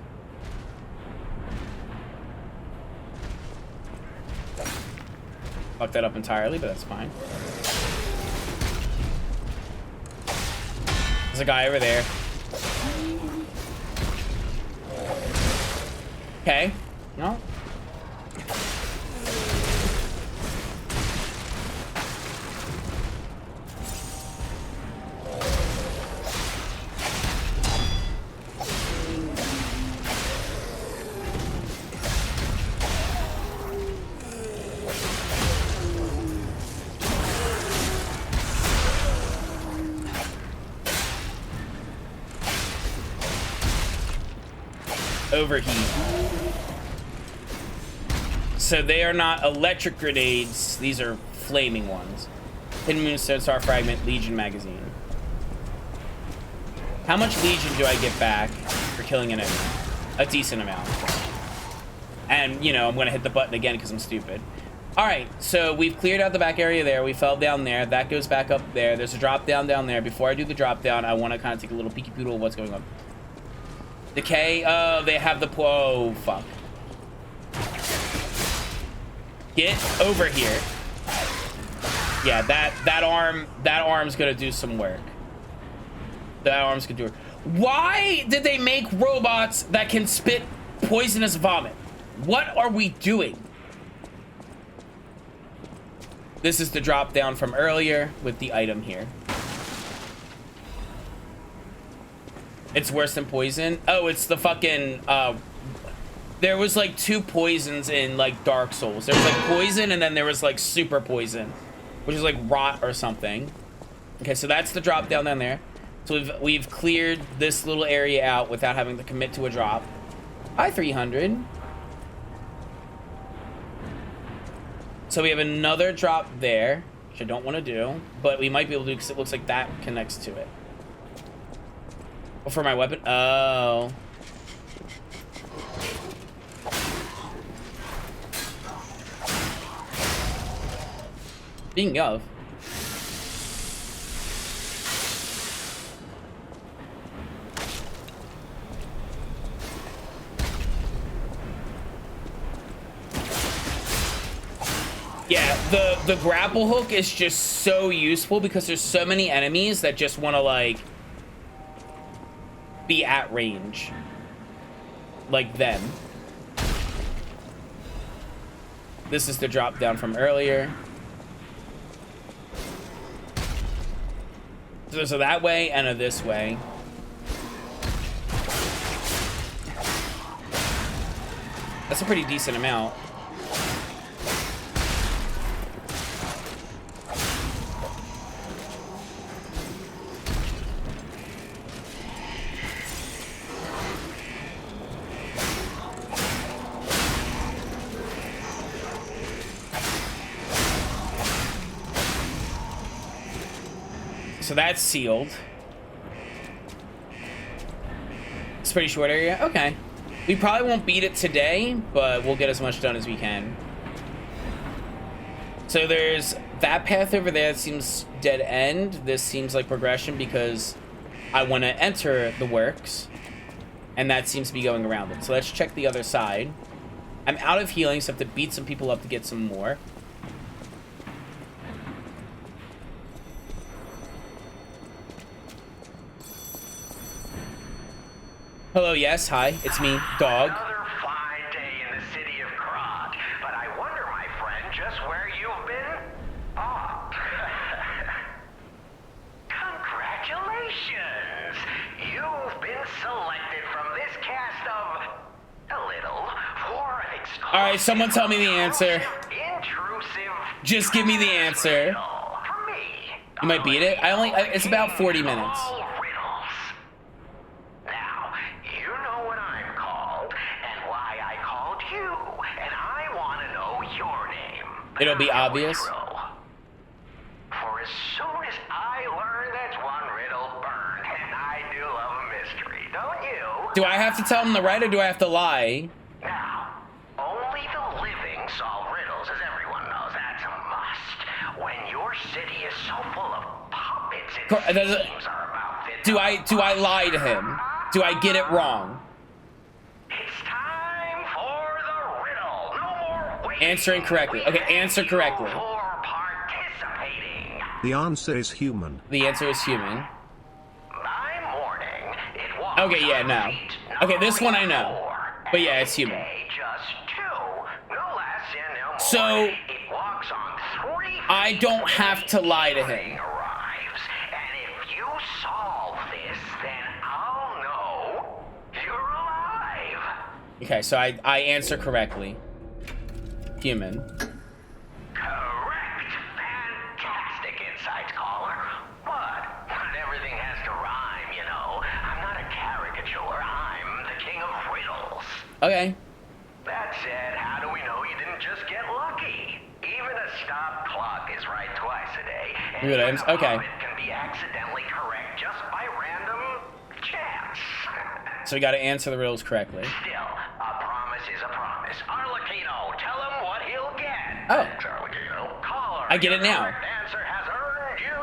Fucked that up entirely, but that's fine. There's a guy over there. Okay. No. Overheat. So they are not electric grenades. These are flaming ones. Hidden Moonstone, Star Fragment, Legion Magazine. How much Legion do I get back for killing an enemy? A decent amount. And, you know, I'm going to hit the button again because I'm stupid. Alright, so we've cleared out the back area there. We fell down there. That goes back up there. There's a drop down there. Before I do the drop down, I want to kind of take a little peeky poodle of what's going on. Decay. Oh, they have the... Oh, fuck. Get over here. Yeah, that arm's gonna do some work. That arm's gonna do work. Why did they make robots that can spit poisonous vomit? What are we doing? This is the drop down from earlier with the item here. It's worse than poison. Oh, it's the fucking there was like 2 poisons in like Dark Souls. There was like poison and then there was like super poison, which is like rot or something. Okay, so that's the drop down there. So we've cleared this little area out without having to commit to a drop. Hi, 300. So we have another drop there, which I don't want to do, but we might be able to do because it looks like that connects to it. Oh, for my weapon? Oh. Speaking of. Yeah, the grapple hook is just so useful because there's so many enemies that just want to like be at range like them. This is the drop down from earlier. So there's a that way and a this way. That's a pretty decent amount. So that's sealed. It's a pretty short area. Okay. We probably won't beat it today, but we'll get as much done as we can. So there's that path over there that seems dead end. This seems like progression because I want to enter the works. And that seems to be going around it. So let's check the other side. I'm out of healing, so I have to beat some people up to get some more. Hello, yes, hi, it's me, Dog. Another fine day in the city of Krat, but I wonder, my friend, just where you've been? Oh. Congratulations! You've been selected from this cast of a little for an exclusive. All right, someone tell me the answer. Intrusive. Just give me the answer. For me. You might beat it. It's about 40 minutes. It'll be obvious. For as soon as I learn that's one riddle burned, and I do love a mystery, don't you? Do I have to tell him the right or do I have to lie? Now, only the living solve riddles, as everyone knows. That's a must. When your city is so full of puppets, it seems are about fit. Do I lie to him? Do I get it wrong? It's time for the riddle. No more waiting. Answering correctly. Okay, answer correctly. The answer is human. The answer is human. By morning, it walks Okay, yeah, no. Okay, this one I know. But yeah, it's human. So, I don't have to lie to him. Okay, so I answer correctly. Human. Correct. Fantastic insights, caller. But not everything has to rhyme, you know. I'm not a caricature. I'm the king of riddles. Okay. That said, how do we know you didn't just get lucky? Even a stop clock is right twice a day. And Good, okay. it can be accidentally correct just by random chance. So we gotta answer the riddles correctly. Still, a promise is a promise. Arlecchino, tell him what he'll get. Oh. Thanks, Arlecchino. Caller, I get it now. your correct answer has earned you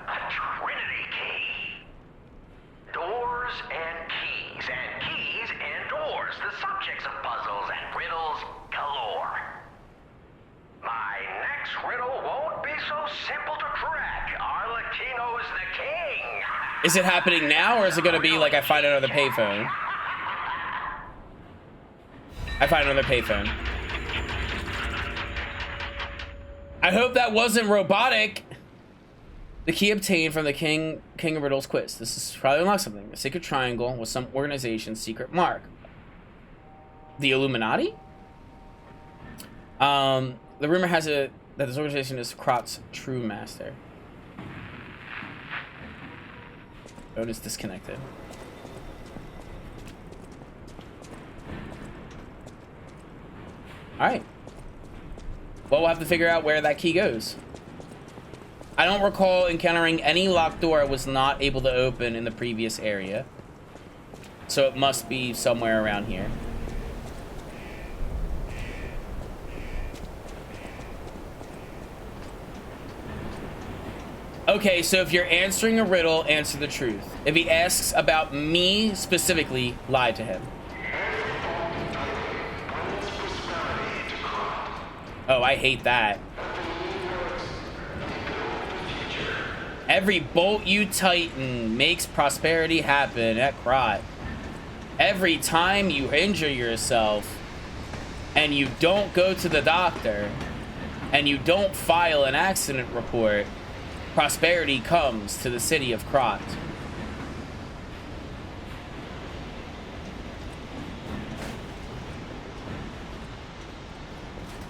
a Trinity key. Doors and keys and doors, the subjects of puzzles and riddles galore. My next riddle won't be so simple to crack. Arlecchino's the king. Is it happening now, or is it gonna be like I find another payphone? I find another payphone. I hope that wasn't robotic. The key obtained from the King of Riddles quiz. This is probably unlock something. A secret triangle with some organization's secret mark. The Illuminati? The rumor has it that this organization is Krat's true master. Phone is disconnected. Alright. Well, we'll have to figure out where that key goes. I don't recall encountering any locked door I was not able to open in the previous area. So it must be somewhere around here. Okay, so if you're answering a riddle, answer the truth. If he asks about me specifically, lie to him. Oh, I hate that. Every bolt you tighten makes prosperity happen at Krat. Every time you injure yourself and you don't go to the doctor and you don't file an accident report, prosperity comes to the city of Krat.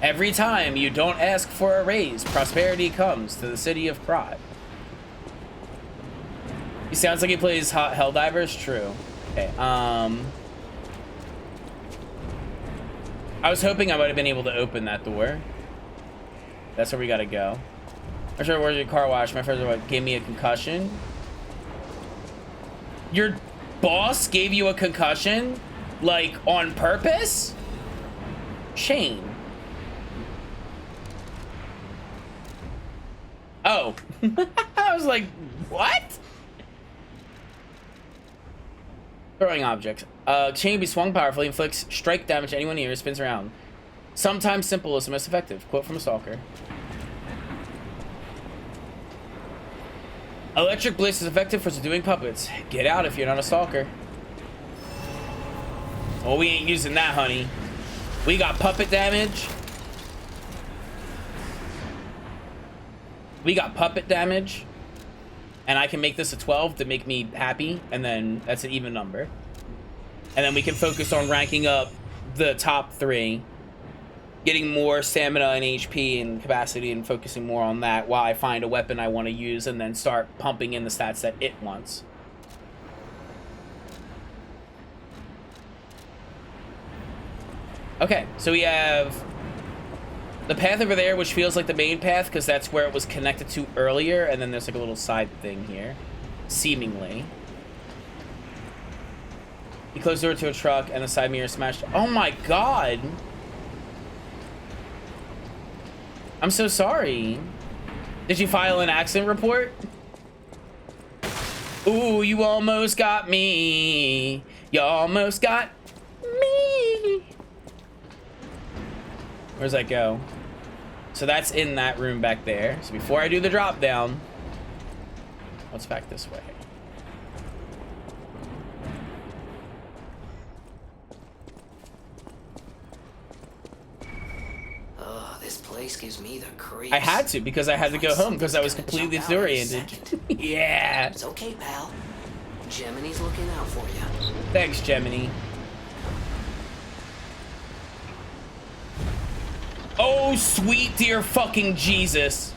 Every time you don't ask for a raise, prosperity comes to the city of Krat. He sounds like he plays Helldivers. True. Okay. I was hoping I might have been able to open that door. That's where we gotta go. I'm sure where's your car wash? My friends gave me a concussion. Your boss gave you a concussion? Like, on purpose? Shane. Oh. I was like, what? Throwing objects. Chain can be swung powerfully, inflicts strike damage to anyone near, spins around. Sometimes simple is the most effective. Quote from a stalker. Electric Bliss is effective for subduing puppets. Get out if you're not a stalker. Well, we ain't using that, honey. We got puppet damage. We got puppet damage. And I can make this a 12 to make me happy. And then that's an even number. And then we can focus on ranking up the top 3. Getting more stamina and HP and capacity and focusing more on that while I find a weapon I want to use and then start pumping in the stats that it wants. Okay, so we have the path over there, which feels like the main path because that's where it was connected to earlier, and then there's like a little side thing here, seemingly. He closed the door to a truck and the side mirror smashed. Oh my god! I'm so sorry. Did you file an accident report? Ooh, you almost got me. You almost got me. Where's that go? So that's in that room back there. So before I do the drop down, let's back this way. This place gives me the creeps. I had to because I had to go home because I was completely disoriented. Yeah. It's okay, pal. Gemini's looking out for you. Thanks, Gemini. Oh, sweet dear fucking Jesus.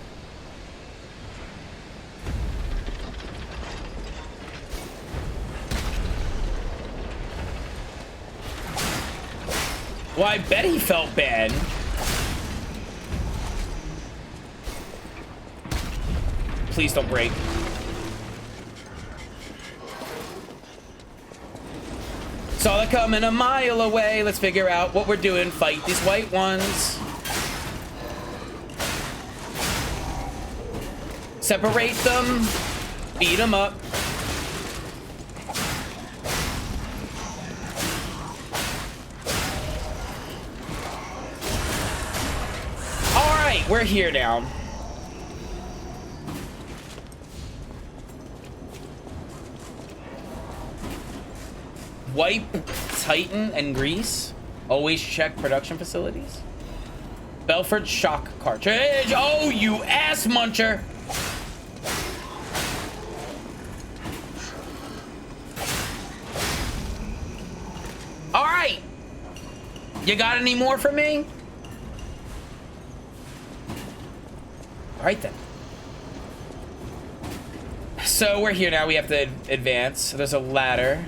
Well, I bet he felt bad. Please don't break. Saw it coming a mile away. Let's figure out what we're doing. Fight these white ones. Separate them. Beat them up. All right, we're here now. Wipe, Titan, and Grease. Always check production facilities. Belford shock cartridge. Oh, you ass muncher. All right. You got any more for me? All right, then. So we're here now. We have to advance. There's a ladder.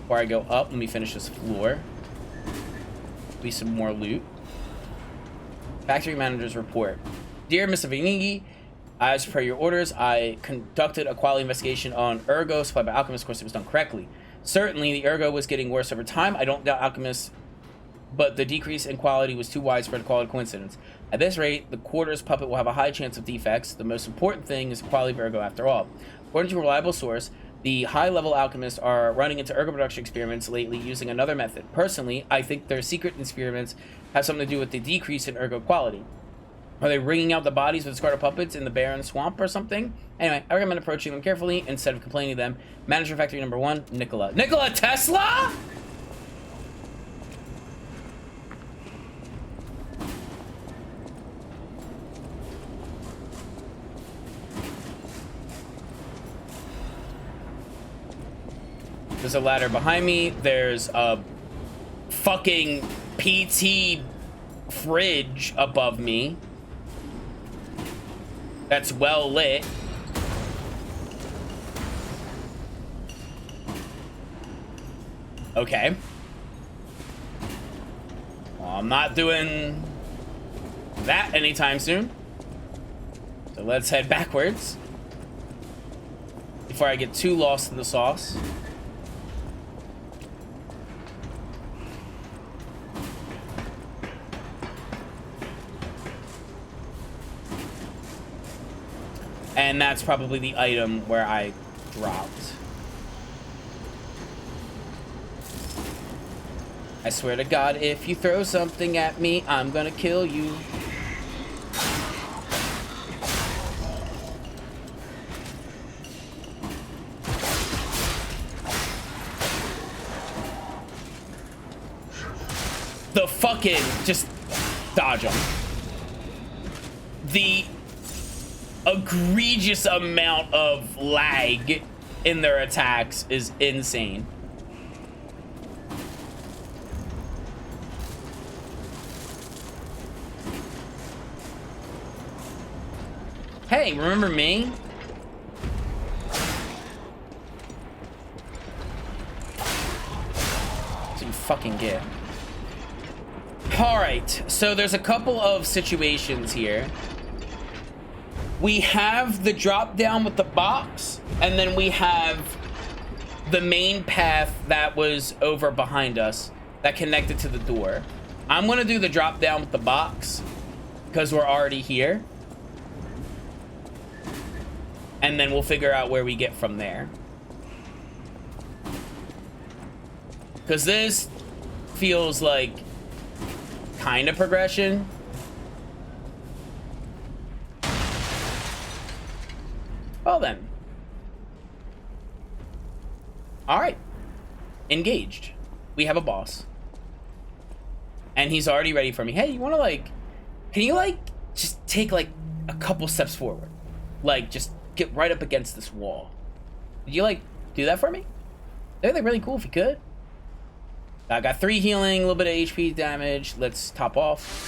Before I go up, let me finish this floor. Be some more loot. Factory manager's report. Dear Mr. Venigi, as per your orders, I conducted a quality investigation on Ergo supplied by Alchemist. Of course, it was done correctly. Certainly, the Ergo was getting worse over time. I don't doubt Alchemist, but the decrease in quality was too widespread to call it a coincidence. At this rate, the quarters puppet will have a high chance of defects. The most important thing is the quality of Ergo after all. According to a reliable source, the high-level alchemists are running into Ergo production experiments lately using another method. Personally, I think their secret experiments have something to do with the decrease in Ergo quality. Are they wringing out the bodies of discarded puppets in the barren swamp or something? Anyway, I recommend approaching them carefully instead of complaining to them. Manager Factory number 1, Nikola. Nikola Tesla?! There's a ladder behind me. There's a fucking PT fridge above me that's well lit. Okay. Well, I'm not doing that anytime soon. So let's head backwards before I get too lost in the sauce. And that's probably the item where I dropped. I swear to God, if you throw something at me, I'm gonna kill you. The fucking, just dodge them. The egregious amount of lag in their attacks is insane. Hey, remember me? So you fucking get. Alright, so there's a couple of situations here. We have the drop down with the box, and then we have the main path that was over behind us that connected to the door. I'm gonna do the drop down with the box because we're already here. And then we'll figure out where we get from there. Because this feels like kind of progression. Well then. Alright. Engaged. We have a boss. And he's already ready for me. Hey, you wanna like... Can you like just take like a couple steps forward? Like just get right up against this wall. Would you like do that for me? That'd be really cool if you could. I got 3 healing, a little bit of HP damage. Let's top off.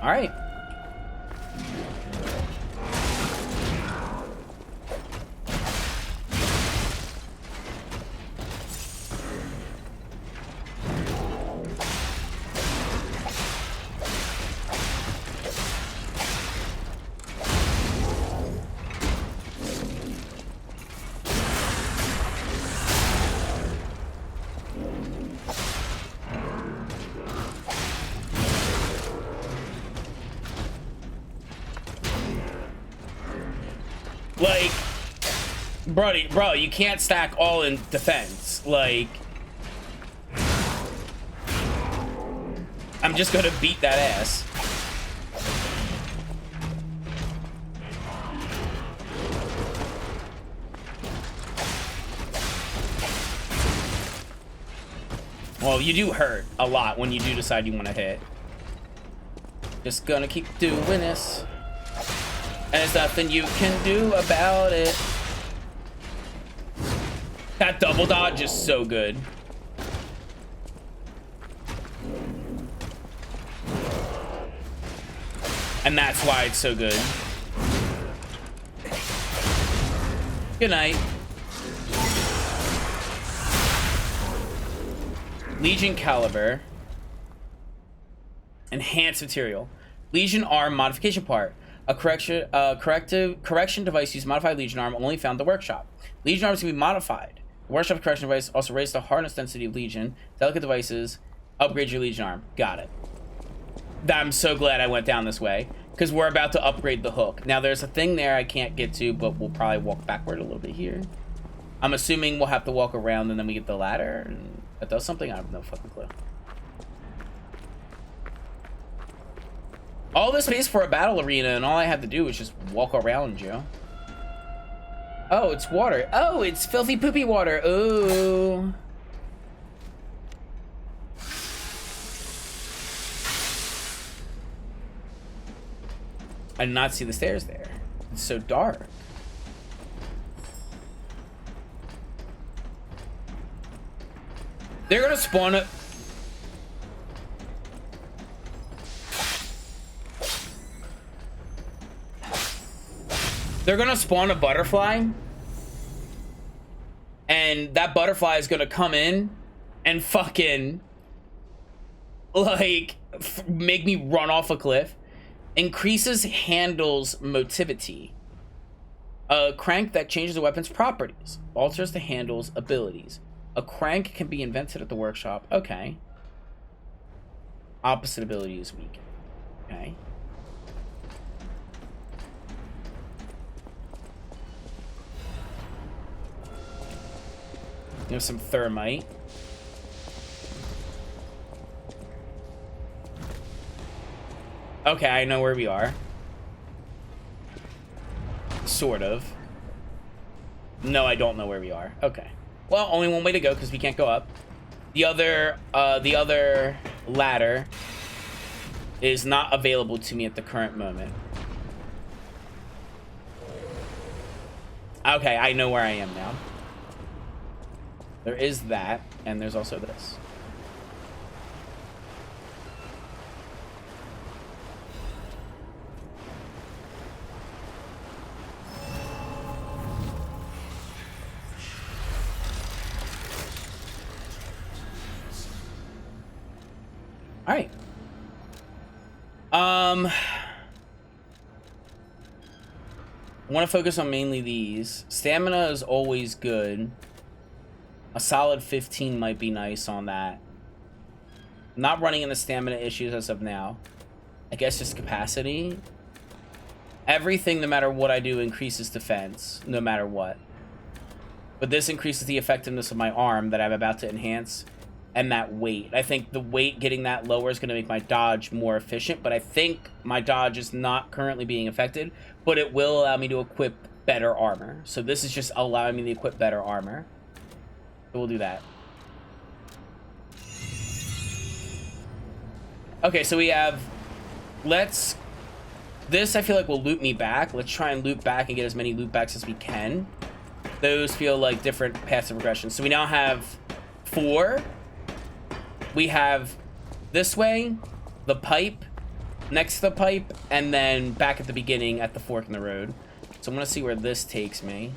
All right. Like, bro, you can't stack all in defense. Like, I'm just gonna beat that ass. Well, you do hurt a lot when you do decide you want to hit. Just gonna keep doing this. And there's nothing you can do about it. That double dodge is so good. And that's why it's so good. Good night. Legion Caliber. Enhanced material. Legion Arm modification part. A correction device used to modify Legion Arm only found in the workshop. Legion Arms can be modified. The workshop correction device also raises the hardness density of Legion. Delicate devices upgrade your Legion Arm. Got it. I'm so glad I went down this way because we're about to upgrade the hook. Now there's a thing there I can't get to, but we'll probably walk backward a little bit here. I'm assuming we'll have to walk around and then we get the ladder and that does something. I have no fucking clue. All this space for a battle arena, and all I have to do is just walk around, Joe. Oh, it's water. Oh, it's filthy poopy water. Ooh. I did not see the stairs there. It's so dark. They're gonna spawn it. They're gonna spawn a butterfly, and that butterfly is gonna come in and fucking like make me run off a cliff. Increases handle's motivity. A crank that changes the weapon's properties. Alters the handle's abilities. A crank can be invented at the workshop. Okay. Opposite ability is weak. Okay. There's some thermite. Okay, I know where we are. Sort of. No, I don't know where we are. Okay. Well, only one way to go because we can't go up. The other ladder is not available to me at the current moment. Okay, I know where I am now. There is that, and there's also this. All right. I want to focus on mainly these. Stamina is always good. A solid 15 might be nice on that. Not running into stamina issues as of now. I guess just capacity. Everything, no matter what I do, increases defense, no matter what. But this increases the effectiveness of my arm that I'm about to enhance. And that weight. I think the weight getting that lower is going to make my dodge more efficient, but I think my dodge is not currently being affected, but it will allow me to equip better armor. So this is just allowing me to equip better armor. So we'll do that. Okay, so we have... This I feel like will loop me back. Let's try and loop back and get as many loop backs as we can. Those feel like different paths of progression. So we now have 4. We have this way, the pipe, next to the pipe, and then back at the beginning at the fork in the road. So I'm gonna see where this takes me.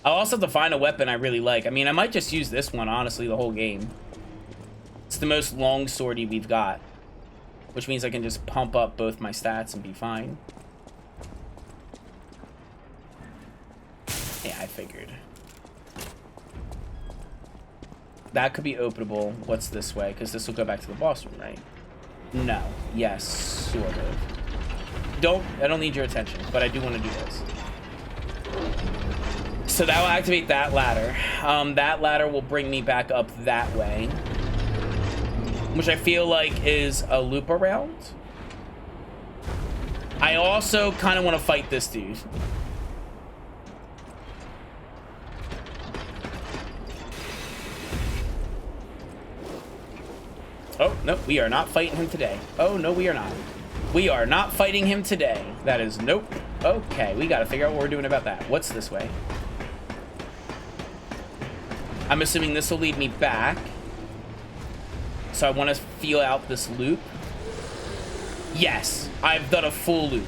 I'll also have to find a weapon I really like. I mean, I might just use this one, honestly, the whole game. It's the most long swordy we've got, which means I can just pump up both my stats and be fine. Yeah, I figured. That could be openable. What's this way? Because this will go back to the boss room, right? No. Yes, sort of. I don't need your attention, but I do want to do this. So that will activate that ladder. That ladder will bring me back up that way, which I feel like is a loop around. I also kind of want to fight this dude. Oh, no, we are not fighting him today. Oh, no, we are not. We are not fighting him today. That is nope. Okay, we got to figure out what we're doing about that. What's this way? I'm assuming this will lead me back. So I want to feel out this loop. Yes, I've done a full loop.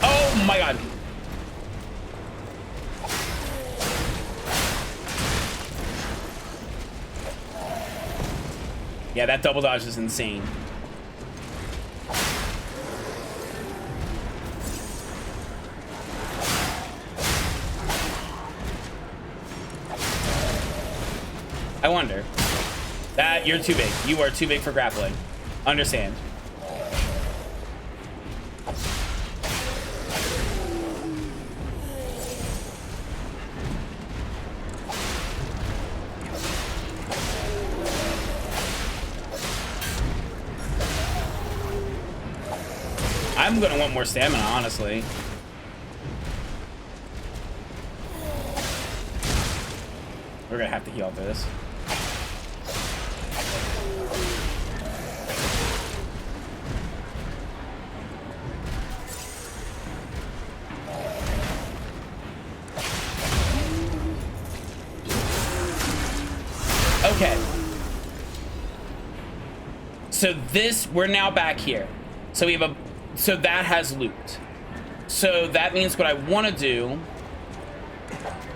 Oh my god. Yeah, that double dodge is insane. I wonder. That you're too big. You are too big for grappling. Understand. I'm gonna want more stamina, honestly. We're gonna have to heal for this. Okay. So this, we're now back here. So we have a, so that has looped. So that means what I want to do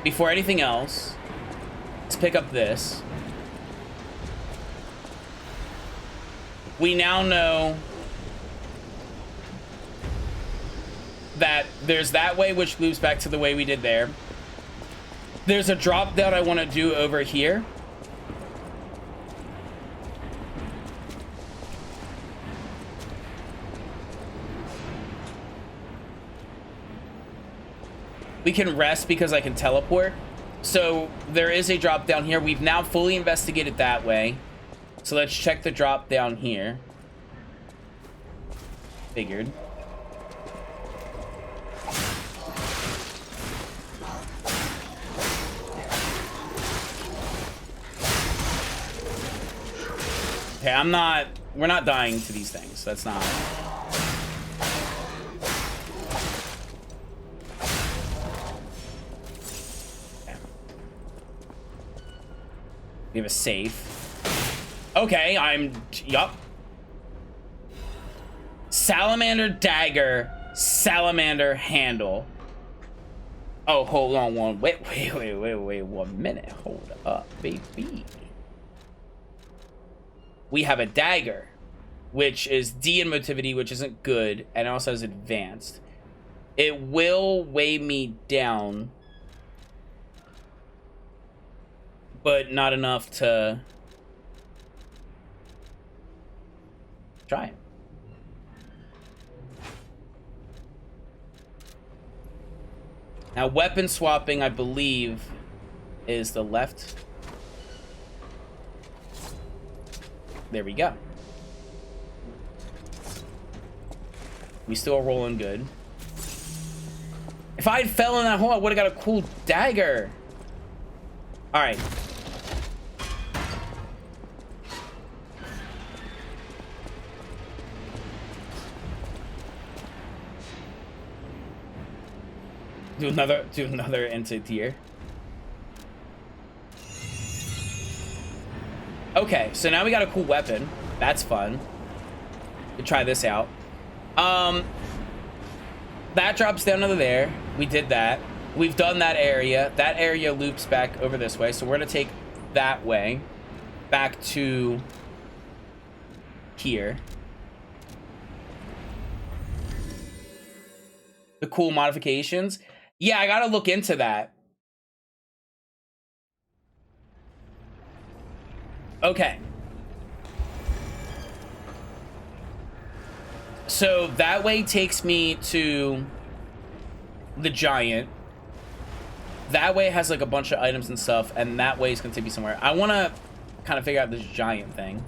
before anything else is pick up this. We now know that there's that way, which loops back to the way we did there. There's a drop down I want to do over here. We can rest because I can teleport. So there is a drop down here. We've now fully investigated that way. So let's check the drop down here. Figured. Okay, we're not dying to these things. That's not. Okay. We have a safe. Okay, yup. Salamander dagger, salamander handle. Oh, hold on wait 1 minute. Hold up, baby. We have a dagger, which is D in motivity, which isn't good, and it also has advanced. It will weigh me down, but not enough to try it. Now, weapon swapping, I believe, is the left. There we go. We still are rolling good. If I had fell in that hole, I would have got a cool dagger. All right. Do another into tier. Okay, so now we got a cool weapon. That's fun. We'll try this out. That drops down to there. We did that. We've done that area. That area loops back over this way. So we're gonna take that way back to here. The cool modifications. Yeah, I gotta look into that. Okay. So that way takes me to the giant. That way has like a bunch of items and stuff, and that way is gonna take me somewhere. I wanna kind of figure out this giant thing.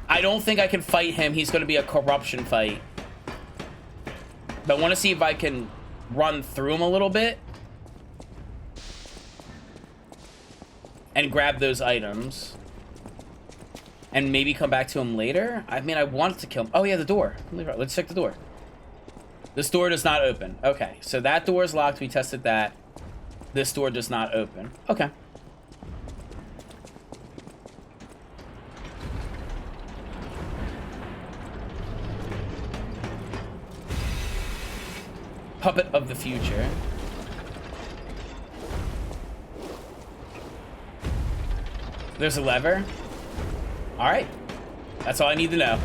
I don't think I can fight him. He's gonna be a corruption fight. But I want to see if I can run through him a little bit and grab those items and maybe come back to him later. I mean, I want to kill him. Oh yeah, the door. Let's check the door. This door does not open. Okay, so that door is locked. We tested that. This door does not open. Okay. Puppet of the future. There's a lever. All right. That's all I need to know.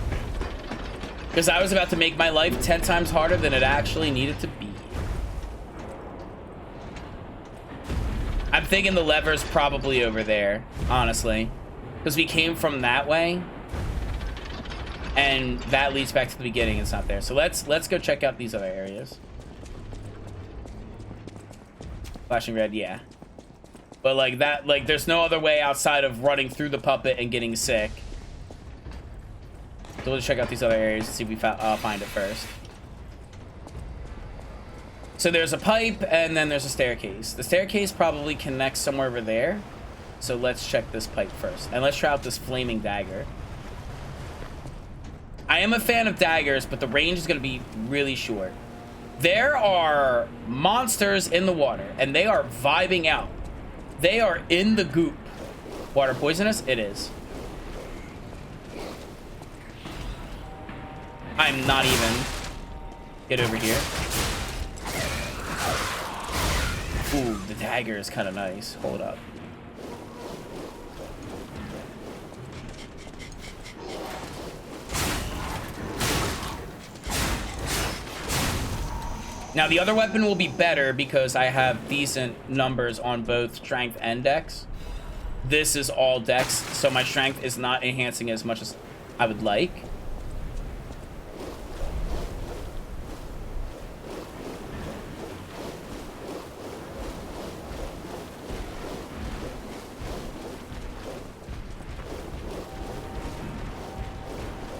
Because I was about to make my life 10 times harder than it actually needed to be. I'm thinking the lever's probably over there, honestly. Because we came from that way. And that leads back to the beginning. It's not there. So let's go check out these other areas. Flashing red, yeah. But like that, like there's no other way outside of running through the puppet and getting sick. So let's check out these other areas and see if we find it first. So there's a pipe and then there's a staircase. The staircase probably connects somewhere over there. So let's check this pipe first. And let's try out this flaming dagger. I am a fan of daggers, but the range is going to be really short. There are monsters in the water, and they are vibing out. They are in the goop. Water poisonous? It is. I'm not even. Get over here. Ooh, the dagger is kind of nice. Hold up. Now, the other weapon will be better because I have decent numbers on both strength and dex. This is all dex, so my strength is not enhancing as much as I would like.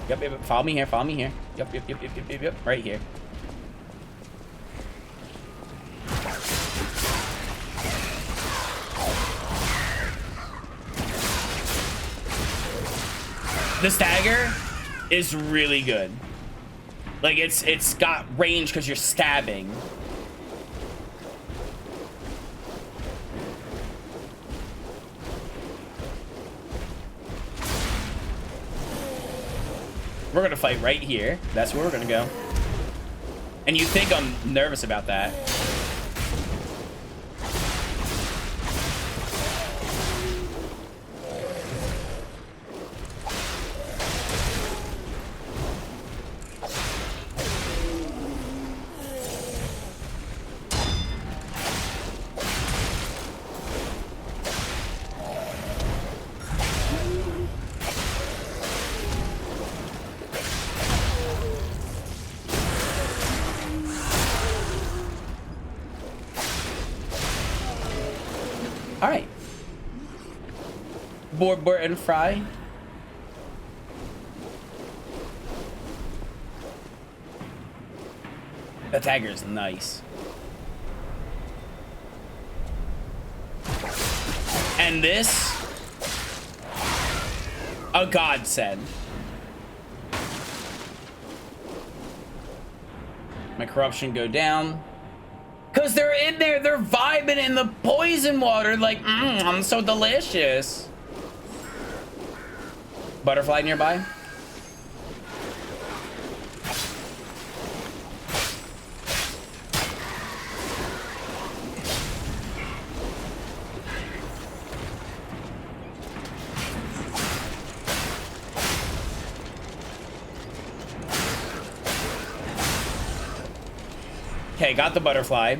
Yep, follow me here, follow me here. Yep, right here. This dagger is really good. Like, it's got range because you're stabbing. We're gonna fight right here. That's where we're gonna go. And you think I'm nervous about that. Alright. Bort and Fry. That dagger is nice. And this, a godsend. My corruption go down. Cause they're in there, they're vibing in the poison water like, I'm so delicious. Butterfly nearby. Okay, got the butterfly.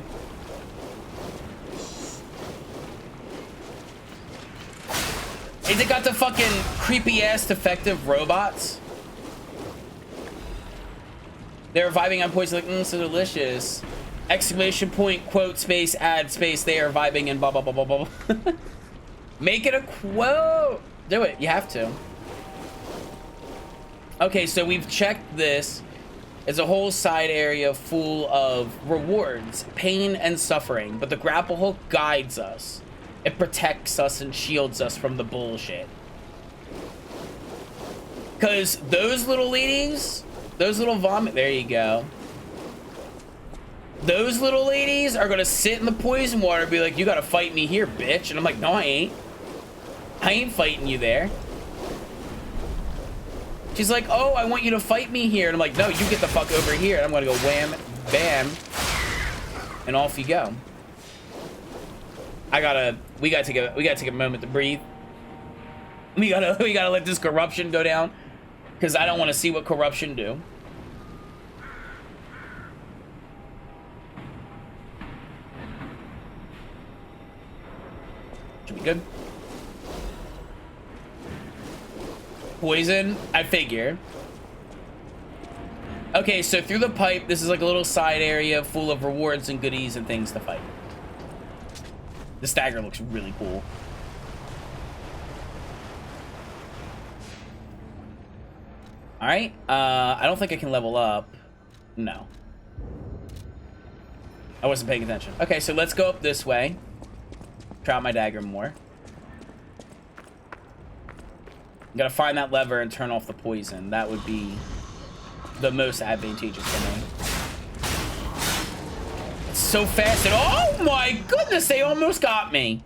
Is it got the fucking creepy ass defective robots? They're vibing on poison like, so delicious. Exclamation point, quote, space, add, space, they are vibing and blah, blah, blah, blah, blah. Make it a quote. Do it, you have to. Okay, so we've checked this. It's a whole side area full of rewards, pain and suffering, but the grapple hook guides us. It protects us and shields us from the bullshit. Because those little ladies, those little vomit, there you go. Those little ladies are gonna sit in the poison water and be like, you gotta fight me here, bitch. And I'm like, no, I ain't. I ain't fighting you there. She's like, oh, I want you to fight me here. And I'm like, no, you get the fuck over here. And I'm gonna go wham, bam, and off you go. We gotta take a moment to breathe. We gotta let this corruption go down, because I don't want to see what corruption do. Should be good. Poison, I figure. Okay, so through the pipe, this is like a little side area full of rewards and goodies and things to fight. The stagger looks really cool. All right, I don't think I can level up. No. I wasn't paying attention. Okay, so let's go up this way. Try out my dagger more. I'm gonna find that lever and turn off the poison. That would be the most advantageous for me. It's so fast and oh my goodness, they almost got me.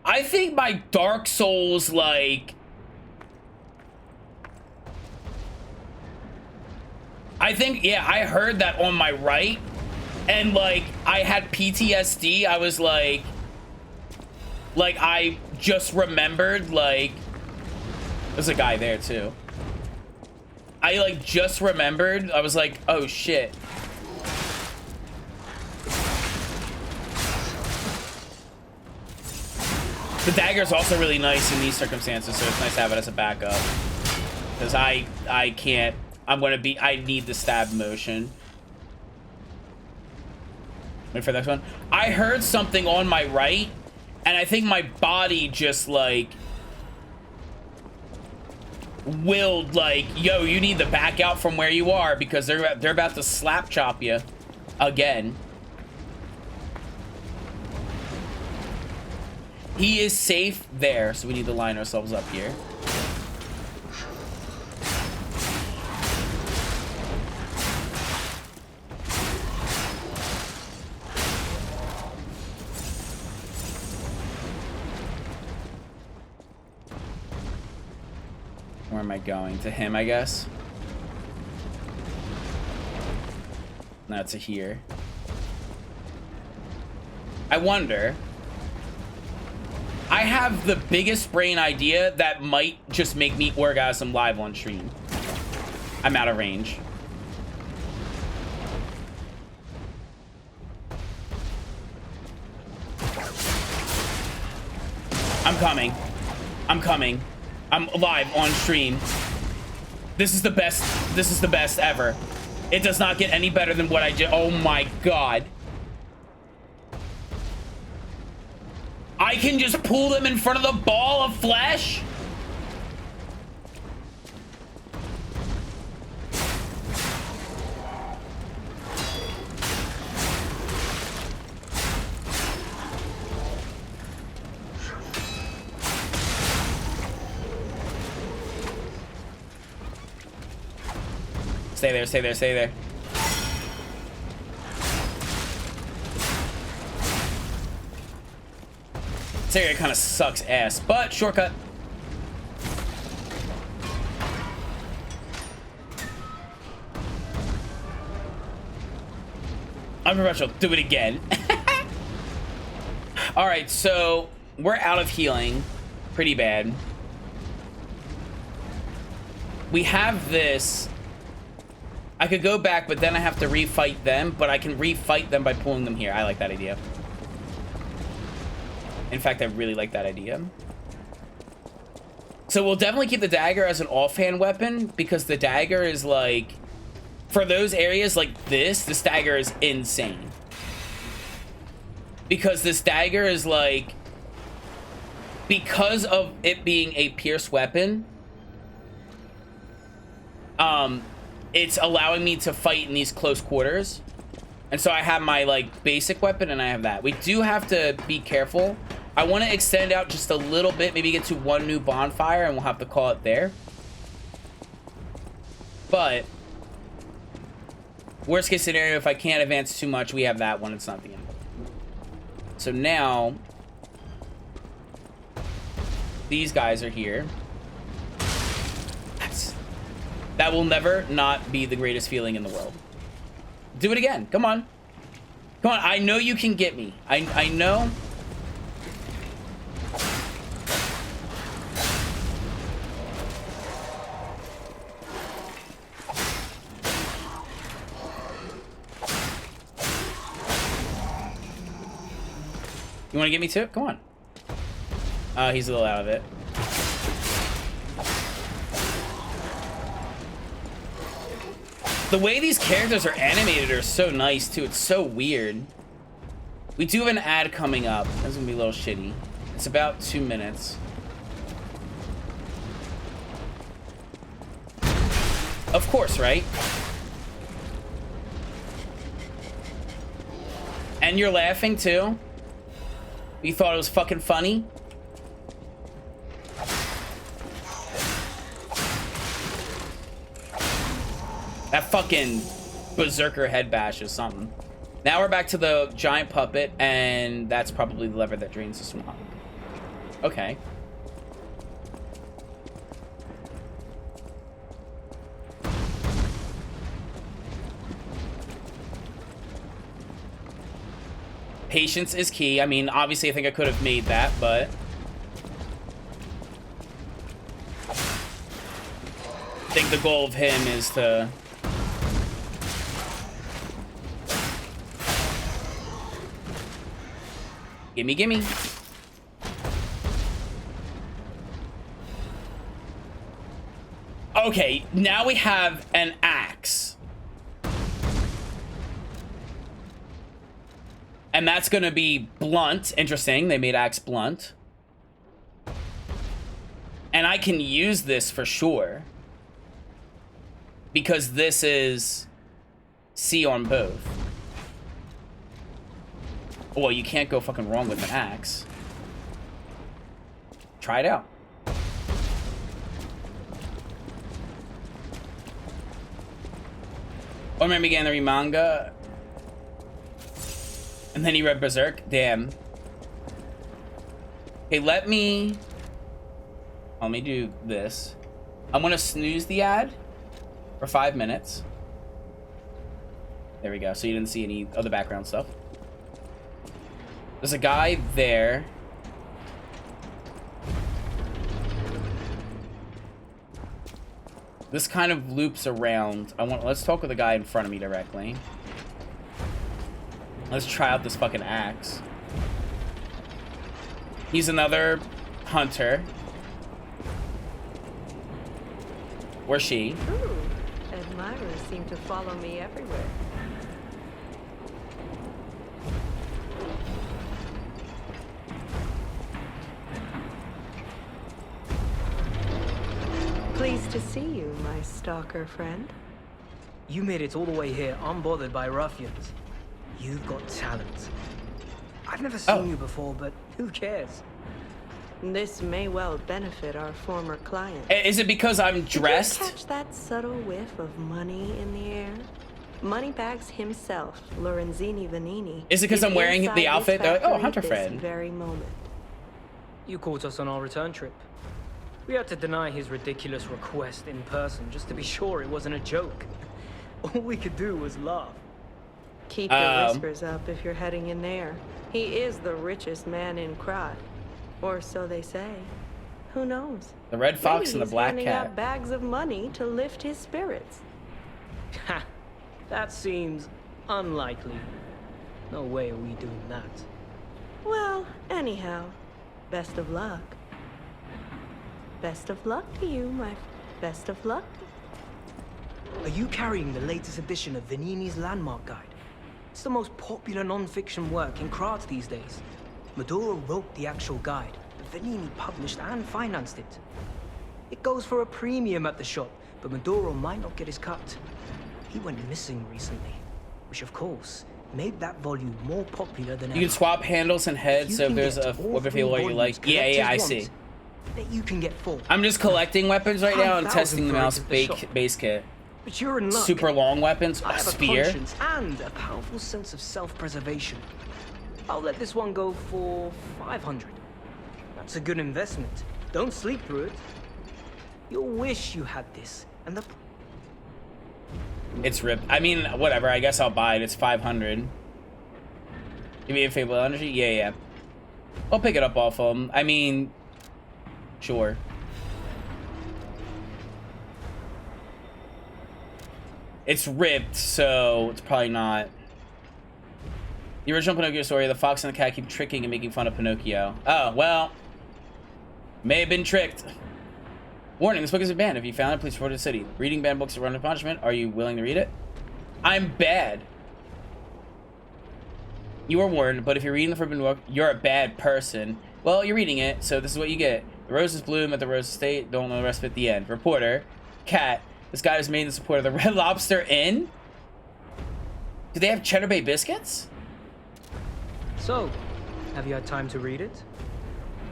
I think my Dark Souls, like... I think, yeah, I heard that on my right. And, like, I had PTSD. I was like... Like, I just remembered, like... There's a guy there, too. I, like, just remembered. I was like, oh, shit. The dagger's also really nice in these circumstances, so it's nice to have it as a backup. Because I can't... I need the stab motion. Wait for the next one. I heard something on my right, and I think my body just, like... willed, like, yo, you need to back out from where you are, because they're about to slap chop you again. He is safe there, so we need to line ourselves up here. Where am I going? To him, I guess? No, to here. I wonder... I have the biggest brain idea that might just make me orgasm live on stream. I'm out of range. I'm coming. I'm coming. I'm live on stream. This is the best. This is the best ever. It does not get any better than what I did. Oh my god. I can just pull them in front of the ball of flesh? Stay there, stay there, stay there. This area kind of sucks ass, but shortcut. Unprofessional, do it again. All right, so we're out of healing pretty bad. We have this. I could go back, but then I have to refight them, but I can refight them by pulling them here. I like that idea. In fact, I really like that idea. So we'll definitely keep the dagger as an offhand weapon, because the dagger is like, for those areas like this dagger is insane. Because this dagger is like, because of it being a pierce weapon, it's allowing me to fight in these close quarters. And so I have my like basic weapon and I have that. We do have to be careful. I want to extend out just a little bit, maybe get to one new bonfire and we'll have to call it there. But worst case scenario, if I can't advance too much, we have that one. It's not the end. So now these guys are here. That will never not be the greatest feeling in the world. Do it again. Come on. Come on. I know you can get me. I know. You want to get me too? Come on. He's a little out of it. The way these characters are animated are so nice too. It's so weird. We do have an ad coming up. That's gonna be a little shitty. It's about 2 minutes. Of course, right? And you're laughing too? You thought it was fucking funny? That fucking berserker head bash is something. Now we're back to the giant puppet, and that's probably the lever that drains the swamp. Okay. Patience is key. I mean, obviously, I think I could have made that, but... I think the goal of him is to... Gimme, gimme. Okay, now we have an axe. And that's gonna be blunt. Interesting, they made axe blunt. And I can use this for sure. Because this is C on both. Well, you can't go fucking wrong with an axe. Try it out. I remember getting the read manga. And then he read Berserk. Damn. Hey, let me do this. I'm gonna snooze the ad for 5 minutes. There we go. So you didn't see any other background stuff. There's a guy there. This kind of loops around. Let's talk with the guy in front of me directly. Let's try out this fucking axe. He's another hunter. Or she. Ooh, admirers seem to follow me everywhere. Pleased to see you, my stalker friend. You made it all the way here unbothered by ruffians. You've got talent. I've never seen you before, but who cares? This may well benefit our former client. Is it because I'm dressed? Did you catch that subtle whiff of money in the air? Moneybags himself, Lorenzini Vanini. Is it because I'm wearing the outfit? They're like, oh, hunter friend. Very moment. You caught us on our return trip. We had to deny his ridiculous request in person just to be sure it wasn't a joke. All we could do was laugh. Keep your whiskers up if you're heading in there. He is the richest man in Krat. Or so they say. Who knows? The red fox Maybe and the black he's cat. handing out bags of money to lift his spirits. Ha! That seems unlikely. No way are we doing that. Well, anyhow, best of luck. Best of luck to you, my best of luck. Are you carrying the latest edition of Vanini's Landmark Guide? It's the most popular non-fiction work in Krat these days. Maduro wrote the actual guide, but Vanini published and financed it. It goes for a premium at the shop, but Maduro might not get his cut. He went missing recently, which of course made that volume more popular than ever. You can swap handles and heads, so if there's a weapon failure you like. Yeah, I see. That you can get full. I'm just collecting weapons right now and testing them out base kit. But you're in luck. Super long weapons, I a have spear. A conscience and a powerful sense of self-preservation. I'll let this one go for 500. That's a good investment. Don't sleep through it. You'll wish you had this, and the... It's ripped. I mean, whatever. I guess I'll buy it. It's 500. Give me a Fable Energy? Yeah. I'll pick it up off them. I mean, sure. It's ripped, so it's probably not. The original Pinocchio story, the fox and the cat keep tricking and making fun of Pinocchio. Oh, well. May have been tricked. Warning, this book is banned. If you found it, please report to the city. Reading banned books is run to punishment. Are you willing to read it? I'm bad. You are warned, but if you're reading the Forbidden Book, you're a bad person. Well, you're reading it, so this is what you get. The roses bloom at the Rose Estate. Don't know the rest of it. The end. Reporter. Cat. This guy was made in support of the Red Lobster Inn? Do they have Cheddar Bay biscuits? So, have you had time to read it?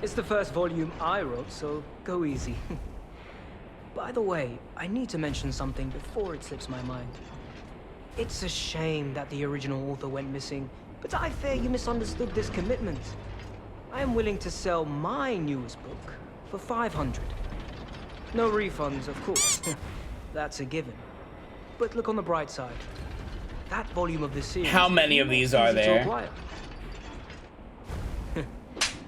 It's the first volume I wrote, so go easy. By the way, I need to mention something before it slips my mind. It's a shame that the original author went missing, but I fear you misunderstood this commitment. I am willing to sell my newest book for 500. No refunds, of course. That's a given. But look on the bright side. That volume of the series... How many of these are there?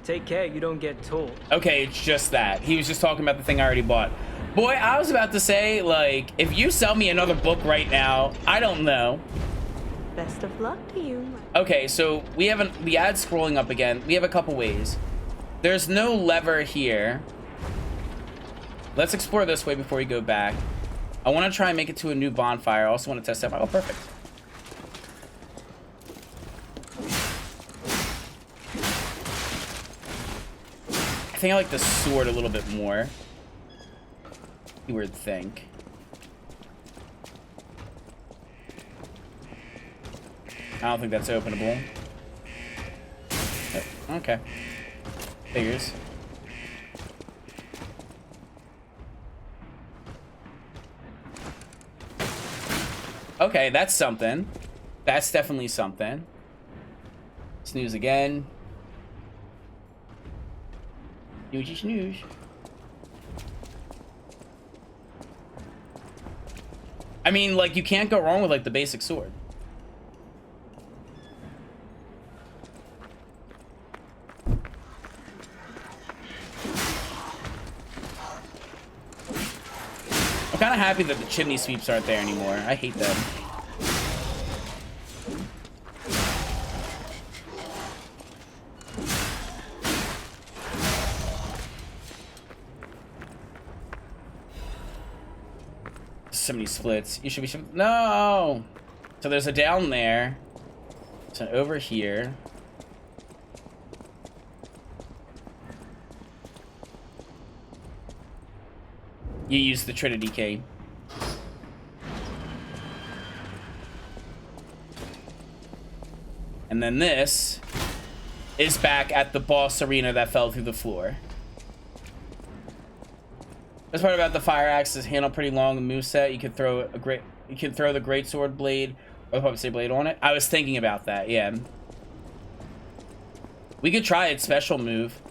Take care you don't get told. Okay, it's just that. He was just talking about the thing I already bought. Boy, I was about to say, like, if you sell me another book right now, I don't know. Best of luck to you. Okay, so we have the ad scrolling up again. We have a couple ways. There's no lever here. Let's explore this way before we go back. I want to try and make it to a new bonfire. I also want to test out. Oh, perfect. I think I like the sword a little bit more. You would think. I don't think that's openable. Oh, okay. Figures. Okay, that's something. That's definitely something. Snooze again. Snoozey snooze. I mean, like, you can't go wrong with, like, the basic sword. I'm kind of happy that the chimney sweeps aren't there anymore. I hate them. So many splits. You should be... No! So there's a down there. So over here. You use the Trinity key. And then this is back at the boss arena that fell through the floor. This part about the fire axe is handle pretty long and moveset. You could throw the great sword blade or the puppet say blade on it. I was thinking about that, yeah. We could try its special move.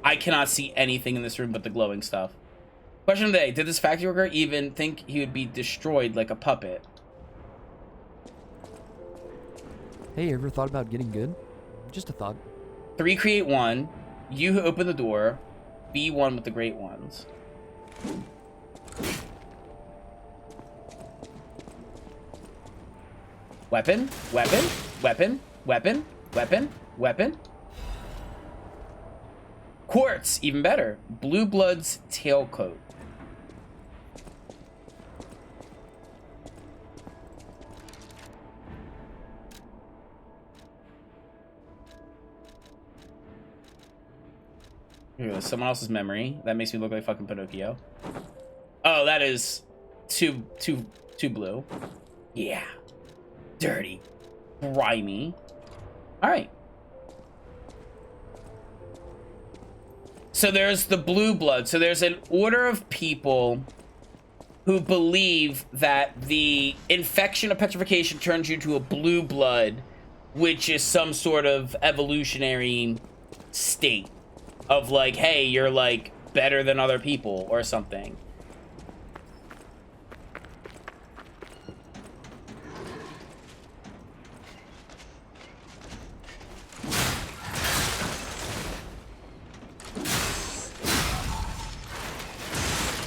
I cannot see anything in this room but the glowing stuff. Question of the day, did this factory worker even think he would be destroyed like a puppet? Hey, ever thought about getting good? Just a thought. 3 create 1. You who open the door. Be one with the great ones. Weapon, weapon, weapon, weapon, weapon, weapon. Quartz, even better. Blue Blood's tailcoat. Here, someone else's memory. That makes me look like fucking Pinocchio. Oh, that is too blue. Yeah. Dirty. Grimy. Alright. So there's the blue blood. So there's an order of people who believe that the infection of petrification turns you to a blue blood, which is some sort of evolutionary state of like, hey, you're like better than other people or something.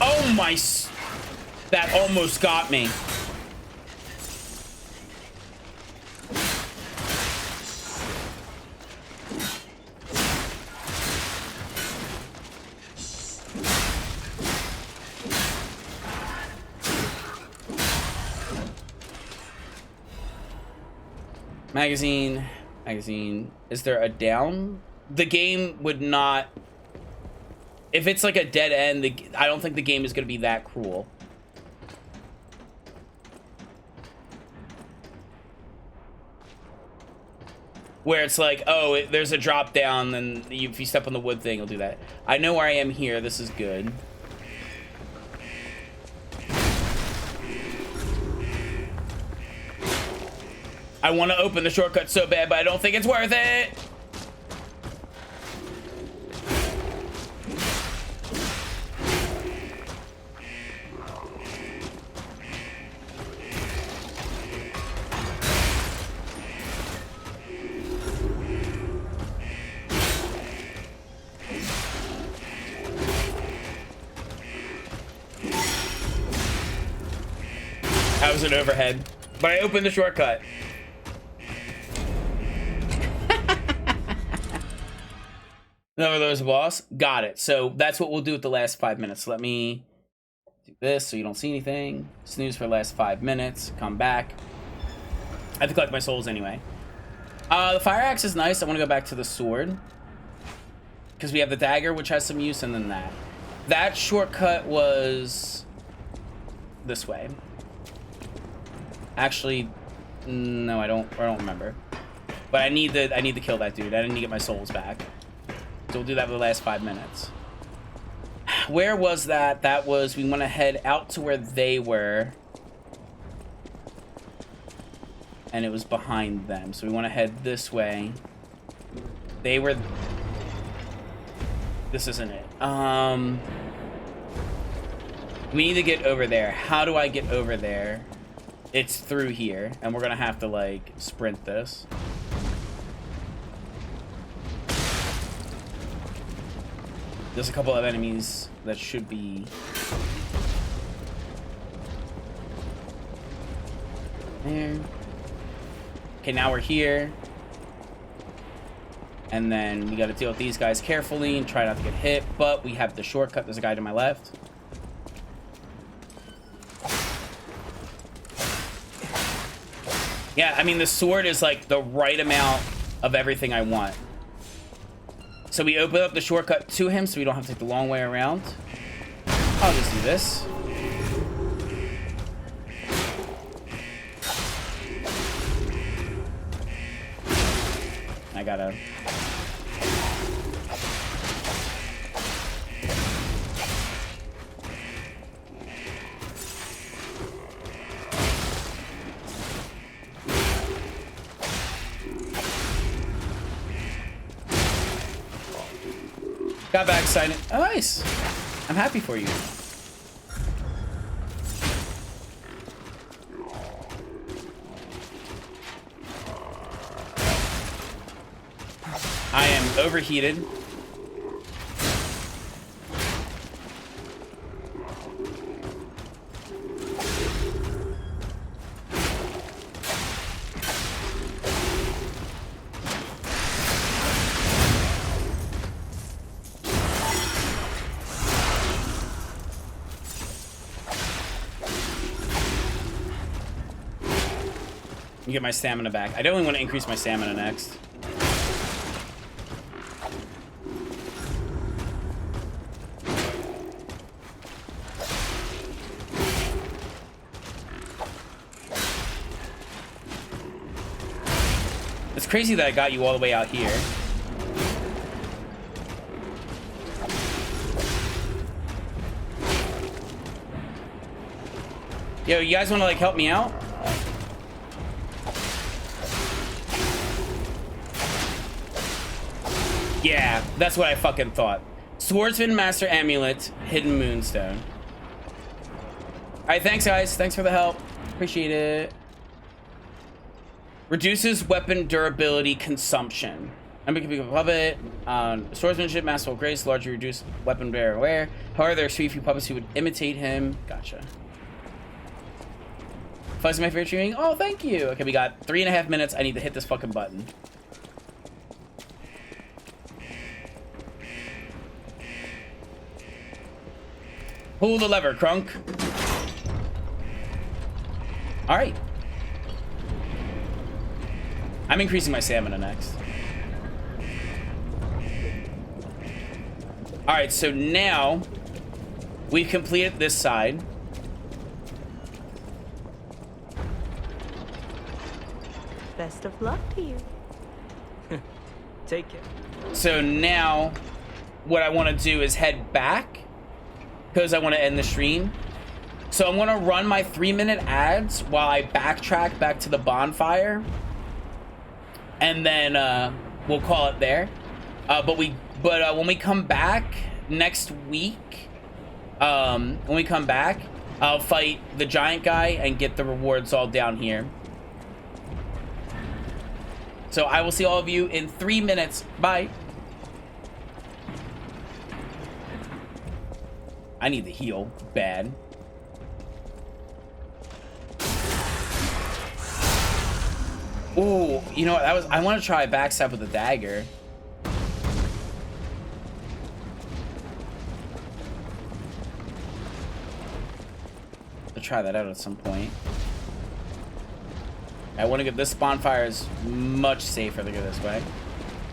Oh my, that almost got me. Magazine. Is there a down? The game would not... If it's like a dead end, I don't think the game is going to be that cruel. Where it's like, oh, there's a drop down, and if you step on the wood thing, it'll do that. I know where I am here. This is good. I want to open the shortcut so bad, but I don't think it's worth it. That was an overhead, but I opened the shortcut. No, there's a boss. Got it. So that's what we'll do with the last 5 minutes. Let me do this so you don't see anything. Snooze for the last 5 minutes. Come back. I have to collect my souls anyway. The fire axe is nice. I want to go back to the sword, because we have the dagger, which has some use, and then that. That shortcut was this way. Actually, no, I don't remember. But I need to kill that dude. I need to get my souls back. So we'll do that for the last 5 minutes. Where was that? That was, we want to head out to where they were. And it was behind them. So we want to head this way. They were... This isn't it. We need to get over there. How do I get over there? It's through here. And we're going to have to, like, sprint this. There's a couple of enemies that should be... there. Okay, now we're here. And then we got to deal with these guys carefully and try not to get hit. But we have the shortcut. There's a guy to my left. Yeah, I mean, the sword is like the right amount of everything I want. So we open up the shortcut to him so we don't have to take the long way around. I'll just do this. I gotta... Got back excited. Oh, nice. I'm happy for you. I am overheated. Get my stamina back. I definitely want to increase my stamina next. It's crazy that I got you all the way out here. Yo, you guys want to like help me out? Yeah, that's what I fucking thought. Swordsman Master Amulet, Hidden Moonstone. Alright, thanks guys. Thanks for the help. Appreciate it. Reduces weapon durability consumption. Number can become a puppet. Swordsmanship, Masterful Grace, largely reduced weapon bearer wear. However, there are few puppets who would imitate him. Gotcha. Fuzz is my favorite streaming. Oh, thank you. Okay, we got 3.5 minutes. I need to hit this fucking button. Pull the lever, Crunk. All right. I'm increasing my stamina next. All right, so now we've completed this side. Best of luck to you. Take it. So now what I want to do is head back because I want to end the stream. So I'm going to run my 3-minute ads while I backtrack back to the bonfire and then we'll call it there. But when we come back next week, when we come back, I'll fight the giant guy and get the rewards all down here. So I will see all of you in 3 minutes. Bye. I need to heal bad. Ooh, you know what? I want to try a backstab with a dagger. I'll try that out at some point. I want to get this bonfire is much safer to go this way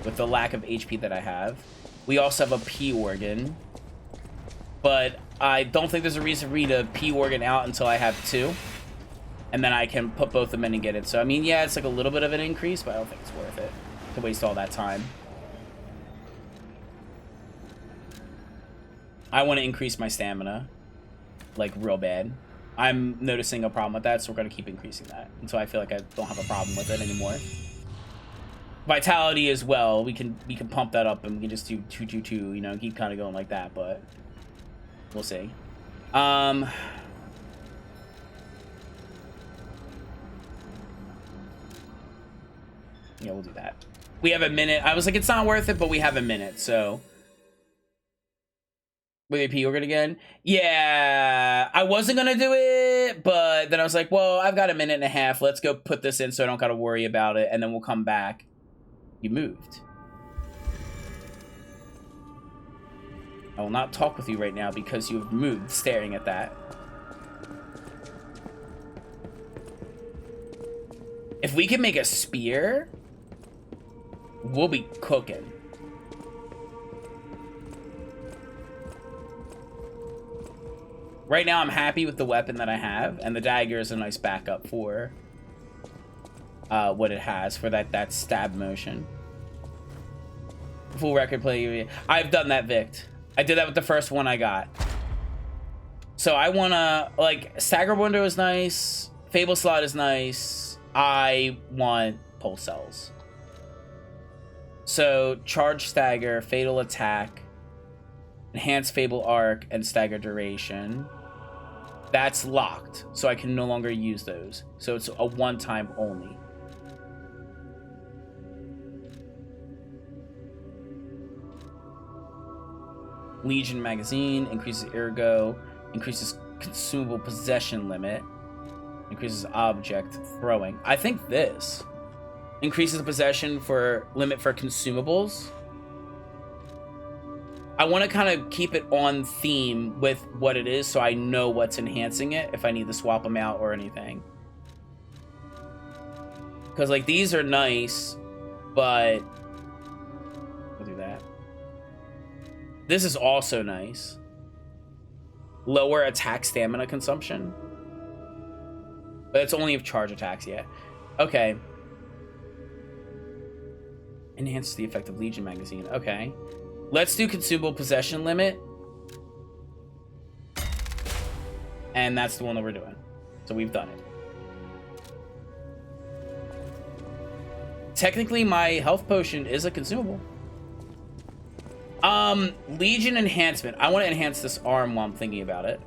with the lack of HP that I have. We also have a P organ, but I don't think there's a reason for me to P organ out until I have 2. And then I can put both of them in and get it. So, I mean, yeah, it's like a little bit of an increase, but I don't think it's worth it to waste all that time. I want to increase my stamina, like, real bad. I'm noticing a problem with that, so we're going to keep increasing that until I feel like I don't have a problem with it anymore. Vitality as well. We can pump that up and we can just do 2, you know, keep kind of going like that, but we'll see. Yeah, we'll do that. We have a minute. I was like, it's not worth it, but we have a minute, so. With P organ again? Yeah, I wasn't gonna do it, but then I was like, well, I've got a minute and a half. Let's go put this in so I don't gotta worry about it, and then we'll come back. You moved. I will not talk with you right now because you have moved, staring at that. If we can make a spear, we'll be cooking. Right now, I'm happy with the weapon that I have, and the dagger is a nice backup for what it has for that stab motion. Full record play. I've done that, Vict. I did that with the first one I got. So I wanna, like, Stagger Window is nice. Fable Slot is nice. I want Pulse Cells. So Charge Stagger, Fatal Attack, Enhanced Fable Arc, and Stagger Duration. That's locked, so I can no longer use those. So it's a one-time only. Legion Magazine increases Ergo, increases consumable possession limit, increases object throwing. I think this increases the possession for limit for consumables. I want to kind of keep it on theme with what it is so I know what's enhancing it if I need to swap them out or anything. Because, like, these are nice, but we'll do that. This is also nice. Lower attack stamina consumption. But it's only if charge attacks yet. Okay. Enhances the effect of Legion Magazine. Okay. Let's do consumable possession limit. And that's the one that we're doing. So we've done it. Technically, my health potion is a consumable. Legion enhancement. I want to enhance this arm while I'm thinking about it.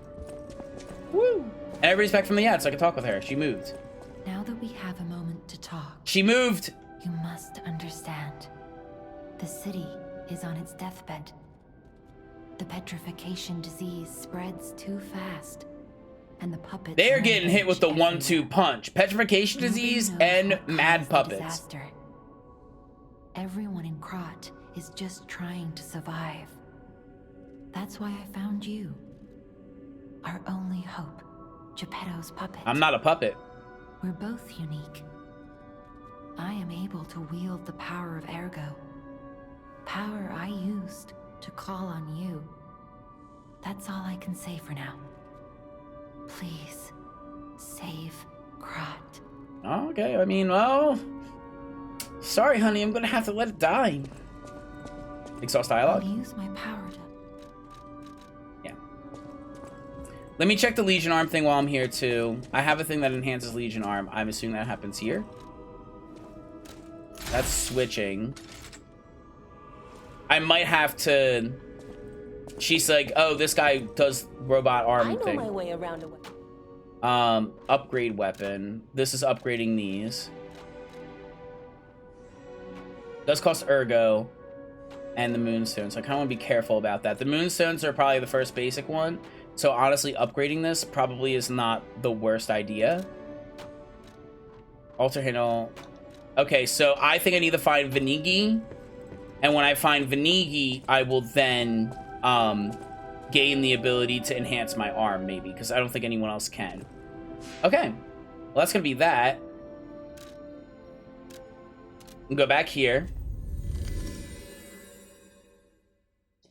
Woo! And everybody's back from the ad, so I can talk with her. She moved. Now that we have a moment to talk. She moved! You must understand. The city is on its deathbed. The petrification disease spreads too fast. And the puppets... They are getting hit with the 1-2 punch. Petrification disease and mad puppets. Disaster. Everyone in Krat is just trying to survive. That's why I found you. Our only hope. Geppetto's puppet. I'm not a puppet. We're both unique. I am able to wield the power of Ergo. Power I used to call on you. That's all I can say for now. Please, save Krat. Okay, I mean, well... Sorry, honey, I'm gonna have to let it die. Exhaust dialogue? I'll use my power to... Yeah. Let me check the Legion Arm thing while I'm here, too. I have a thing that enhances Legion Arm. I'm assuming that happens here. That's switching. I might have to... She's like, oh, this guy does robot arm thing. I know my way around a weapon. Upgrade weapon. This is upgrading these. Does cost Ergo and the Moonstone, so I kind of want to be careful about that. The Moonstones are probably the first basic one, so honestly, upgrading this probably is not the worst idea. Alter handle. Okay, so I think I need to find Venigi, and when I find Venigi, I will then gain the ability to enhance my arm, maybe, because I don't think anyone else can. Okay, well, that's gonna be that. We'll go back here.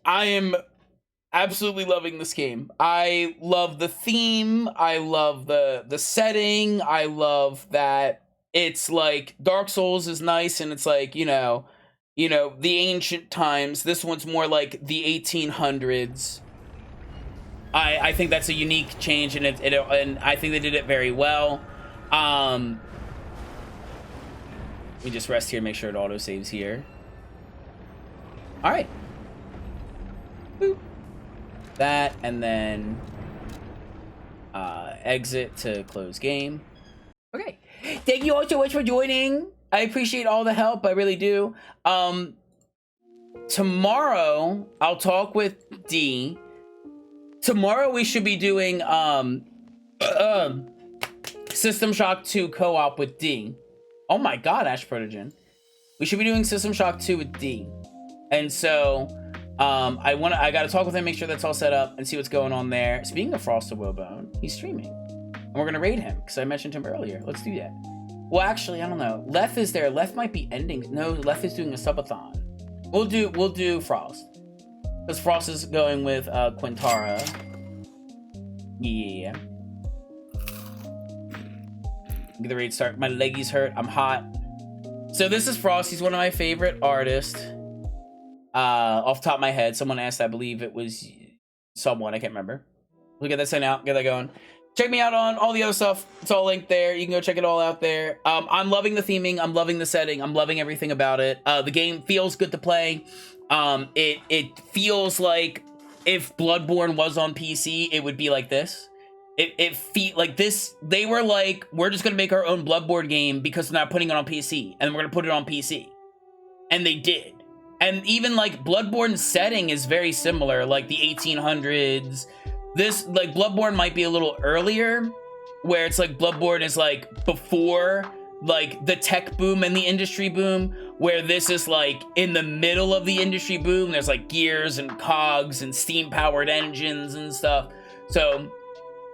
I am absolutely loving this game. I love the theme. I love the setting. I love that it's like Dark Souls is nice and it's like, you know, the ancient times. This one's more like the 1800s. I think that's a unique change and and I think they did it very well. Let me just rest here and make sure it auto saves here. All right. Boop. That, and then exit to close game. Okay. Thank you all so much for joining. I appreciate all the help. I really do. Tomorrow, I'll talk with D. Tomorrow, we should be doing System Shock 2 co-op with D. Oh my god, Ash Protogen. We should be doing System Shock 2 with D. And so... I gotta talk with him, make sure that's all set up, and see what's going on there. Speaking of Frosted Wobone, he's streaming. And we're gonna raid him, because I mentioned him earlier. Let's do that. Well, actually, I don't know. Leth is there. Leth might be ending. No, Leth is doing a subathon. We'll do Frost. Because Frost is going with Quintara. Yeah. Get the raid start. My leggies hurt. I'm hot. So this is Frost. He's one of my favorite artists. Off the top of my head, someone asked, I believe it was someone, I can't remember. We'll get that sent out, get that going. Check me out on all the other stuff. It's all linked there. You can go check it all out there. I'm loving the theming. I'm loving the setting. I'm loving everything about it. The game feels good to play. It feels like if Bloodborne was on PC, it would be like this. It feels like this. They were like, we're just gonna make our own Bloodborne game because they're not putting it on PC, and we're gonna put it on PC, and they did. And even like Bloodborne's setting is very similar, like the 1800s. This, like, Bloodborne might be a little earlier, where it's like Bloodborne is like before like the tech boom and the industry boom, where this is like in the middle of the industry boom. There's like gears and cogs and steam powered engines and stuff. So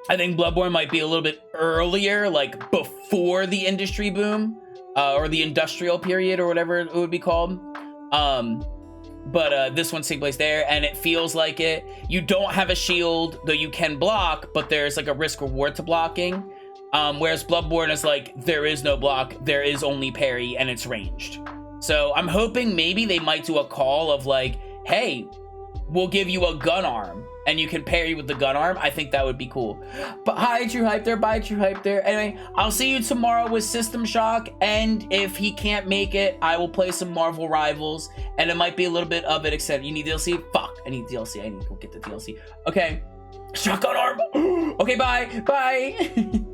I think Bloodborne might be a little bit earlier, like before the industry boom, or the industrial period, or whatever it would be called. But this one's taking place there, and it feels like it. You don't have a shield, though you can block, but there's like a risk reward to blocking. Whereas Bloodborne is like, there is no block, there is only parry, and it's ranged. So I'm hoping maybe they might do a call of like, hey, we'll give you a gun arm, and you can parry with the gun arm. I think that would be cool. But hi, True Hype there. Bye, True Hype there. Anyway, I'll see you tomorrow with System Shock, and if he can't make it, I will play some Marvel Rivals, and it might be a little bit of it extended. You need DLC? Fuck, I need DLC. I need to go get the DLC. Okay, shotgun arm. Okay, bye. Bye.